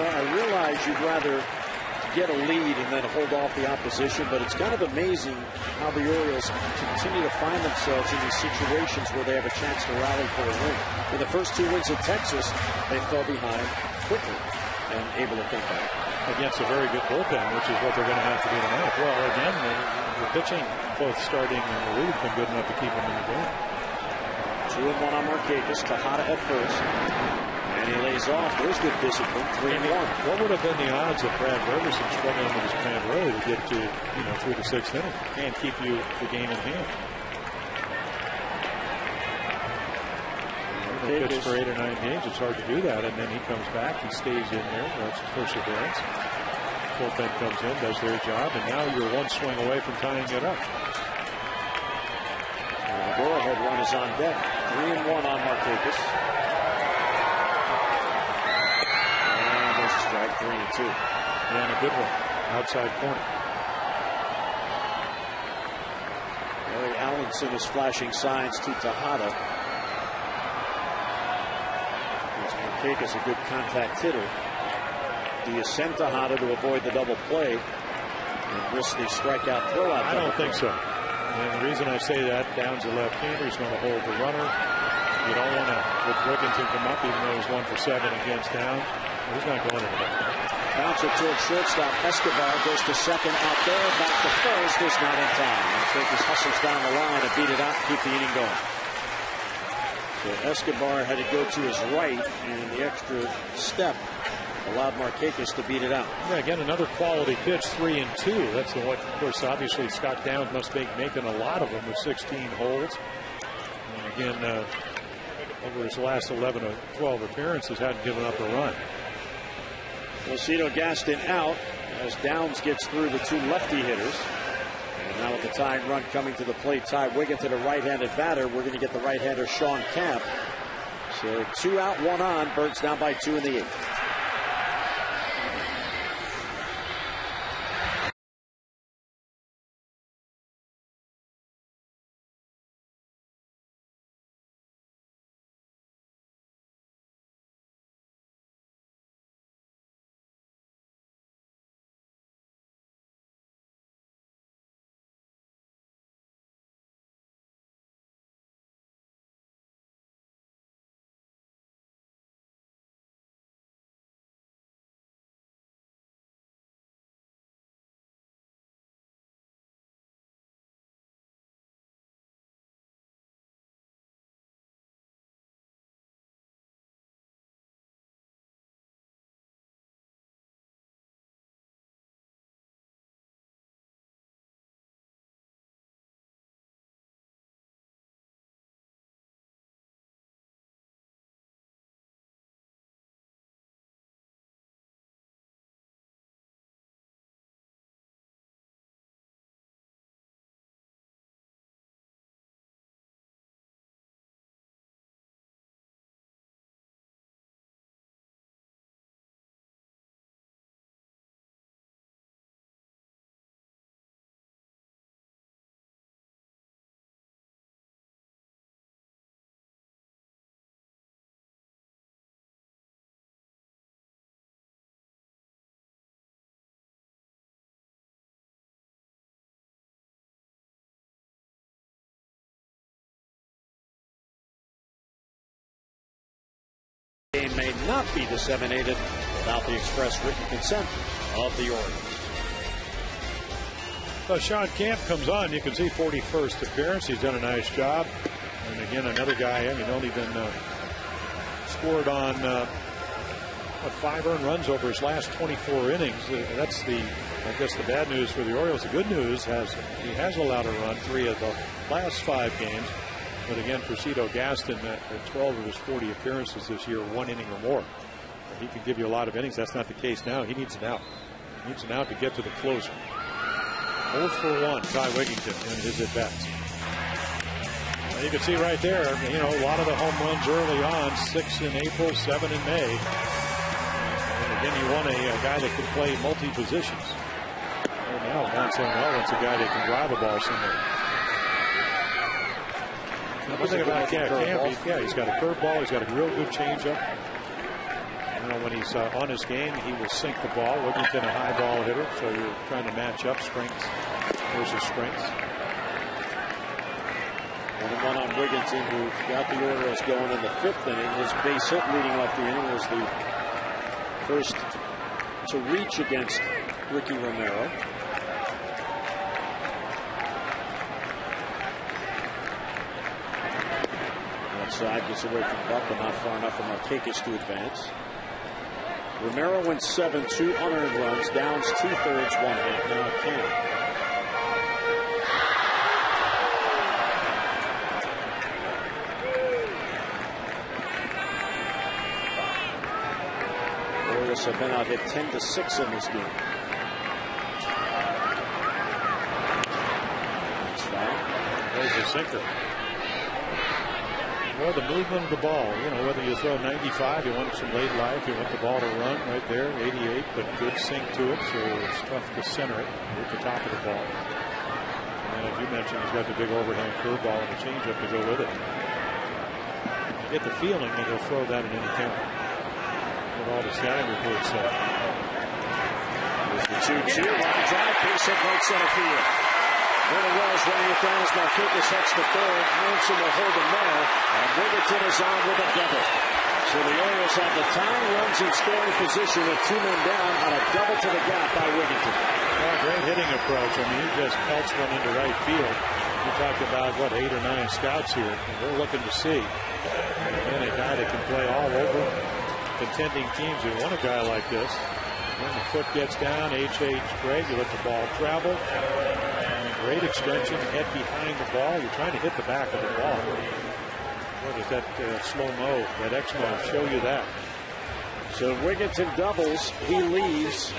I realize you'd rather get a lead and then hold off the opposition, but it's kind of amazing how the Orioles continue to find themselves in these situations where they have a chance to rally for a win. In the first 2 wins in Texas, they fell behind quickly and able to come back. Against a very good bullpen, which is what they're going to have to do tonight. Well, again, the pitching, both starting and relief, been good enough to keep them in the game. 2-1 on Markakis. Tejada at first. And he lays off. There's good discipline. 3-1. What would have been the odds of Brad Roberson struggling with his command early to get to, through the 6th inning and keep you the game in hand? Pitched for 8 or 9 games. It's hard to do that, and then he comes back. He stays in there. That's perseverance. Bullpen comes in, does their job, and now you're 1 swing away from tying it up. The go-ahead run is on deck. 3-1 on Markakis. Strike 3-2. And a good one. Outside corner. Larry Allenson is flashing signs to Tejada. Markakis, a good contact hitter. Do you send Tejada to avoid the double play and risk the strikeout throwout? I don't think so. And the reason I say that, Downs a left-hander, he's going to hold the runner. You don't want to let Wickenton come up, even though he's 1 for 7 against Downs. He's not going into that. Bouncer towards shortstop. Escobar goes to second, out there, back to first. Is not in time. Markakis hustles down the line to beat it out and keep the inning going. So Escobar had to go to his right, and the extra step allowed Markakis to beat it out. Yeah, again, another quality pitch, 3-2. That's the one. Of course, obviously, Scott Downs must be making a lot of them with 16 holds. And again, over his last 11 or 12 appearances, hadn't given up a run. Cito Gaston out as Downs gets through the two lefty hitters. And now with the tying run coming to the plate, Ty Wigginton, a right-handed batter. We're going to get the right-hander Sean Camp. So 2 out, 1 on. Birds down by 2 in the 8th. Game may not be disseminated without the express written consent of the Orioles. So Sean Camp comes on. You can see 41st appearance. He's done a nice job. And again, another guy, only been scored on 5 earned runs over his last 24 innings. That's I guess the bad news for the Orioles. The good news he has allowed a run 3 of the last 5 games. But again, for Cito Gaston, at 12 of his 40 appearances this year, 1 inning or more. He can give you a lot of innings. That's not the case now. He needs an out. He needs an out to get to the closer. 0 for 1, Ty Wigginton in his at-bats. You can see right there, a lot of the home runs early on, 6 in April, 7 in May. And again, you want a guy that can play multi-positions. Right now, Don Samuel wants a guy that can drive a ball somewhere. One thing about Camp, he's got a curveball. He's got a real good changeup. When he's on his game, he will sink the ball. Wigginton, a high ball hitter, so you're trying to match up strengths versus strengths. 1-1 on Wigginton, who got the Orioles going in the 5th inning. His base hit leading off the inning was the first to reach against Ricky Romero. Side gets away from Buck, but not far enough for Markakis to advance. Romero went 7, 2 unearned runs, Downs 2/3, 1/2. Now Camp. Orioles have been out hit 10-6 in this game. Next foul. There's a sinker. Well, the movement of the ball, whether you throw 95, you want some late life, you want the ball to run right there, 88, but good sink to it, so it's tough to center it at the top of the ball. And as you mentioned, he's got the big overhand curveball and the changeup to go with it. You get the feeling that he'll throw that at any count. What all the scouting reports say. There's the 2-2, line drive, base hit right center field. Vernon Wells running it down as Markakis heads to third. Aronson will hold him there, and Wigginton is on with a double. So the Orioles have the tying runs in scoring position with 2 men down on a double to the gap by Wigginton. Well, great hitting approach. He just pelts one into right field. We talked about, 8 or 9 scouts here, and we're looking to see. And a guy that can play all over contending teams. You want a guy like this. When the foot gets down, H.H. Gregg, you let the ball travel. Great extension, head behind the ball. You're trying to hit the back of the ball. With that slow-mo, that X-mo, show you that. So Wigginton doubles. He leaves.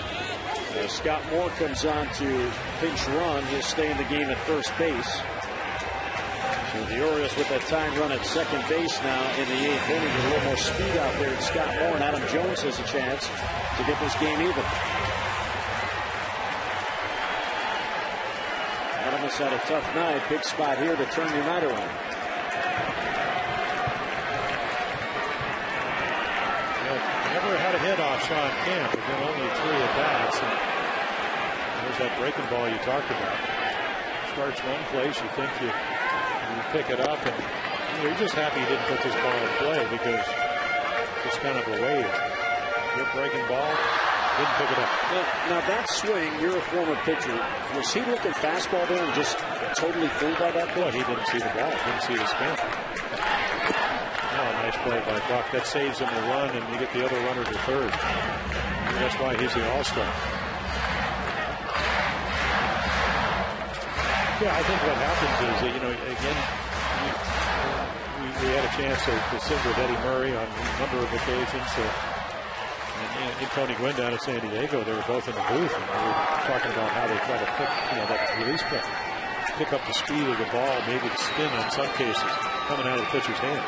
Scott Moore comes on to pinch run. He'll stay in the game at first base. So the Orioles with that time run at second base now in the 8th inning. A little more speed out there. And Scott Moore and Adam Jones has a chance to get this game even. Adam has had a tough night. Big spot here to turn your night around. Never had a hit off Sean Camp. We've got only 3 at-bats. There's that breaking ball you talked about. Starts one place, you think you pick it up, and you're just happy you didn't put this ball in play because it's kind of a wave. Good breaking ball, didn't pick it up. Now that swing, you're a former pitcher. Was he looking fastball there and just totally fooled by that pitch? Well, he didn't see the ball, didn't see the spin. Oh, nice play by Buck. That saves him a run, and you get the other runner to third. And that's why he's the all-star. Yeah, I think what happens is that, again, we had a chance to sit with Eddie Murray on a number of occasions. And Tony Gwynn down in San Diego, they were both in the booth, and they were talking about how they try to pick, that release pick up the speed of the ball, maybe the spin in some cases, coming out of the pitcher's hand.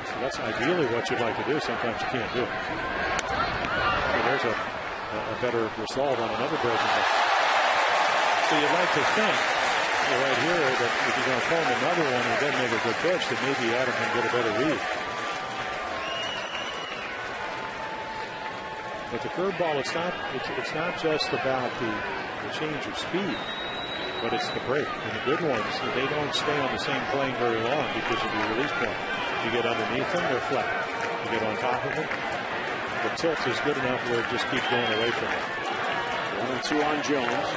So that's ideally what you'd like to do. Sometimes you can't do it. So there's a better result on another breaking ball. So you'd like to think right here that if you're going to pull him another one and then make a good pitch, then maybe Adam can get a better read. But the curveball, it's not just about the change of speed, but it's the break. And the good ones, they don't stay on the same plane very long because of the release point. You get underneath them, they're flat. You get on top of them, the tilt is good enough where it just keeps going away from it. 1-2 on Jones.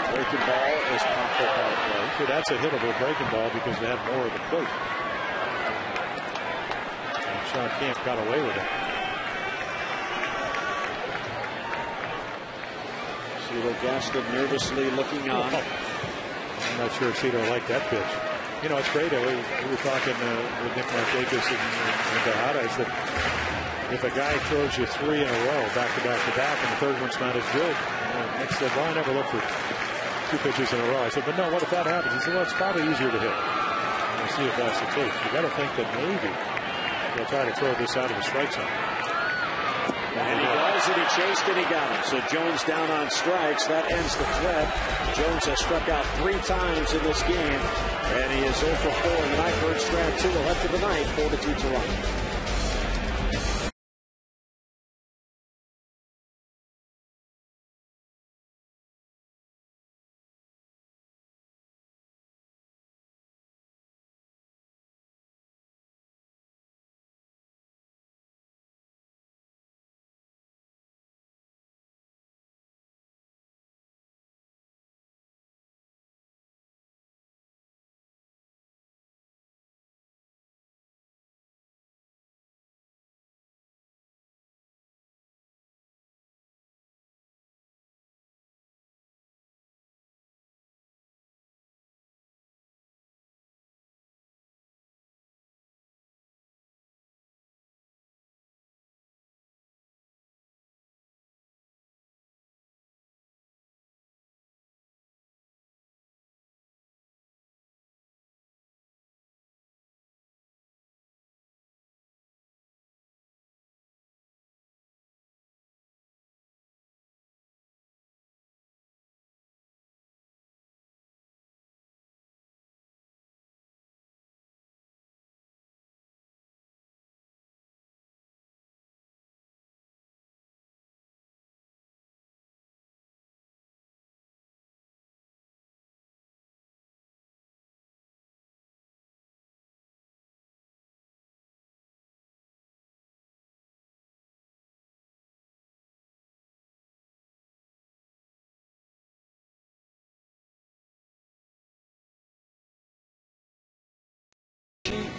Breaking ball is popped up out of play. So that's a hittable breaking ball because they had more of the plate. And Sean Camp got away with it. Cito Gaston nervously looking on. I'm not sure if Cito liked that pitch. It's great. We were talking with Nick Markakis and Tejada. I said, if a guy throws you 3 in a row, back to back to back, and the third one's not as good, Nick said, well, I never look for 2 pitches in a row. I said, but no, what if that happens? He said, well, it's probably easier to hit. And we'll see if that's the case. You got to think that maybe they'll try to throw this out of the strike zone. And he does, and he chased and he got him. So Jones down on strikes. That ends the threat. Jones has struck out 3 times in this game, and he is 0 for 4 in the ninth. Bird strand 2 left of the ninth, 4-2 Toronto.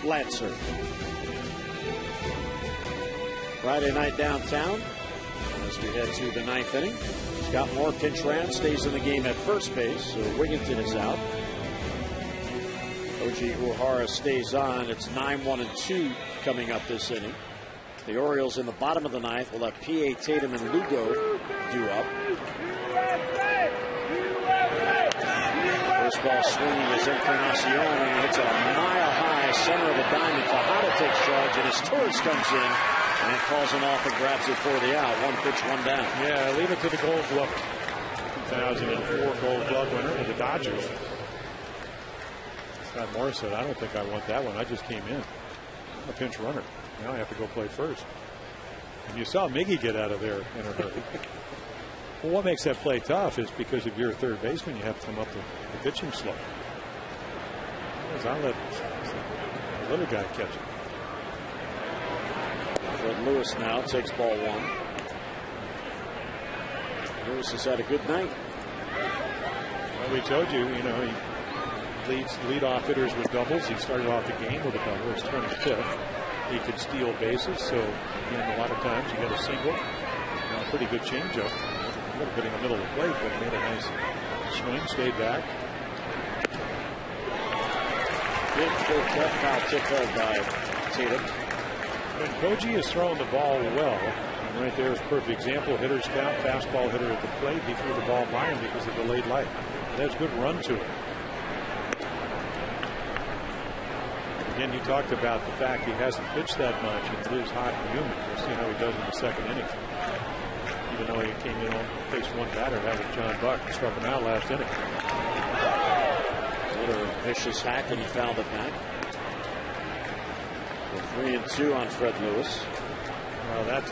Lancer. Friday night downtown as we head to the ninth inning. Scott Moore pinch ran, stays in the game at first base, so Wigginton is out. Koji Uehara stays on. It's 9-1-2 coming up this inning. The Orioles in the bottom of the ninth will have P.A. Tatum and Lugo due up. First ball swinging is Encarnacion, and he hits it a mile high, center of the diamond. Tejada takes charge, and as Torres comes in and calls him off and grabs it for the out. One pitch, one down. Yeah, leave it to the Gold Glove. 2004 Gold Glove winner with the Dodgers. Scott Morris said, I don't think I want that one. I just came in. I'm a pinch runner. Now I have to go play first. And you saw Miggy get out of there in a hurry. Well, what makes that play tough is because if you're a third baseman, you have to come up the pitching slope. I'll let the little guy catch it. Fred Lewis now takes ball one. Lewis has had a good night. Well, we told you, he leads leadoff hitters with doubles. He started off the game with a double. His 25th. He could steal bases, so a lot of times you get a single. A pretty good changeup. A little bit in the middle of the plate, but made a nice swing, stayed back. Good cut, foul tip held by Tatum. When Koji is throwing the ball well, and right there is a perfect example. Hitters count, fastball hitter at the plate. He threw the ball by him because of the delayed light. That's good run to it. Again, you talked about the fact he hasn't pitched that much and it is hot and humid. We'll see how he does in the second inning. Even though he came in on faced one batter, that was John Buck, struck him out last inning. What a vicious hack, and he fouled it back. 3-2 on Fred Lewis. Well, that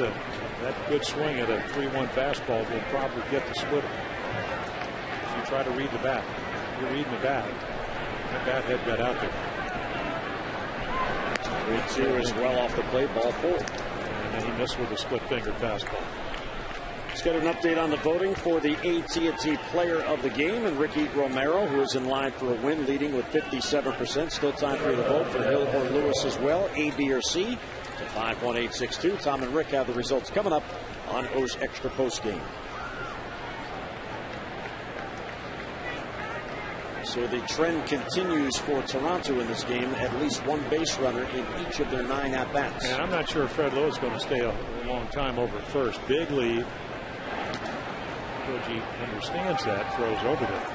good swing at a 3-1 fastball will probably get the splitter. If you try to read the bat, you're reading the bat. That bat head got out there. 3-2 is well off the plate, ball four. And then he missed with a split finger fastball. Let's get an update on the voting for the AT&T Player of the Game, and Ricky Romero, who is in line for a win, leading with 57%. Still time for you to vote for Hill or Lewis as well, A, B, or C, to 51862. Tom and Rick have the results coming up on O's Extra Post Game. So the trend continues for Toronto in this game. At least one base runner in each of their 9 at-bats. And I'm not sure if Fred Lewis is going to stay a long time over at first. Big lead. Koji understands that, throws over there.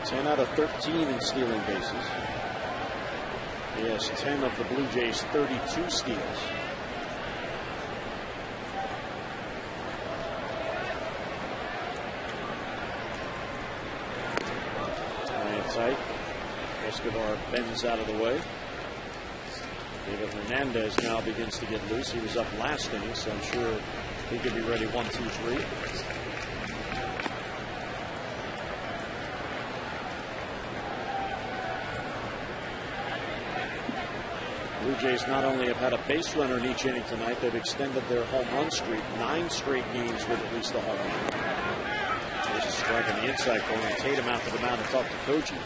10 out of 13 in stealing bases. He has 10 of the Blue Jays' 32 steals. Tight. Escobar bends out of the way. David Hernandez now begins to get loose. He was up last inning, so I'm sure he could be ready 1, 2, 3. Blue Jays not only have had a base runner in each inning tonight, they've extended their home run streak 9 straight games with at least a home run. There's a strike on the inside corner. Tatum out to the mound to talk to Koji.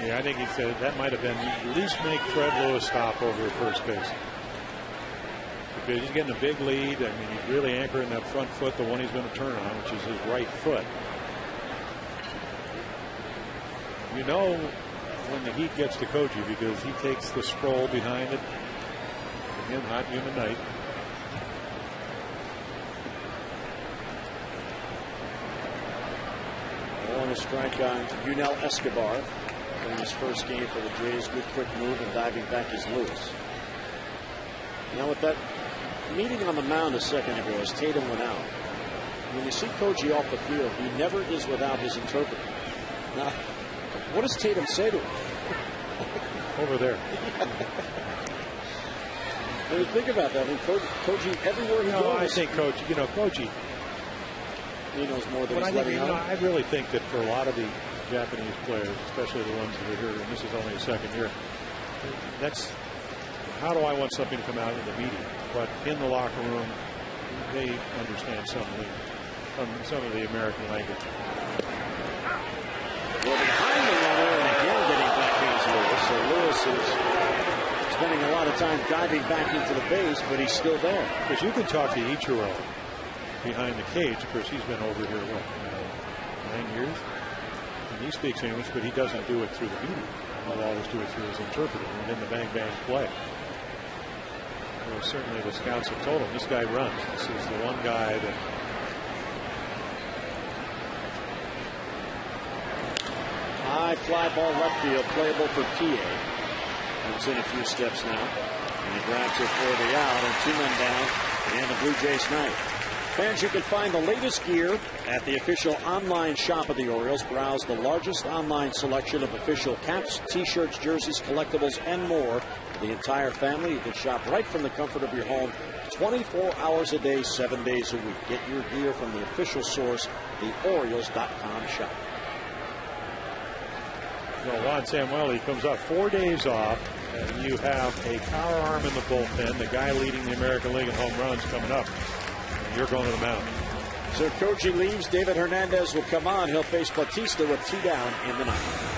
Yeah, I think he said that might have been at least make Fred Lewis stop over at first base. Because he's getting a big lead. I mean, he's really anchoring that front foot, the one he's going to turn on, which is his right foot. You know when the heat gets to Koji because he takes the scroll behind it. Again, hot, humid night. A strike on Yunel Escobar in his first game for the Jays. Good quick move, and diving back is Lewis. Now with that meeting on the mound a second ago as Tatum went out, when you see Koji off the field, he never is without his interpreter. Now, what does Tatum say to him? Over there. When you think about that, I mean, Koji everywhere he goes. I think Koji, Koji. He knows more than he's letting out. I really think that for a lot of the Japanese players, especially the ones that are here, and this is only a second year, that's how do I want something to come out in the meeting? But in the locker room, they understand some of the American language. Well, behind the runner, and again getting back into Lewis. So Lewis is spending a lot of time diving back into the base, but he's still there. Because you can talk to Ichiro behind the cage. Of course, he's been over here, 9 years? and he speaks English, but he doesn't do it through the media. He'll always do it through his interpreter and in the bang-bang play. Well, certainly the scouts have told him this guy runs. This is the one guy that. High fly ball left field, playable for PA. Comes in a few steps now. And he grabs it for the out, and 2 men down, and the Blue Jays night. Fans, you can find the latest gear at the official online shop of the Orioles. Browse the largest online selection of official caps, t-shirts, jerseys, collectibles, and more for the entire family. You can shop right from the comfort of your home 24 hours a day, 7 days a week. Get your gear from the official source, theorioles.com shop. Well, Juan Samuel comes off 4 days off, and you have a power arm in the bullpen, the guy leading the American League in home runs coming up, and you're going to the mound. So Koji leaves. David Hernandez will come on. He'll face Bautista with 2 down in the ninth.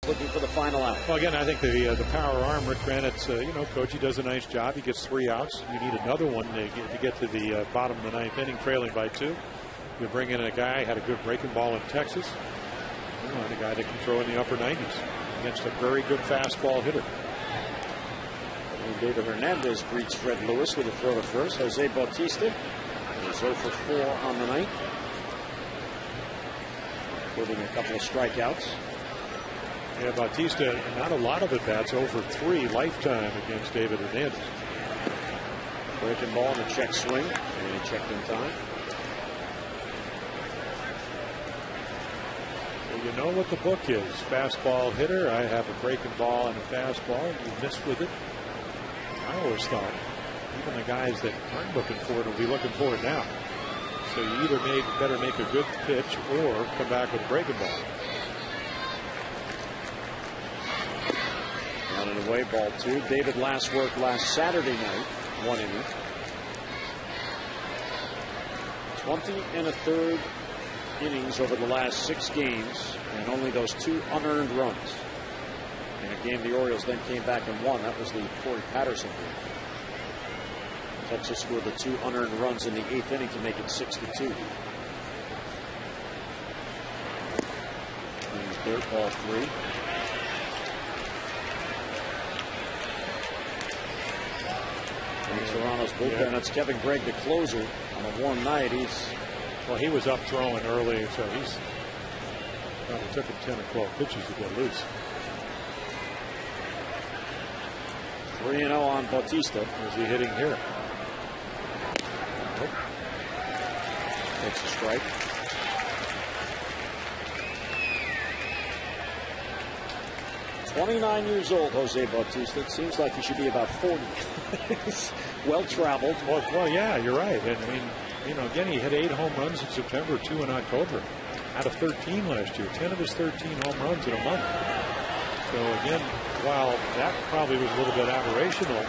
Looking for the final out. Well, again, I think the power arm, Rick Bennett's, Koji does a nice job. He gets 3 outs. You need another one to get to the bottom of the 9th inning, trailing by 2. You bring in a guy had a good breaking ball in Texas. And a guy that can throw in the upper 90s against a very good fastball hitter. And David Hernandez greets Fred Lewis with a throw to first. Jose Bautista is 0 for 4 on the night, including a couple of strikeouts. Yeah, Bautista, not a lot of at-bats, over 3 lifetime against David Hernandez. Breaking ball and a check swing, and he checked in time. Well, you know what the book is. Fastball hitter. I have a breaking ball and a fastball. You miss with it. I always thought even the guys that aren't looking for it will be looking for it now. So you either better make a good pitch or come back with a breaking ball. And away, ball 2. David last worked last Saturday night, 1 inning. 20 1/3 innings over the last 6 games, and only those 2 unearned runs. In a game the Orioles then came back and won. That was the Corey Patterson game. Texas scored the 2 unearned runs in the 8th inning to make it 6-2. Third, ball 3. Toronto's bullpen. Yeah. That's Kevin Gregg, the closer, on a warm night. He was up throwing early, so it took him 10 or 12 pitches to get loose. 3-0 on Bautista. Is he hitting here? Nope. Takes a strike. "29 years old, Jose Bautista. It seems like he should be about 40. Well-traveled. Well, yeah, you're right. And I mean, again, he hit 8 home runs in September, 2 in October. Out of 13 last year, 10 of his 13 home runs in a month. So again, while that probably was a little bit aberrational,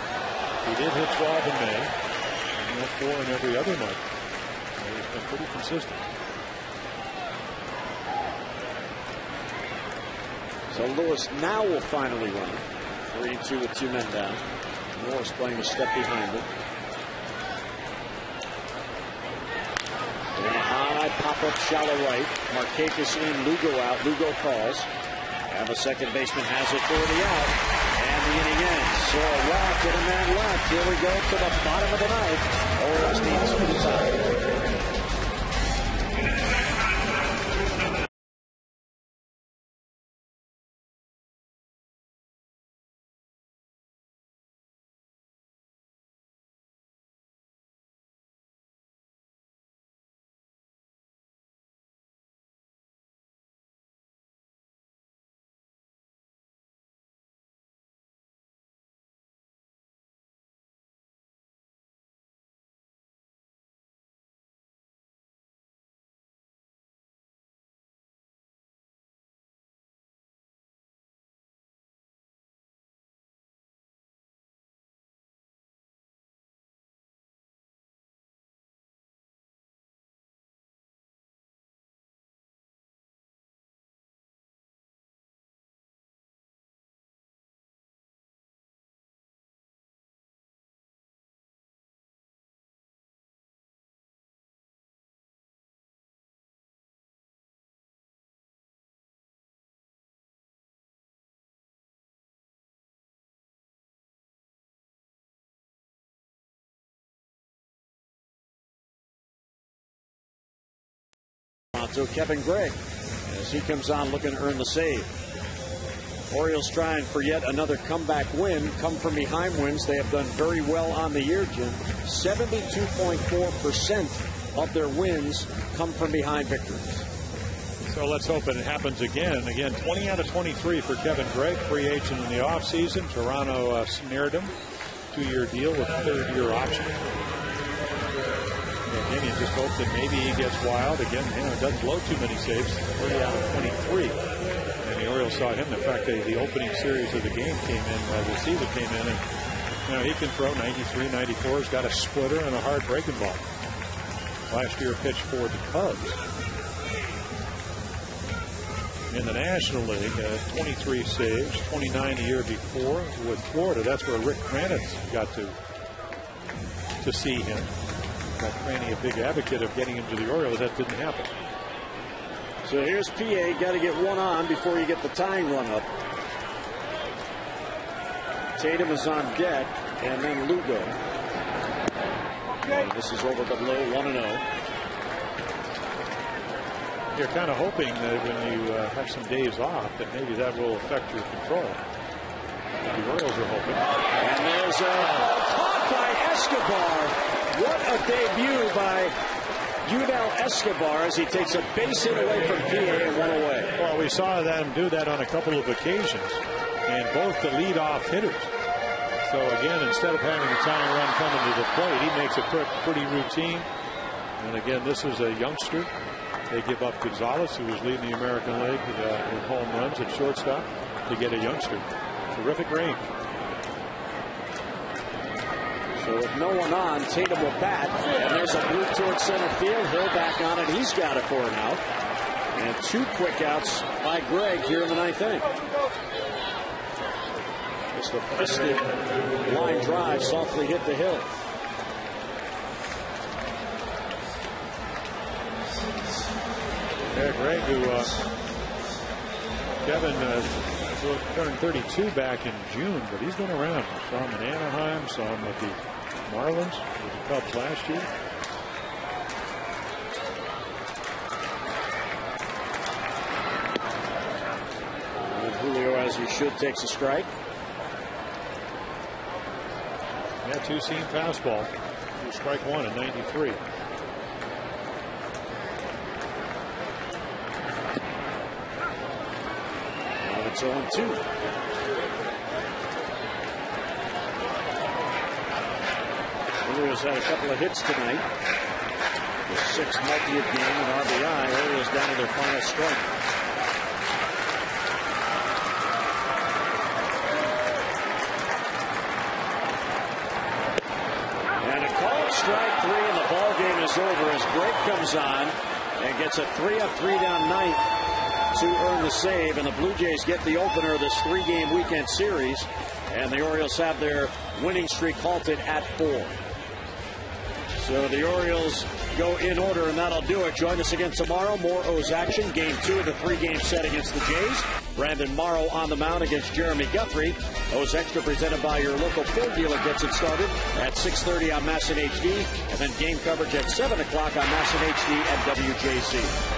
he did hit 12 in May, and 4 in every other month. He's been pretty consistent. So Lewis now will finally run it. 3-2 with 2 men down. Morris playing a step behind it. And a high pop-up shallow right. Markakis in, Lugo out. Lugo calls. And the second baseman has it for the out. And the inning ends. So a walk and a man left. Here we go to the bottom of the ninth. Orioles needs for the tie. To Kevin Gregg as he comes on looking to earn the save. Orioles trying for yet another comeback win. Come from behind wins. They have done very well on the year, Jim. 72.4% of their wins come from behind victories. So let's hope it happens again. Again, 20 out of 23 for Kevin Gregg, free agent in the offseason. Toronto snared him. 2-year deal with a 3rd-year option. Again, you just hope that maybe he gets wild. Again, doesn't blow too many saves. 30 out of 23. And the Orioles saw him. In fact, the opening series of the game came in, the season came in, and he can throw 93, 94. He's got a splitter and a hard breaking ball. Last year pitched for the Cubs. In the National League, 23 saves, 29 the year before with Florida. That's where Rick Kranitz got to see him. Cranny, a big advocate of getting him to the Orioles. That didn't happen. So here's PA. Got to get one on before you get the tying run up. Tatum is on deck, and then Lugo. And this is over but low, 1-0. You're kind of hoping that when you have some days off, that maybe that will affect your control. The Orioles are hoping. And there's a caught by Escobar. What a debut by Yudel Escobar as he takes a base hit away from PA and run away. Well, we saw them do that on a couple of occasions, and both the leadoff hitters. So again, instead of having a tying run coming to the plate, he makes it pretty routine. And again, this is a youngster. They give up Gonzalez, who was leading the American League in home runs at shortstop, to get a youngster. Terrific range. So with no one on, Tatum will bat, and there's a move towards center field. Hill back on it. He's got it for an out. And 2 quick outs by Gregg here in the 9th inning. Just a fisted line drive softly hit the Hill. Yeah, Gregg, who Kevin turned 32 back in June, but he's been around. Saw him in Anaheim, saw him with the Marlins, with the Cubs last year. And Julio, as he should, takes a strike. Yeah, 2-seam fastball. Strike 1 at 93. Now it's 0-2. Orioles had a couple of hits tonight. The 6th multi-hit game and RBI. Orioles down to their final strike. strike 3, and the ball game is over as Drake comes on and gets a 3-of-3 down ninth to earn the save. And the Blue Jays get the opener of this 3-game weekend series. And the Orioles have their winning streak halted at 4. So the Orioles go in order, and that'll do it. Join us again tomorrow. More O's action. Game 2 of the 3-game set against the Jays. Brandon Morrow on the mound against Jeremy Guthrie. O's Extra presented by your local Ford dealer gets it started at 6:30 on MASN HD. And then game coverage at 7 o'clock on MASN HD and WJC.